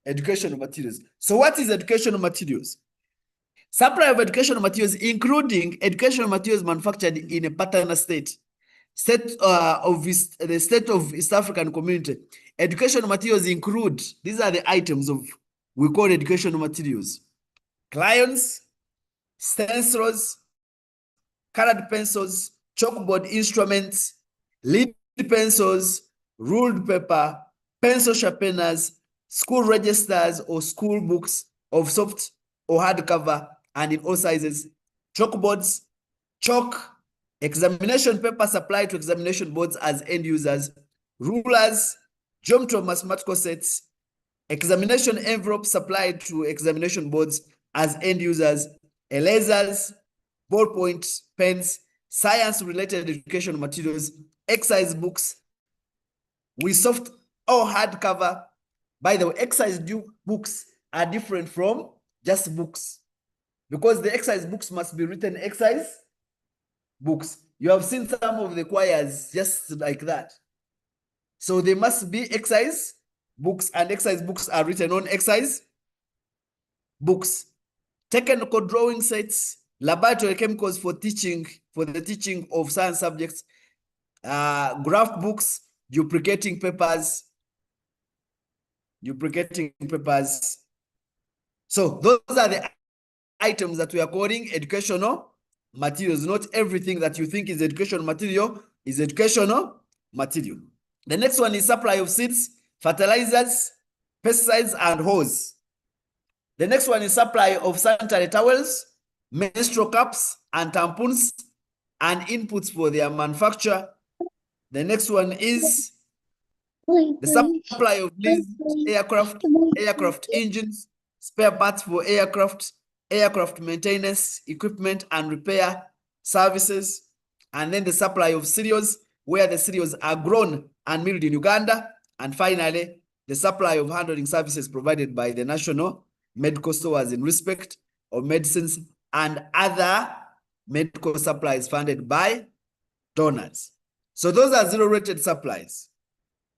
educational materials. So what is educational materials? Supply of educational materials, including educational materials manufactured in a partner state of the state of East African community. Educational materials include, these are the items of we call educational materials: crayons, stencils, colored pencils, chalkboard instruments, lead pencils, ruled paper, pencil sharpeners, school registers or school books of soft or hardcover and in all sizes, chalkboards, chalk, examination paper supplied to examination boards as end users, rulers, geometry of mathematical sets, examination envelopes supplied to examination boards as end users, erasers, ballpoint pens, science-related educational materials, exercise books with soft or hardcover. By the way, exercise books are different from just books because the exercise books must be written exercise books. You have seen some of the choirs just like that. So they must be exercise books, and exercise books are written on exercise books. Technical drawing sets, laboratory chemicals for the teaching of science subjects, graph books, duplicating papers. So those are the items that we are calling educational materials. Not everything that you think is educational material is educational material. The next one is supply of seeds, fertilizers, pesticides, and hose. The next one is supply of sanitary towels, menstrual cups, and tampons, and inputs for their manufacture. The next one is the supply of leased aircraft engines, spare parts for aircraft maintenance, equipment and repair services, and then the supply of cereals, where the cereals are grown and milled in Uganda, and finally, the supply of handling services provided by the national medical stores in respect of medicines and other medical supplies funded by donors. So those are zero-rated supplies.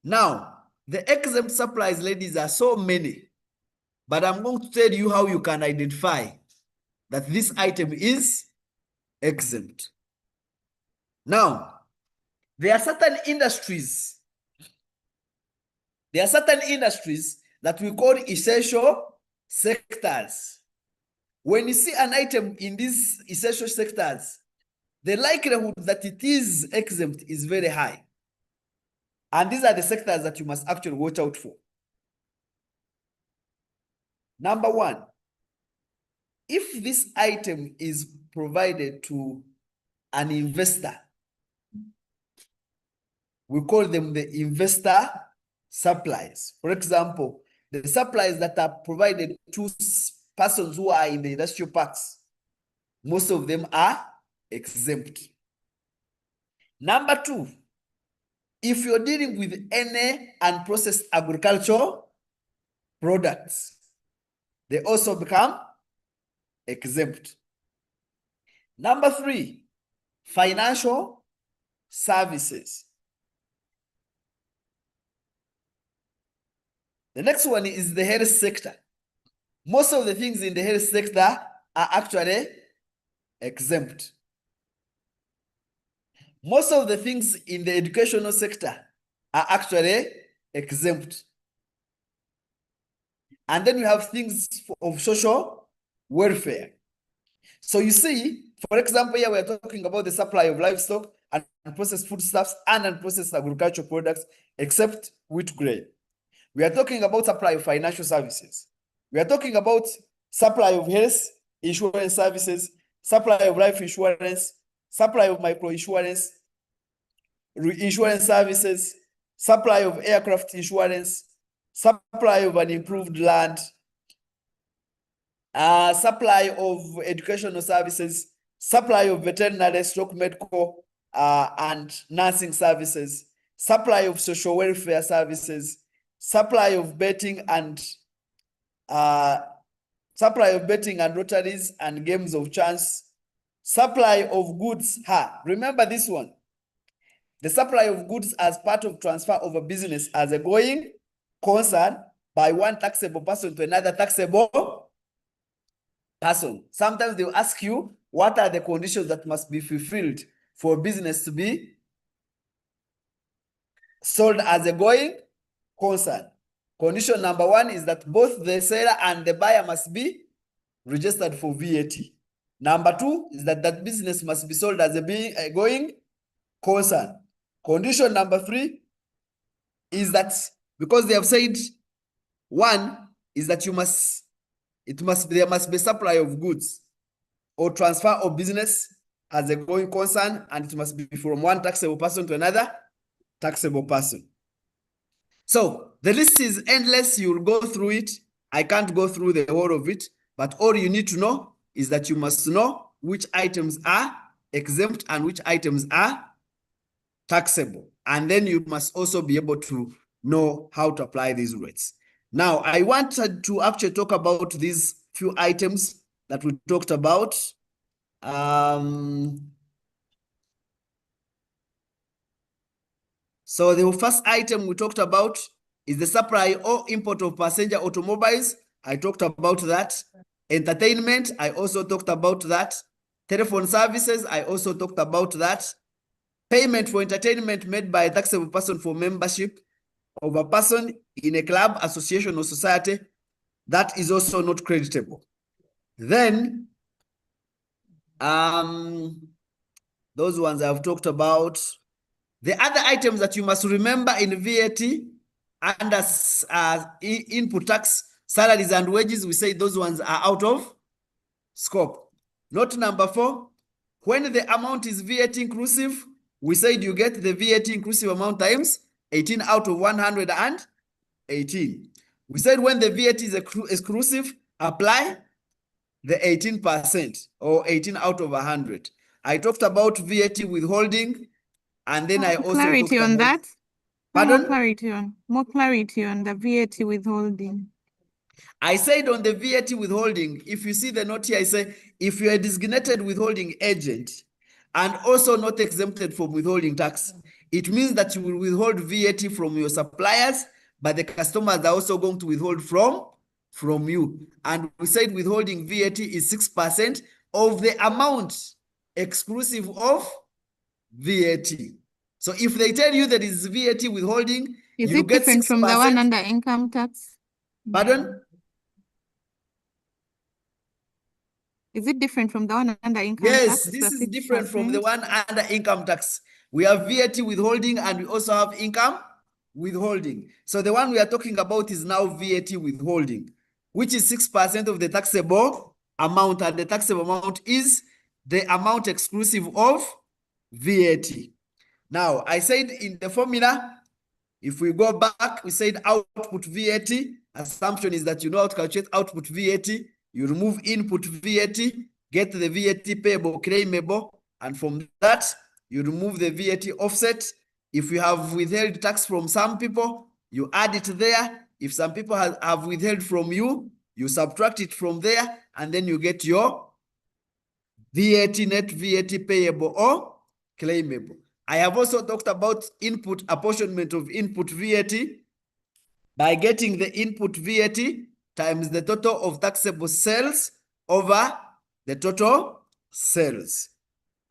Now, the exempt supplies, ladies, are so many, but I'm going to tell you how you can identify that this item is exempt. Now, there are certain industries that we call essential sectors. When you see an item in these essential sectors, the likelihood that it is exempt is very high. And these are the sectors that you must actually watch out for. Number one, if this item is provided to an investor, we call them the investor supplies. For example, the supplies that are provided to persons who are in the industrial parks, most of them are exempt. Number two, if you're dealing with any unprocessed agricultural products, they also become exempt. Number three, financial services. The next one is the health sector. Most of the things in the health sector are actually exempt. Most of the things in the educational sector are actually exempt. And then we have things of social welfare. So you see, for example, here we're talking about the supply of livestock and processed foodstuffs and unprocessed agricultural products, except wheat grain. We are talking about supply of financial services. We are talking about supply of health insurance services, supply of life insurance, supply of microinsurance, insurance services, supply of aircraft insurance, supply of an improved land, supply of educational services, supply of veterinary, stroke medical, and nursing services, supply of social welfare services, supply of betting and supply of betting and lotteries and games of chance, supply of goods. Remember this one. The supply of goods as part of transfer of a business as a going concern by one taxable person to another taxable person. Sometimes they'll ask you, what are the conditions that must be fulfilled for business to be sold as a going concern? Condition number one is that both the seller and the buyer must be registered for VAT. Number two is that that business must be sold as a going concern. Condition number three is that, because they have said one is that there must be supply of goods or transfer of business as a going concern, and it must be from one taxable person to another taxable person. So the list is endless. You'll go through it. I can't go through the whole of it, but all you need to know is that you must know which items are exempt and which items are taxable. And then you must also be able to know how to apply these rates. Now, I wanted to actually talk about these few items that we talked about. So the first item we talked about is the supply or import of passenger automobiles. I talked about that. Entertainment, I also talked about that. Telephone services, I also talked about that. Payment for entertainment made by a taxable person for membership of a person in a club, association, or society, that is also not creditable. Then, those ones I've talked about. The other items that you must remember in VAT under input tax, salaries and wages, we say those ones are out of scope. Note number 4, when the amount is VAT inclusive, we said you get the VAT inclusive amount times 18 out of 118. We said when the VAT is exclusive, apply the 18% or 18 out of 100. I talked about VAT withholding, and then I also clarity on that. Pardon? More clarity on the VAT withholding. I said on the VAT withholding, if you see the note here, I say if you are a designated withholding agent and also not exempted from withholding tax, it means that you will withhold VAT from your suppliers, but the customers are also going to withhold from you. And we said withholding VAT is 6% of the amount exclusive of VAT. So if they tell you that is VAT withholding, is you it get different 6%. From the one under income tax? Pardon? Is it different from the one under income tax? Yes, this is different from the one under income tax. We have VAT withholding and we also have income withholding. So the one we are talking about is now VAT withholding, which is 6% of the taxable amount, and the taxable amount is the amount exclusive of VAT. Now, I said in the formula, if we go back, we said output VAT. Assumption is that you know how to calculate output VAT. You remove input VAT, get the VAT payable, claimable, and from that, you remove the VAT offset. If you have withheld tax from some people, you add it there. If some people have withheld from you, you subtract it from there, and then you get your VAT net VAT payable or claimable. I have also talked about input apportionment of input VAT by getting the input VAT times the total of taxable sales over the total sales.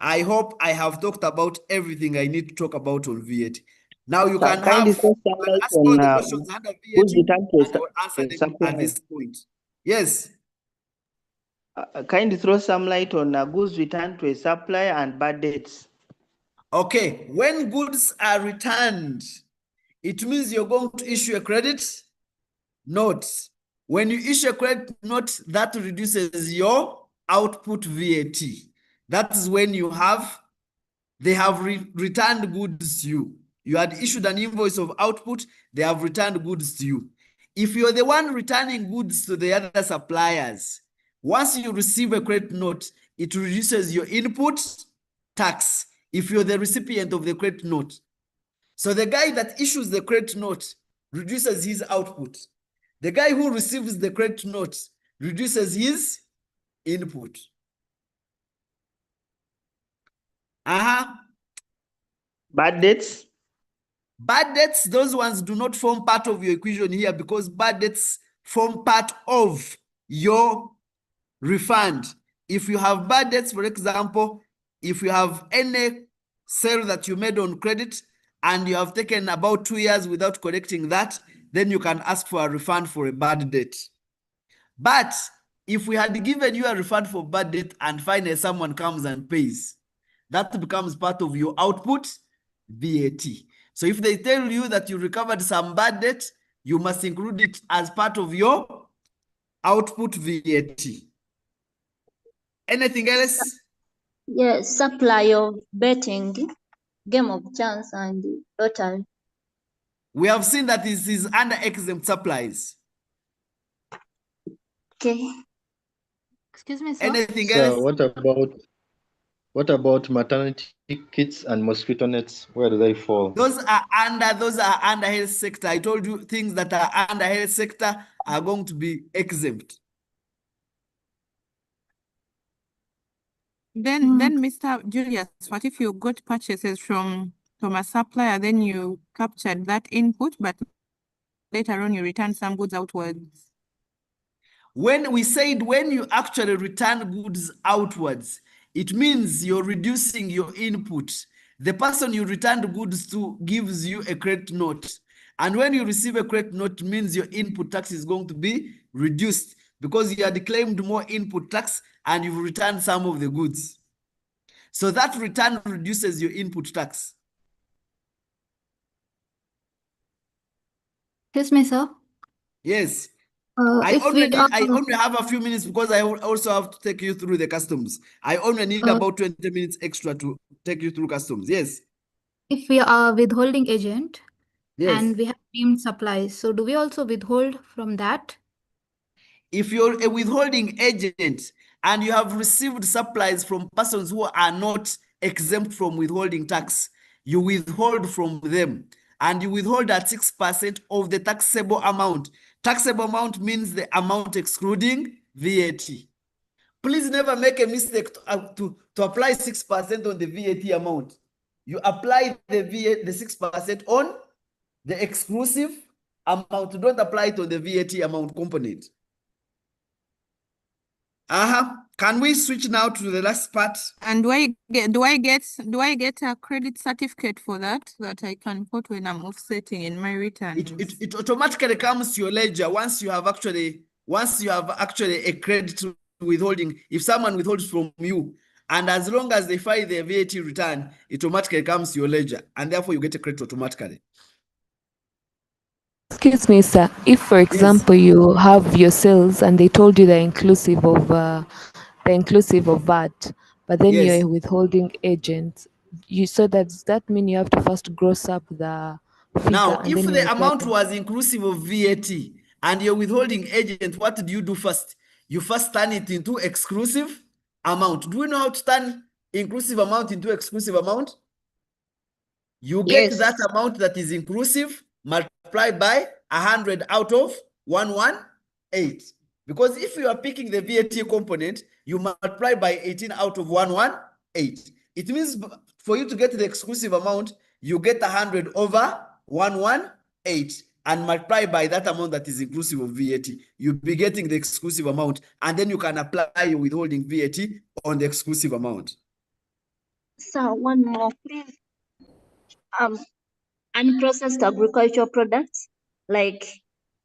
I hope I have talked about everything I need to talk about on VAT. Now you can ask all the questions under VAT and I will answer them at this point. Yes. Kindly throw some light on goods returned to a supplier and bad debts. Okay, when goods are returned, it means you're going to issue a credit note. When you issue a credit note, that reduces your output VAT. That is when they have returned goods to you. You had issued an invoice of output, they have returned goods to you. If you're the one returning goods to the other suppliers, once you receive a credit note, it reduces your input tax if you're the recipient of the credit note. So the guy that issues the credit note reduces his output. The guy who receives the credit note reduces his input. Bad debts? Bad debts, those ones do not form part of your equation here because bad debts form part of your refund. If you have bad debts, for example, if you have any sale that you made on credit and you have taken about 2 years without collecting that, then you can ask for a refund for a bad debt. But if we had given you a refund for bad debt and finally someone comes and pays, that becomes part of your output VAT. So if they tell you that you recovered some bad debt, you must include it as part of your output VAT. Anything else? Yes, supply of betting, game of chance, and lottery. We have seen that this is under exempt supplies. Okay. Excuse me, sir. Anything Sir, else? what about maternity kits and mosquito nets? Where do they fall? Those are under health sector. I told you things that are under health sector are going to be exempt. Then, Mr. Julius, what if you got purchases from a supplier, then you captured that input, but later on you return some goods outwards? When we said when you actually return goods outwards, it means you're reducing your input. The person you returned goods to gives you a credit note. And when you receive a credit note, it means your input tax is going to be reduced because you had claimed more input tax and you've returned some of the goods. So that return reduces your input tax. Excuse me, sir. Yes. I only have a few minutes because I also have to take you through the customs. I only need about 20 minutes extra to take you through customs. Yes. If we are withholding agent, Yes. and we have deemed supplies, so do we also withhold from that? If you're a withholding agent and you have received supplies from persons who are not exempt from withholding tax, you withhold from them and you withhold at 6% of the taxable amount. Taxable amount means the amount excluding VAT. Please never make a mistake to apply 6% on the VAT amount. You apply the 6% on the exclusive amount. Don't apply it on the VAT amount component. Can we switch now to the last part? And do I get a credit certificate for that I can put when I'm offsetting in my returns? It automatically comes to your ledger once you have actually a credit withholding. If someone withholds from you, and as long as they file their VAT return, it automatically comes to your ledger, and therefore you get a credit automatically. Excuse me, sir. If, for example, you have your sales and they told you they're inclusive of VAT, but then you're a withholding agent, so does that mean you have to first gross up the figure? Now, and if then you the reply amount them? was inclusive of VAT and you're withholding agent, what do you do first? You first turn it into exclusive amount. Do you know how to turn inclusive amount into exclusive amount? You get that amount that is inclusive multiplied by 100 out of 118. Because if you are picking the VAT component, you multiply by 18 out of 118. It means for you to get the exclusive amount, you get 100 over 118 and multiply by that amount that is inclusive of VAT. You'll be getting the exclusive amount, and then you can apply your withholding VAT on the exclusive amount. So one more, please. Unprocessed agricultural products like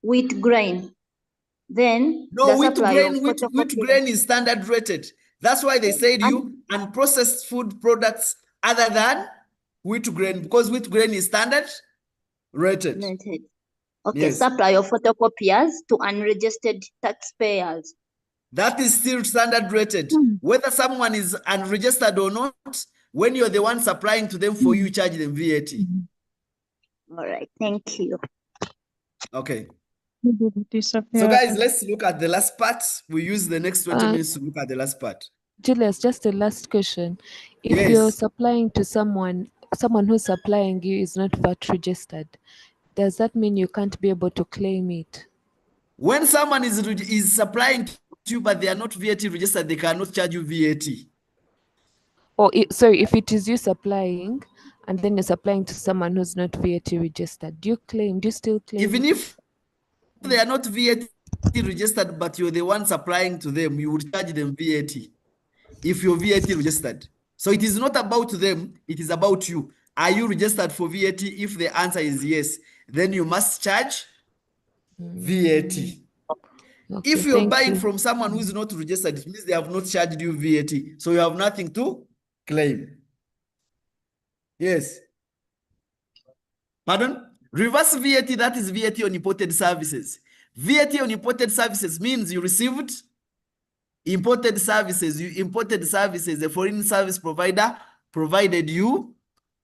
wheat grain. Then no, the wheat supply grain, of wheat grain is standard rated. That's why they said you unprocessed food products other than wheat grain, because wheat grain is standard rated. Okay, Yes. supply of photocopiers to unregistered taxpayers. That is still standard rated. Whether someone is unregistered or not, when you're the one supplying to them, for you charge them VAT. All right, thank you. Okay. So guys, let's look at the last part. We use the next 20 minutes to look at the last part. Julius, just a last question. If you're supplying to someone who's supplying you is not VAT registered, does that mean you can't be able to claim it? When someone is supplying you, but they are not VAT registered, they cannot charge you VAT. Or sorry, if it is you supplying and then you're supplying to someone who's not VAT registered, do you still claim? Even if they are not VAT registered, but you're the one supplying to them, you would charge them VAT if you're VAT registered. So it is not about them, it is about you. Are you registered for VAT? If the answer is yes, then you must charge VAT. Okay, If you're thank buying you. from someone who is not registered, it means they have not charged you VAT. So you have nothing to claim. Yes. Pardon? Reverse VAT, that is VAT on imported services. VAT on imported services means you received imported services. You imported services. A foreign service provider provided you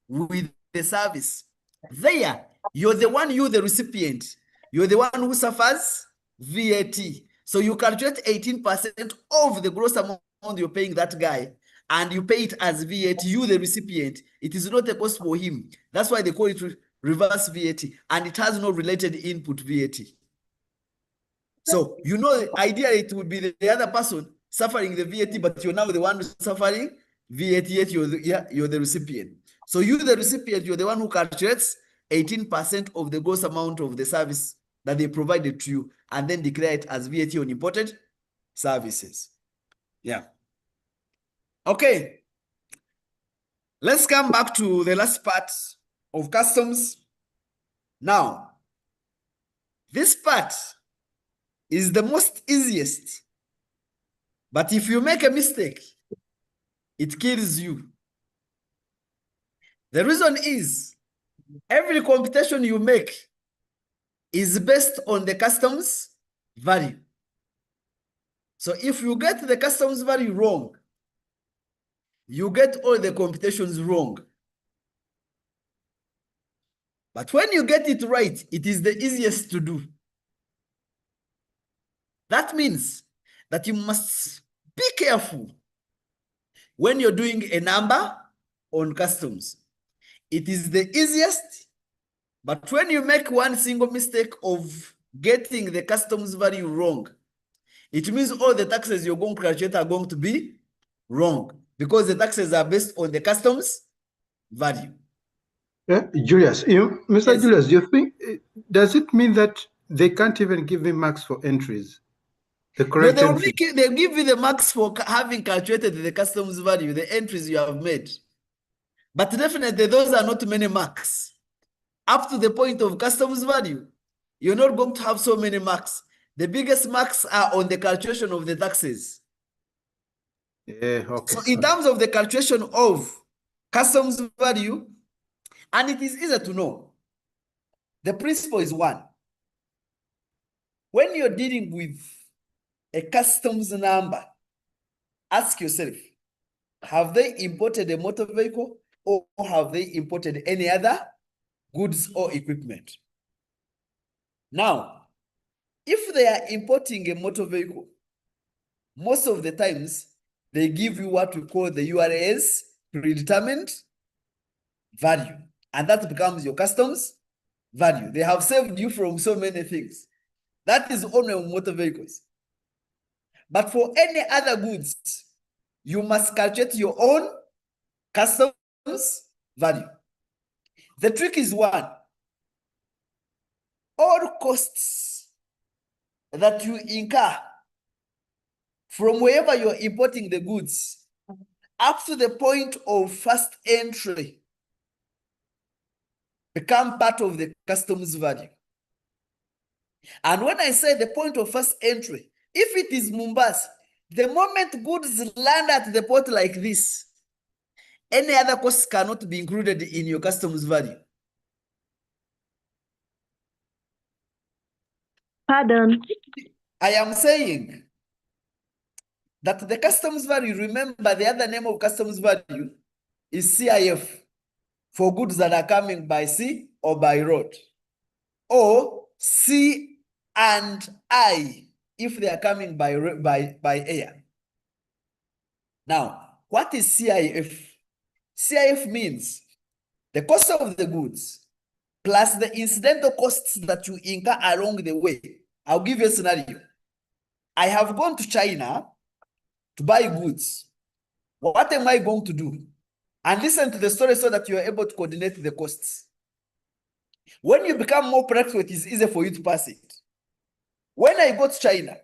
with the service. There, you're the recipient. You're the one who suffers VAT. So you calculate 18% of the gross amount you're paying that guy, and you pay it as VAT, you the recipient. It is not a cost for him. That's why they call it reverse VAT, and it has no related input VAT. So, you know, ideally it would be the other person suffering the VAT, but you're now the one suffering VAT, yet you're the recipient. So you, the recipient, you're the one who calculates 18% of the gross amount of the service that they provided to you, and then declare it as VAT on imported services. Yeah. Okay. Let's come back to the last part of customs. Now, this part is the most easiest. But if you make a mistake, it kills you. The reason is, every computation you make is based on the customs value. So if you get the customs value wrong, you get all the computations wrong. But when you get it right, it is the easiest to do. That means that you must be careful when you're doing a number on customs. It is the easiest, but when you make one single mistake of getting the customs value wrong, it means all the taxes you're going to calculate are going to be wrong, because the taxes are based on the customs value. Julius, Mr. Yes. Julius, do you think, does it mean that they can't even give me marks for entries? The No, correct they'll entry? give you the marks for having calculated the customs value, the entries you have made. But definitely those are not many marks. Up to the point of customs value, you're not going to have so many marks. The biggest marks are on the calculation of the taxes. Yeah, okay. So in terms of the calculation of customs value, and it is easy to know, the principle is one. When you're dealing with a customs number, ask yourself, have they imported a motor vehicle, or have they imported any other goods or equipment? Now, if they are importing a motor vehicle, most of the times they give you what we call the URA's predetermined value, and that becomes your customs value. They have saved you from so many things. That is only on motor vehicles. But for any other goods, you must calculate your own customs value. The trick is one. All costs that you incur from wherever you're importing the goods up to the point of first entry become part of the customs value. And when I say the point of first entry, if it is Mombasa, the moment goods land at the port like this, any other costs cannot be included in your customs value. Pardon? I am saying that the customs value, remember the other name of customs value is CIF, for goods that are coming by sea or by road, or C and I if they are coming by air. Now, what is CIF? CIF means the cost of the goods plus the incidental costs that you incur along the way. I'll give you a scenario. I have gone to China to buy goods. What am I going to do? And listen to the story so that you are able to coordinate the costs. When you become more practical, it is easier for you to pass it. When I go to China,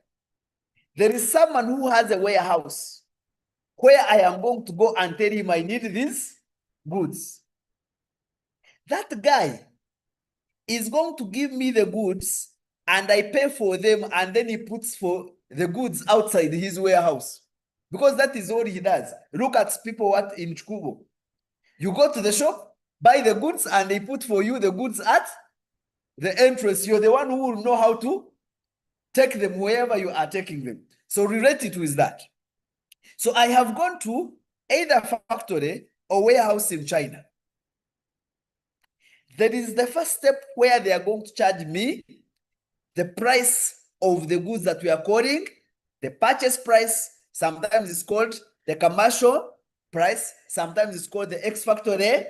there is someone who has a warehouse where I am going to go and tell him I need these goods. That guy is going to give me the goods and I pay for them, and then he puts for the goods outside his warehouse, because that is all he does. Look at people what in Chukubo. You go to the shop, buy the goods, and they put for you the goods at the entrance. You're the one who will know how to take them wherever you are taking them. So relate it with that. So I have gone to either factory or warehouse in China. That is the first step where they are going to charge me the price of the goods that we are calling the purchase price. Sometimes it's called the commercial price. Sometimes it's called the ex-factory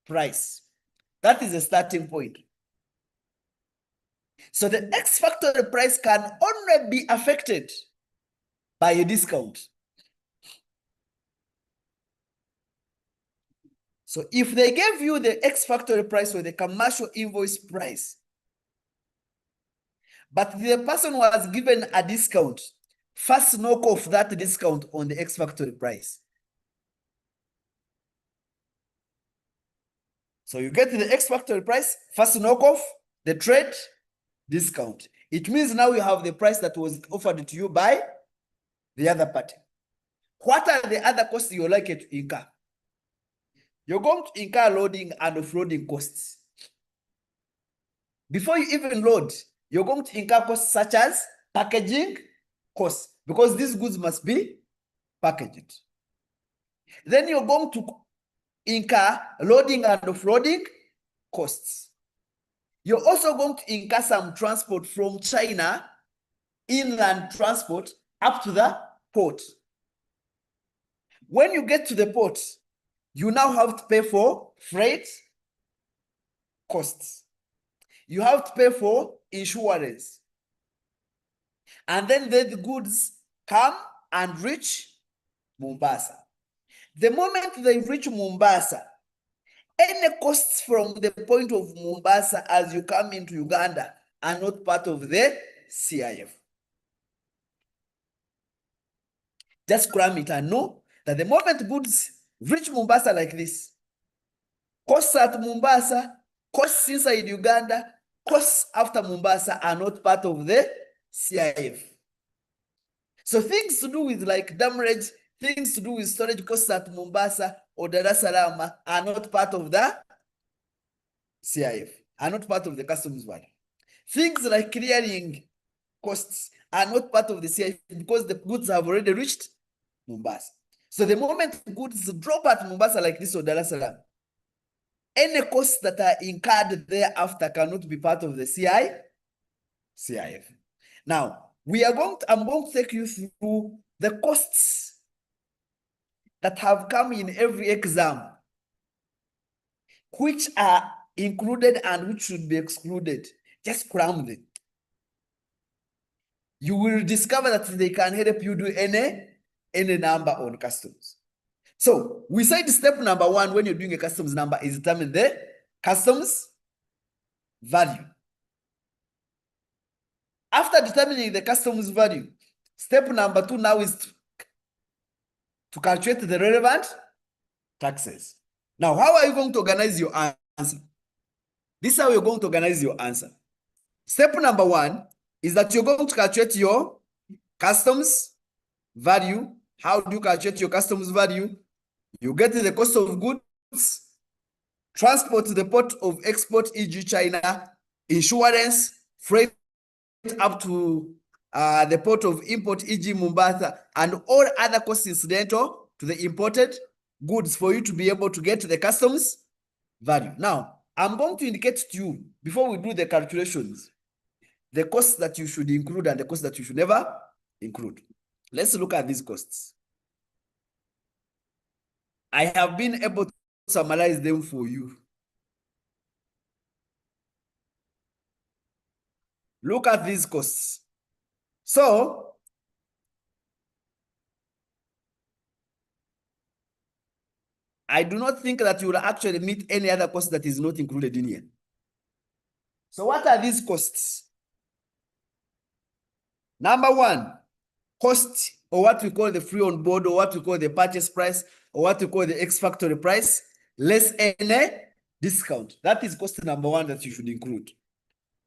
price. That is the starting point. So the ex-factory price can only be affected by a discount. So if they gave you the ex-factory price or the commercial invoice price, but the person was given a discount, first knock off that discount on the ex-factory price. So you get the ex-factory price, first knock off the trade discount. It means now you have the price that was offered to you by the other party. What are the other costs you're likely to incur? You're going to incur loading and offloading costs. Before you even load, you're going to incur costs such as packaging costs, because these goods must be packaged. Then you're going to incur loading and offloading costs. You're also going to incur some transport from China, inland transport, up to the port. When you get to the port, you now have to pay for freight costs. You have to pay for insurance. And then the goods come and reach Mombasa. The moment they reach Mombasa, any costs from the point of Mombasa as you come into Uganda are not part of the CIF. Just cram it and know that the moment goods reach Mombasa like this, costs at Mombasa, costs inside Uganda, costs after Mombasa are not part of the CIF. So things to do with like damage, things to do with storage costs at Mombasa or Dar es Salaam are not part of the CIF, are not part of the customs value. Things like clearing costs are not part of the CIF because the goods have already reached Mombasa. So the moment goods drop at Mombasa like this or Dar es Salaam, any costs that are incurred thereafter cannot be part of the CIF. Now, I'm going to take you through the costs that have come in every exam, which are included and which should be excluded. Just cram them. You will discover that they can help you do any number on customs. So we said step number one when you're doing a customs number is determine the customs value. After determining the customs value, step number two now is to calculate the relevant taxes. Now, how are you going to organize your answer? This is how you're going to organize your answer. Step number one is that you're going to calculate your customs value. How do you calculate your customs value? You get the cost of goods, transport to the port of export, e.g. China, insurance, freight up to the port of import, e.g. Mombasa, and all other costs incidental to the imported goods for you to be able to get the customs value. Now, I'm going to indicate to you, before we do the calculations, the costs that you should include and the costs that you should never include. Let's look at these costs. I have been able to summarize them for you. Look at these costs. So, I do not think that you will actually meet any other cost that is not included in here. So what are these costs? Number one, cost, or what we call the free on board, or what we call the purchase price, or what we call the ex-factory price, less any discount. That is cost number one that you should include.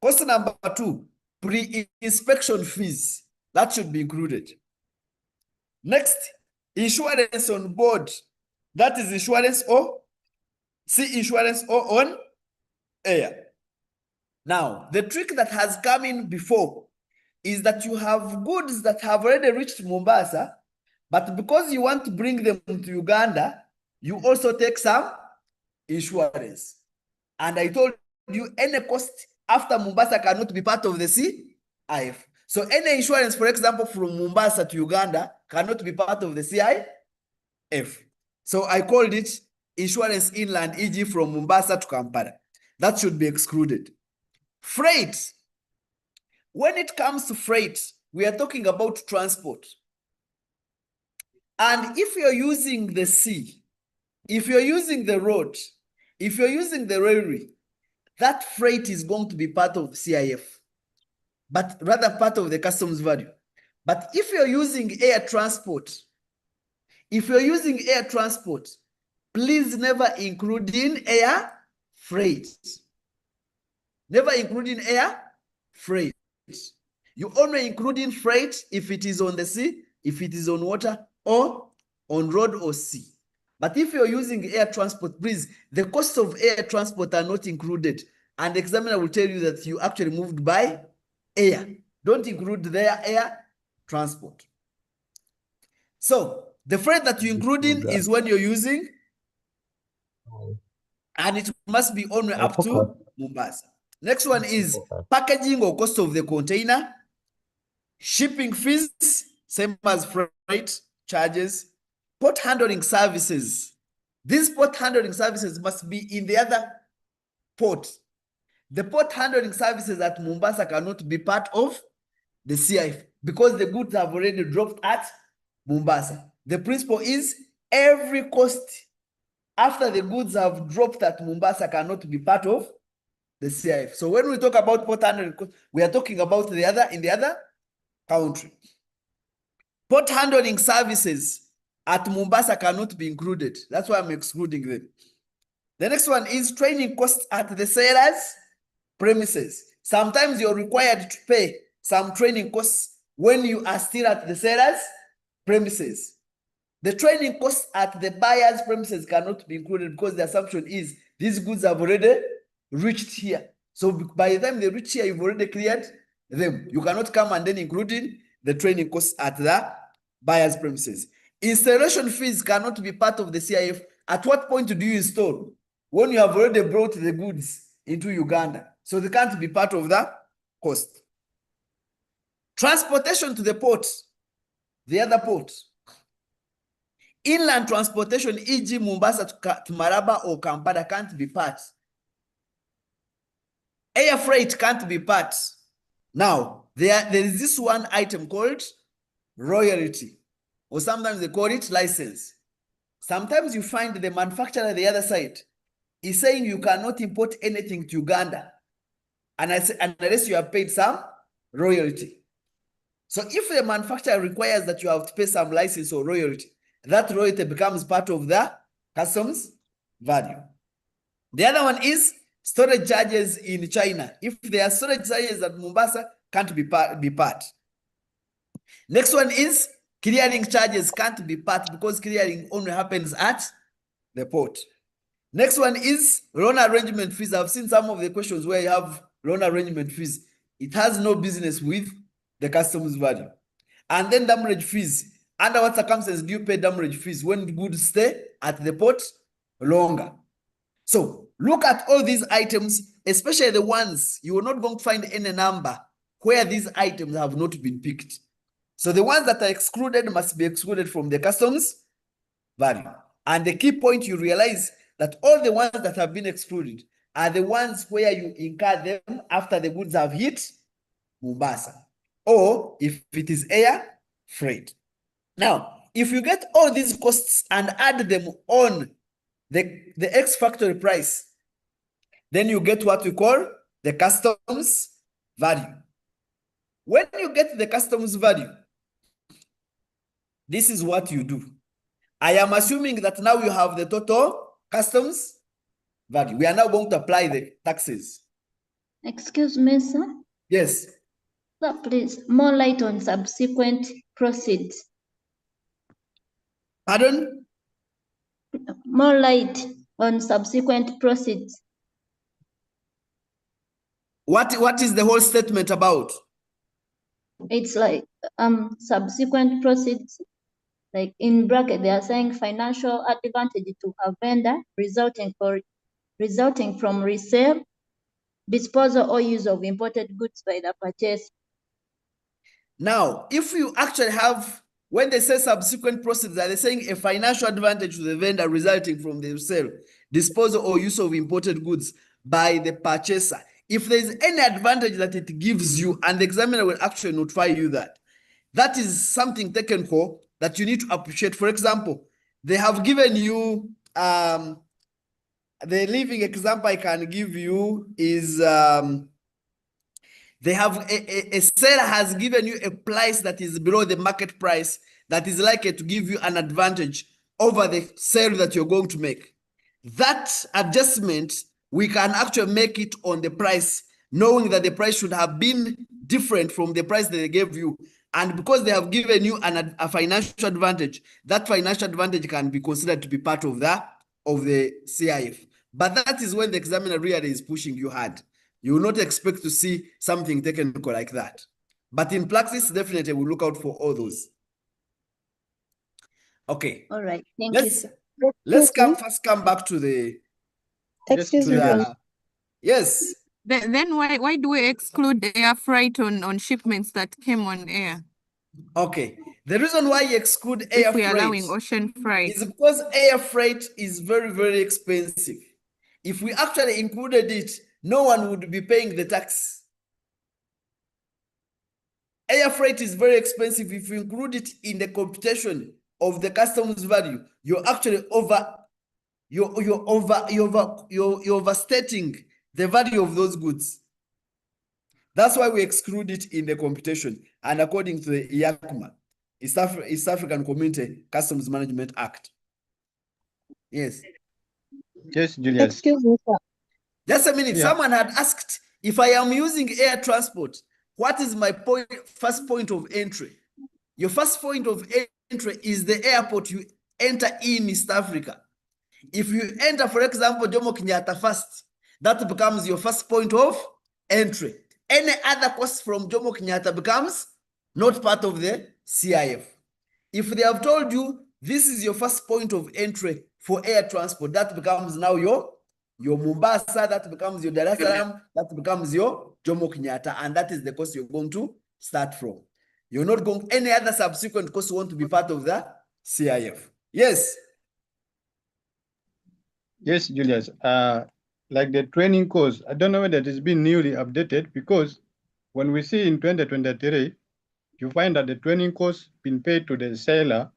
Cost number two, pre-inspection fees. That should be included. Next, insurance on board. That is insurance or sea insurance or on air. Now, the trick that has come in before is that you have goods that have already reached Mombasa, but because you want to bring them to Uganda, you also take some insurance. And I told you any cost after Mombasa cannot be part of the CIF. So any insurance, for example, from Mombasa to Uganda cannot be part of the CIF. So I called it insurance inland, e.g. from Mombasa to Kampala. That should be excluded. Freight. When it comes to freight, we are talking about transport. And if you're using the sea, if you're using the road, if you're using the railway, that freight is going to be part of CIF, but rather part of the customs value. But if you're using air transport, please never include in air freight. Never include in air freight. You only include in freight if it is on the sea, if it is on water, or on road or sea. But if you're using air transport, please, the costs of air transport are not included. And the examiner will tell you that you actually moved by air. Don't include their air transport. So the freight that you include in is when you're using, and it must be only up to Mombasa. Next one is packaging or cost of the container, shipping fees, same as freight charges, port handling services. These port handling services must be in the other port. The port handling services at Mombasa cannot be part of the CIF because the goods have already dropped at Mombasa. The principle is every cost after the goods have dropped at Mombasa cannot be part of the CIF. So when we talk about port handling, we are talking about the other in the other country. Port handling services at Mombasa cannot be included. That's why I'm excluding them. The next one is training costs at the seller's premises. Sometimes you're required to pay some training costs when you are still at the seller's premises. The training costs at the buyer's premises cannot be included because the assumption is these goods have already reached here. So by the time they reach here, you've already cleared them. You cannot come and then including the training costs at the buyer's premises. Installation fees cannot be part of the CIF. At what point do you install? When you have already brought the goods into Uganda. So they can't be part of the cost. Transportation to the port, the other port. Inland transportation, e.g. Mombasa to Maraba or Kampala, can't be part. Air freight can't be part. Now, there is this one item called royalty, or sometimes they call it license. Sometimes you find the manufacturer on the other side is saying you cannot import anything to Uganda unless you have paid some royalty. So if the manufacturer requires that you have to pay some license or royalty, that royalty becomes part of the customs value. The other one is storage charges in China. If there are storage charges at Mombasa, can't be part. Next one is clearing charges can't be part because clearing only happens at the port. Next one is loan arrangement fees. I've seen some of the questions where you have loan arrangement fees. It has no business with the customs value. And then damage fees. Under what circumstances do you pay damage fees? When goods stay at the port longer. So look at all these items, especially the ones you are not going to find any number where these items have not been picked. So the ones that are excluded must be excluded from the customs value. And the key point, you realize that all the ones that have been excluded are the ones where you incur them after the goods have hit Mombasa, or if it is air freight. Now, if you get all these costs and add them on the X factory price, then you get what we call the customs value. When you get the customs value, this is what you do. I am assuming that now you have the total customs value. We are now going to apply the taxes. Excuse me, sir. Yes. Sir, please, more light on subsequent proceeds. Pardon? More light on subsequent proceeds. What is the whole statement about? It's like subsequent proceeds, like in bracket they are saying financial advantage to a vendor resulting from resale, disposal or use of imported goods by the purchase. Now, if you actually have, when they say subsequent proceeds, are they saying a financial advantage to the vendor resulting from the sale, disposal or use of imported goods by the purchaser? If there is any advantage that it gives you, and the examiner will actually notify you that is something technical that you need to appreciate. For example, they have given you, the living example I can give you is, they have a seller has given you a price that is below the market price that is likely to give you an advantage over the sale that you're going to make. That adjustment, we can actually make it on the price, knowing that the price should have been different from the price that they gave you. And because they have given you a financial advantage, that financial advantage can be considered to be part of the CIF. But that is when the examiner really is pushing you hard. You will not expect to see something technical like that. But in practice, definitely we'll look out for all those. Okay. All right. Thank you, sir. Let's first come back to the Excuse me. Yes. Then why do we exclude air freight on shipments that came on air? Okay. The reason why you exclude air if we are freight allowing ocean freight is because air freight is very, very expensive. If we actually included it, no one would be paying the tax. Air freight is very expensive. If you include it in the computation of the customs value, you're actually you're overstating the value of those goods. That's why we exclude it in the computation. And according to the IACMA, East African Community Customs Management Act. Yes. Yes, Julius. Excuse me, sir. Just a minute. Yeah. Someone had asked, if I am using air transport, what is my first point of entry? Your first point of entry is the airport you enter in East Africa. If you enter, for example, Jomo Kenyatta first, that becomes your first point of entry. Any other cost from Jomo Kenyatta becomes not part of the CIF. If they have told you this is your first point of entry for air transport, that becomes now your Mombasa, that becomes your Dar es Salaam, that becomes your Jomo Kenyatta, and that is the cost you're going to start from. You're not going, any other subsequent cost want to be part of the CIF. Yes. Yes, Julius. Like the training course, I don't know whether it has been newly updated, because when we see in 2023, you find that the training course been paid to the seller,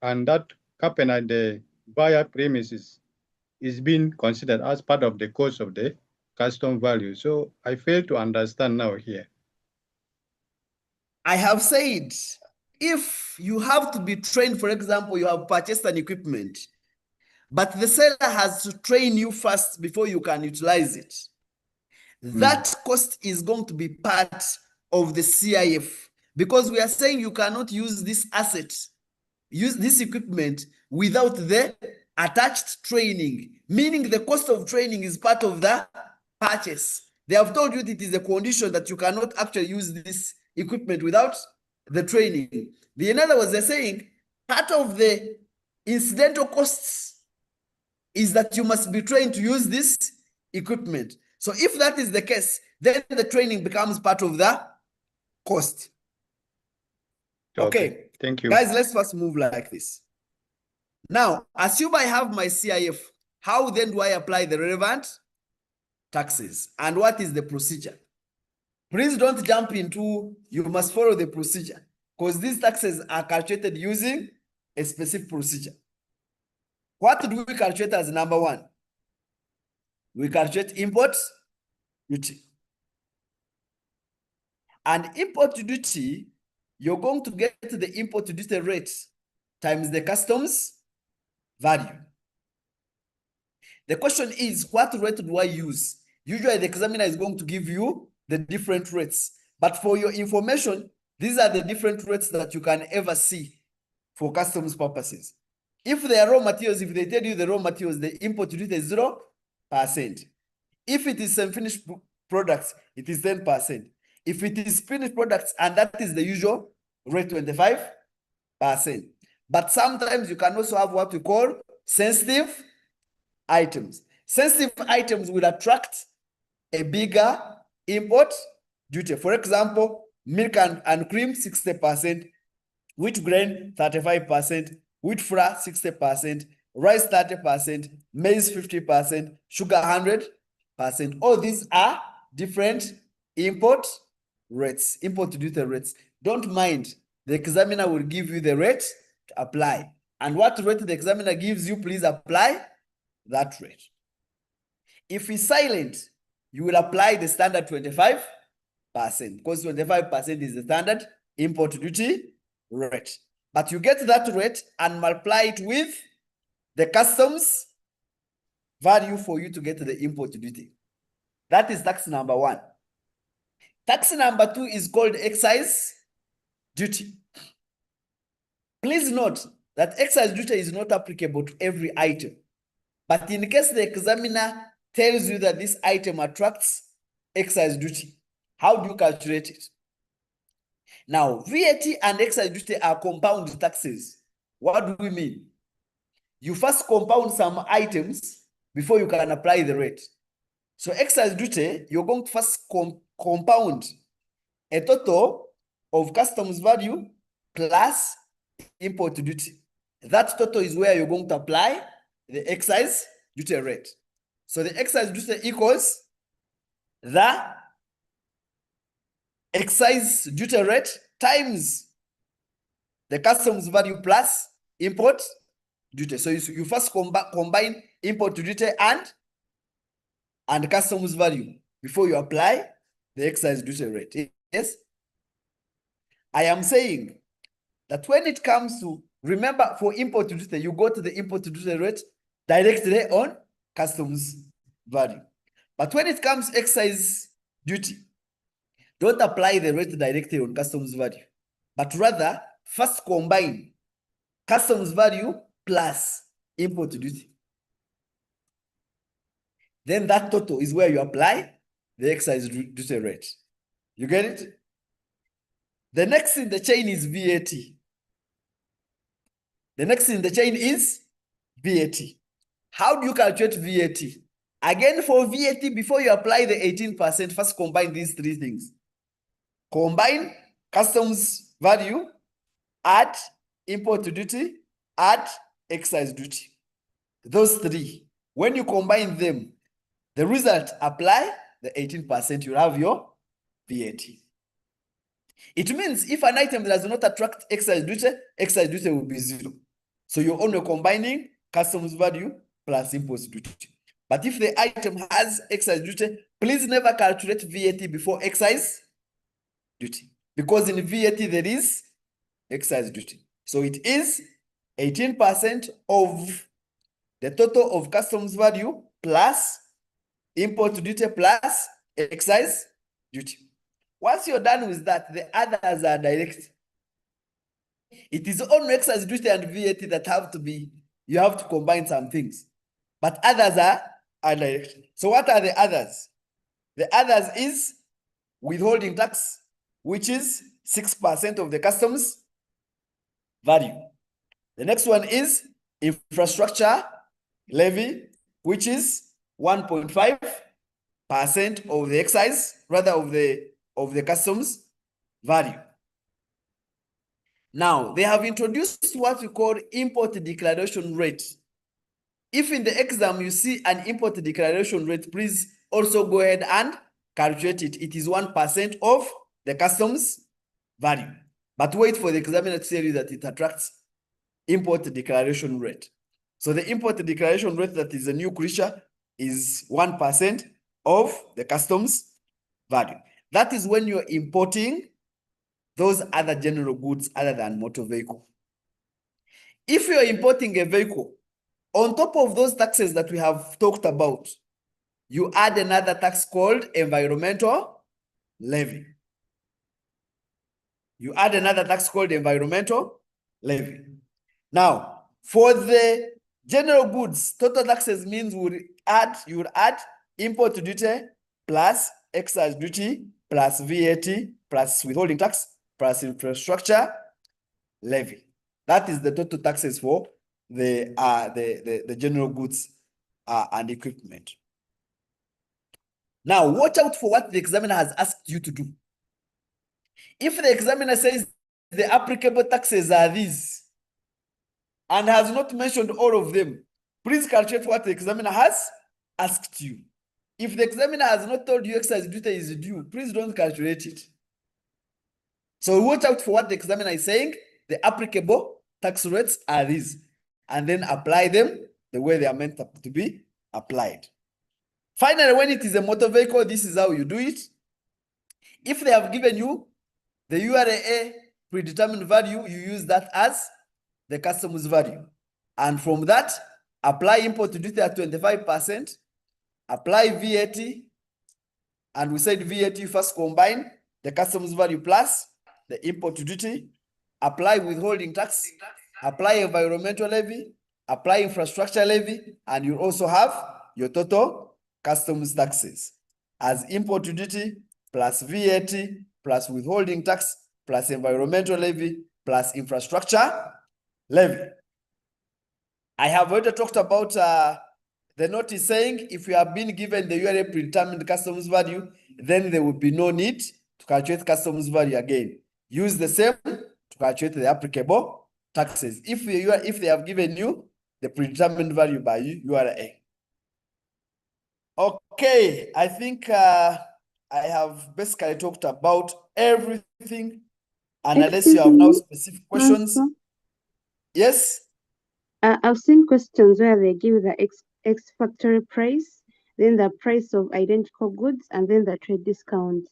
and that happened at the buyer premises is being considered as part of the cost of the custom value. So I fail to understand now here. I have said, if you have to be trained, for example, you have purchased an equipment, but the seller has to train you first before you can utilize it. That cost is going to be part of the CIF, because we are saying you cannot use this asset, use this equipment without the attached training, meaning the cost of training is part of the purchase. They have told you that it is a condition that you cannot actually use this equipment without the training. In other words, they're saying part of the incidental costs is that you must be trained to use this equipment. So if that is the case, then the training becomes part of the cost. Okay. Thank you. Guys, let's first move like this. Now, assume I have my CIF. How then do I apply the relevant taxes? And what is the procedure? Please don't jump into, you must follow the procedure, because these taxes are calculated using a specific procedure. What do we calculate as number one? We calculate import duty. And import duty, you're going to get the import duty rate times the customs value. The question is, what rate do I use? Usually the examiner is going to give you the different rates. But for your information, these are the different rates that you can ever see for customs purposes. If they are raw materials, if they tell you the raw materials, the import duty is 0%. If it is semi-finished products, it is 10%. If it is finished products, and that is the usual rate, 25%. But sometimes you can also have what we call sensitive items. Sensitive items will attract a bigger import duty. For example, milk and cream, 60%, wheat grain, 35%, wheat flour, 60%, rice, 30%, maize, 50%, sugar, 100%. All these are different import rates, import duty rates. Don't mind, the examiner will give you the rate to apply. And what rate the examiner gives you, please apply that rate. If it's silent, you will apply the standard 25%, because 25% is the standard import duty rate. But you get that rate and multiply it with the customs value for you to get the import duty. That is tax number one. Tax number two is called excise duty. Please note that excise duty is not applicable to every item. But in case the examiner tells you that this item attracts excise duty, how do you calculate it? Now, VAT and excise duty are compound taxes. What do we mean? You first compound some items before you can apply the rate. So excise duty, you're going to first compound a total of customs value plus import duty. That total is where you're going to apply the excise duty rate. So the excise duty equals the excise duty rate times the customs value plus import duty. So you first combine import duty and customs value before you apply the excise duty rate. Yes? I am saying that when it comes to, remember, for import duty, you go to the import duty rate directly on customs value. But when it comes excise duty, don't apply the rate directly on customs value, but rather first combine customs value plus import duty. Then that total is where you apply the excise duty rate. You get it? The next in the chain is VAT. The next in the chain is VAT. How do you calculate VAT? Again, for VAT, before you apply the 18%, first combine these three things. Combine customs value, add import duty, add excise duty. Those three. When you combine them, the result, apply the 18%, you have your VAT. It means if an item does not attract excise duty will be 0. So you're only combining customs value plus import duty. But if the item has excise duty, please never calculate VAT before excise duty, because in VAT there is excise duty. So it is 18% of the total of customs value plus import duty plus excise duty. Once you're done with that, the others are direct. It is only excise duty and VAT that have to be, you have to combine some things. But others are direct. So what are the others? The others is withholding tax, which is 6% of the customs value. The next one is infrastructure levy, which is 1.5% of the excise, rather of the customs value. Now, they have introduced what we call import declaration rate. If in the exam you see an import declaration rate, please also go ahead and calculate it. It is 1% of the customs value. But wait for the examiner to tell you that it attracts import declaration rate. So the import declaration rate that is a new creature is 1% of the customs value. That is when you're importing those other general goods other than motor vehicle. If you're importing a vehicle, on top of those taxes that we have talked about, you add another tax called environmental levy. You add another tax called environmental levy. Now, for the general goods, total taxes means you would add import duty plus excise duty plus VAT plus withholding tax plus infrastructure levy. That is the total taxes for the general goods and equipment. Now, watch out for what the examiner has asked you to do. If the examiner says the applicable taxes are these and has not mentioned all of them, please calculate what the examiner has asked you. If the examiner has not told you excise duty is due, please don't calculate it. So watch out for what the examiner is saying. The applicable tax rates are these, and then apply them the way they are meant to be applied. Finally, when it is a motor vehicle, this is how you do it. If they have given you the URA predetermined value, you use that as the customs value. And from that, apply import duty at 25%, apply VAT, and we said VAT first combine the customs value plus the import duty, apply withholding tax, apply environmental levy, apply infrastructure levy, and you also have your total customs taxes as import duty plus VAT plus withholding tax plus environmental levy plus infrastructure levy. I have already talked about the notice saying if you have been given the URA predetermined customs value, then there will be no need to calculate customs value again. Use the same to calculate the applicable taxes if they have given you the predetermined value by URA. Okay, I think I have basically talked about everything, and unless you have now specific questions. Yes? I've seen questions where they give the X factory price, then the price of identical goods, and then the trade discount.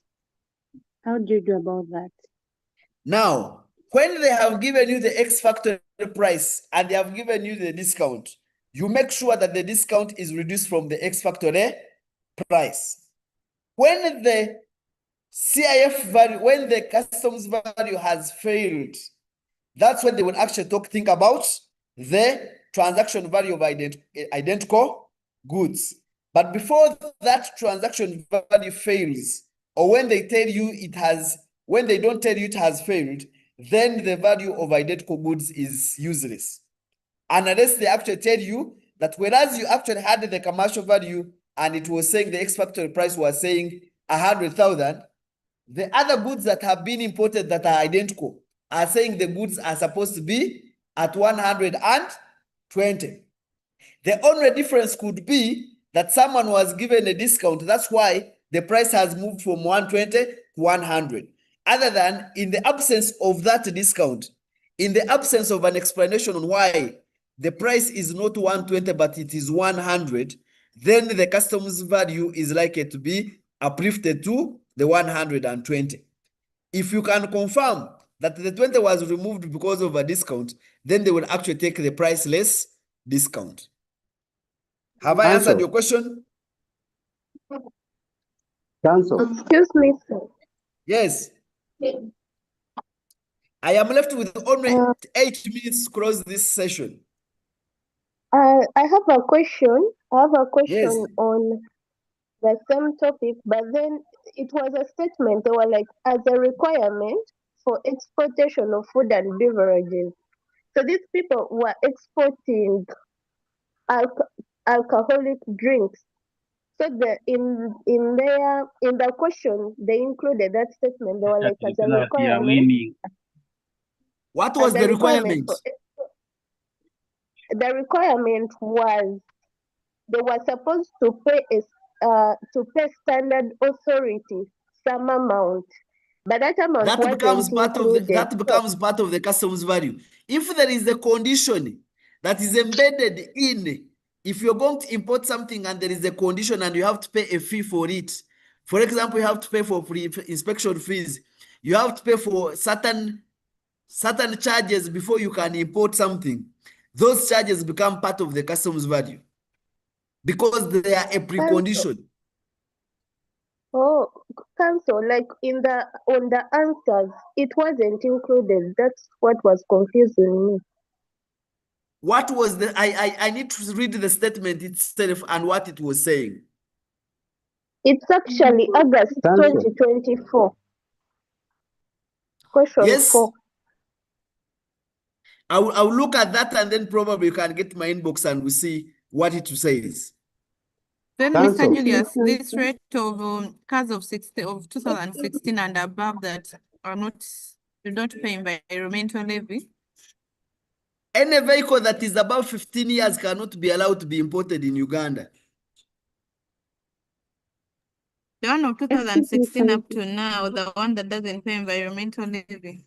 How do you do about that? Now, when they have given you the X factory price and they have given you the discount, you make sure that the discount is reduced from the X factory price. When the CIF value, when the customs value has failed, that's when they will actually think about the transaction value of identical goods. But before that transaction value fails, or when they tell you it has, when they don't tell you it has failed, then the value of identical goods is useless. And unless they actually tell you that whereas you actually had the commercial value and it was saying the X factory price was saying 100,000, the other goods that have been imported that are identical are saying the goods are supposed to be at 120. The only difference could be that someone was given a discount. That's why the price has moved from 120 to 100. Other than in the absence of that discount, in the absence of an explanation on why the price is not 120 but it is 100, then the customs value is likely to be uplifted to the 120. If you can confirm that the 20 was removed because of a discount, then they will actually take the price less discount. Have I answered your question? Excuse me, sir. Yes. I am left with only 8 minutes to close this session. I have a question. I have a question Yes. on the same topic, but then it was a statement. They were like, as a requirement for exportation of food and beverages. So these people were exporting alcoholic drinks. So in the question they included that statement. They were like, as a requirement. What was the requirement? The requirement was they were supposed to pay standard authority some amount, but that amount That wasn't becomes part included. of the, that becomes part of the customs value. If there is a condition that is embedded in. If you're going to import something and there is a condition and you have to pay a fee for it, for example, you have to pay for inspection fees, you have to pay for certain charges before you can import something. Those charges become part of the customs value because they are a precondition. Oh, Council, like on the answers, it wasn't included. That's what was confusing me. What was the I need to read the statement itself and what it was saying. It's actually August Council. 2024. Question Yes. 4. I'll look at that and then probably you can get my inbox and we'll see what it says. Then, Council. Mr. Julius, this rate of cars of 2016 and above that do not pay environmental levy. Any vehicle that is above 15 years cannot be allowed to be imported in Uganda. The one of 2016 up to now, the one that doesn't pay environmental levy.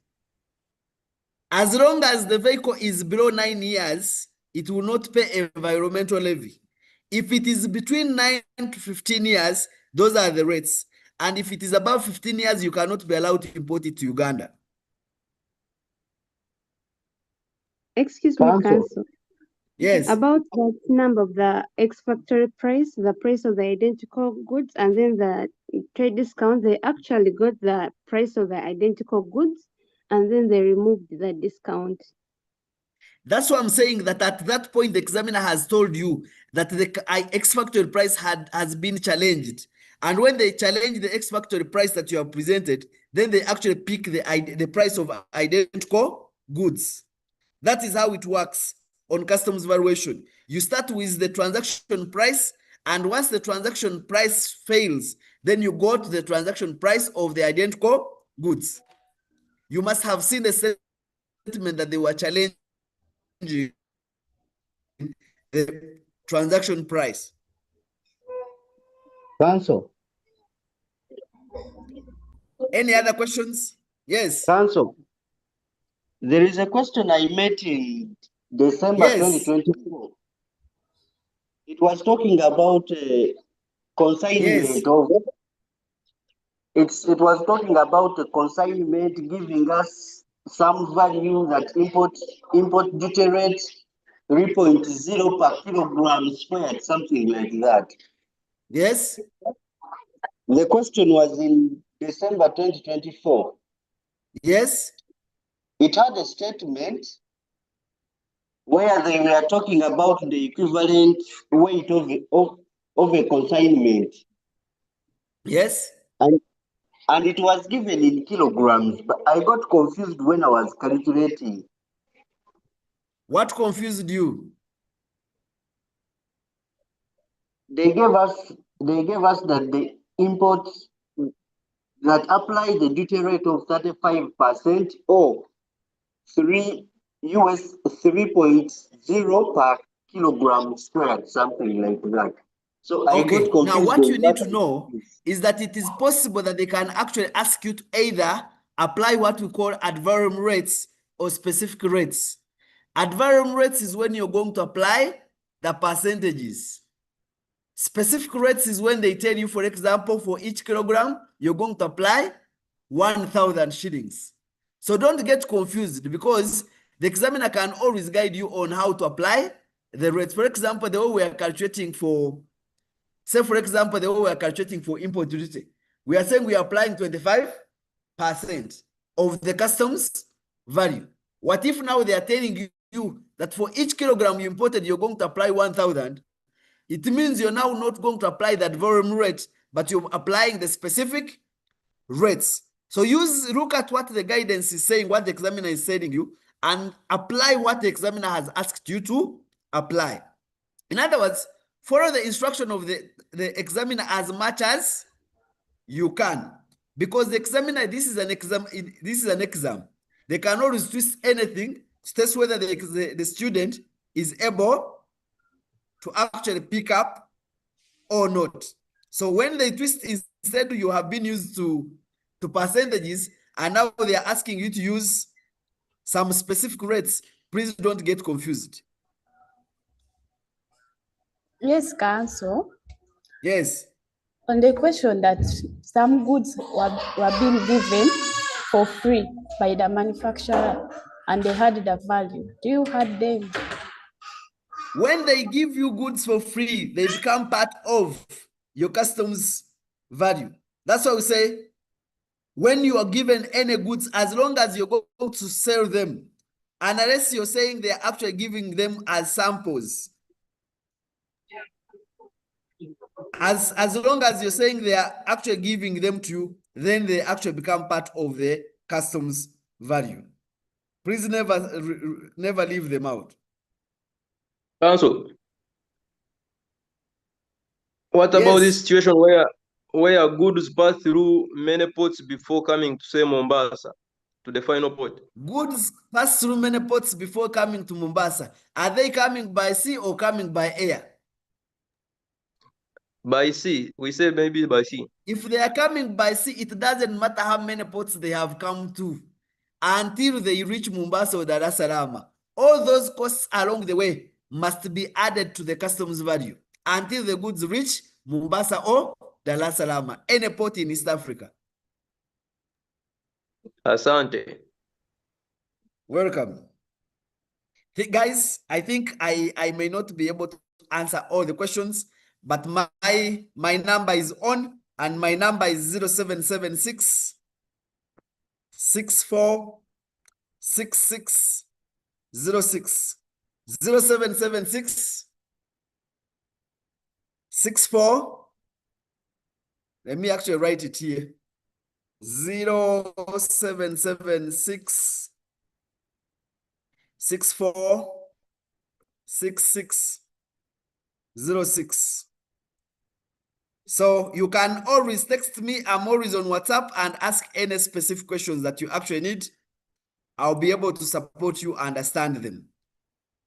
As long as the vehicle is below 9 years, it will not pay environmental levy. If it is between 9 to 15 years, those are the rates. And if it is above 15 years, you cannot be allowed to import it to Uganda. Excuse me, Council. Yes. About that number of the ex-factory price, the price of the identical goods, and then the trade discount, they actually got the price of the identical goods, and then they removed the discount. That's why I'm saying that at that point, the examiner has told you that the ex-factory price has been challenged. And when they challenge the ex-factory price that you have presented, then they actually pick the price of identical goods. That is how it works on customs valuation. You start with the transaction price, and once the transaction price fails, then you go to the transaction price of the identical goods. You must have seen the statement that they were challenging the transaction price. Council. Any other questions? Yes. Council. There is a question I made in December Yes. 2024. It was talking about consignment of. It was talking about the consignment giving us some value that import duty rate 3.0 per kilogram squared, something like that. Yes. The question was in December 2024. Yes. It had a statement where they were talking about the equivalent weight of a consignment. Yes. And it was given in kilograms, but I got confused when I was calculating. What confused you? They gave us that the imports that apply the duty rate of 35% or US 3.0 per kilogram squared, something like that. So I got confused. Now what you need to know is that it is possible that they can actually ask you to either apply what we call ad valorem rates or specific rates. Ad valorem rates is when you're going to apply the percentages. Specific rates is when they tell you, for example, for each kilogram, you're going to apply 1,000 shillings. So don't get confused because the examiner can always guide you on how to apply the rates. For example, the way we are calculating for, say, for example, the way we are calculating for import duty, we are saying we are applying 25% of the customs value. What if now they are telling you that for each kilogram you imported, you're going to apply 1,000? It means you're now not going to apply that volume rate, but you're applying the specific rates. So look at what the guidance is saying, what the examiner is telling you, and apply what the examiner has asked you to apply. In other words, follow the instruction of the examiner as much as you can. Because the examiner, this is an exam. They can always twist anything to test whether the student is able to actually pick up or not. So when they twist, instead you have been used to percentages, and now they are asking you to use some specific rates. Please don't get confused. Yes, Council. Yes. On the question that some goods were being given for free by the manufacturer and they had the value. Do you had them? When they give you goods for free, they become part of your customs value. That's why we say when you are given any goods, as long as you're going to sell them, and unless you're saying they're actually giving them as samples, as long as you're saying they are actually giving them to you, then they actually become part of the customs value. Please never leave them out. Council, what about this situation where goods pass through many ports before coming to, say, Mombasa, to the final port? Goods pass through many ports before coming to Mombasa. Are they coming by sea or coming by air? By sea. We say maybe by sea. If they are coming by sea, it doesn't matter how many ports they have come to until they reach Mombasa or Dar es Salaam. All those costs along the way must be added to the customs value until the goods reach Mombasa or Dar es Salaam, any port in East Africa. Asante. Welcome. Hey guys, I think I may not be able to answer all the questions, but my number is on, and my number is 0776 64 66 06 0776 64. Let me actually write it here. 0776 64 66 06. So you can always text me. I'm always on WhatsApp, and ask any specific questions that you actually need. I'll be able to support you, understand them.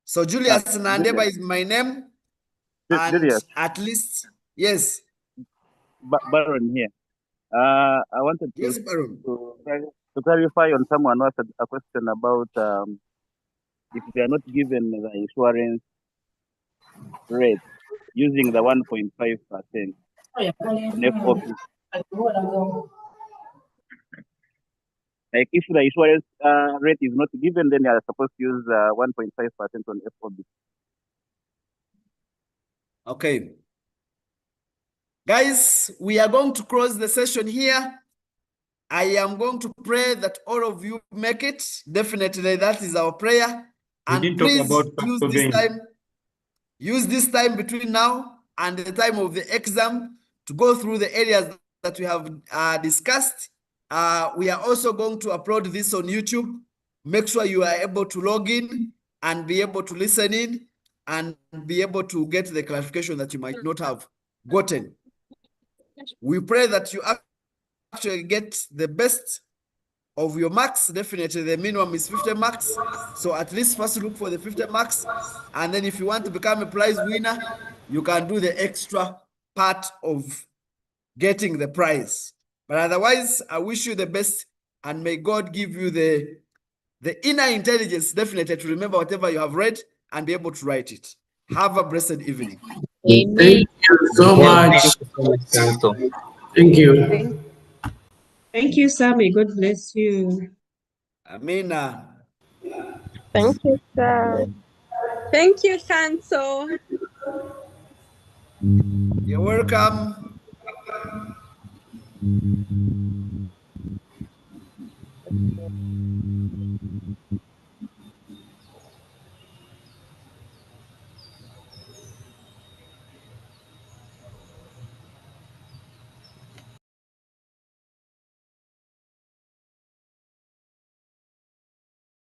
So Julius Nandeba is my name. And Julius. at least, yes. Baron here. I wanted yes, Baron. to clarify on someone who asked a question about if they are not given the insurance rate using the 1.5% FOB. Like if the insurance rate is not given, then they are supposed to use 1.5% on FOB. Okay. Guys, we are going to close the session here. I am going to pray that all of you make it. Definitely, that is our prayer. And please use this time between now and the time of the exam to go through the areas that we have discussed. We are also going to upload this on YouTube. Make sure you are able to log in and be able to listen in and be able to get the clarification that you might not have gotten. We pray that you actually get the best of your marks. Definitely the minimum is 50 marks. So at least first look for the 50 marks. And then if you want to become a prize winner, you can do the extra part of getting the prize. But otherwise, I wish you the best, and may God give you the inner intelligence, definitely, to remember whatever you have read and be able to write it. Have a blessed evening. Amen. Thank you so much. Thank you. Thank you, Sammy. God bless you. Amina. Thank you, sir. Thank you, Council. You're welcome.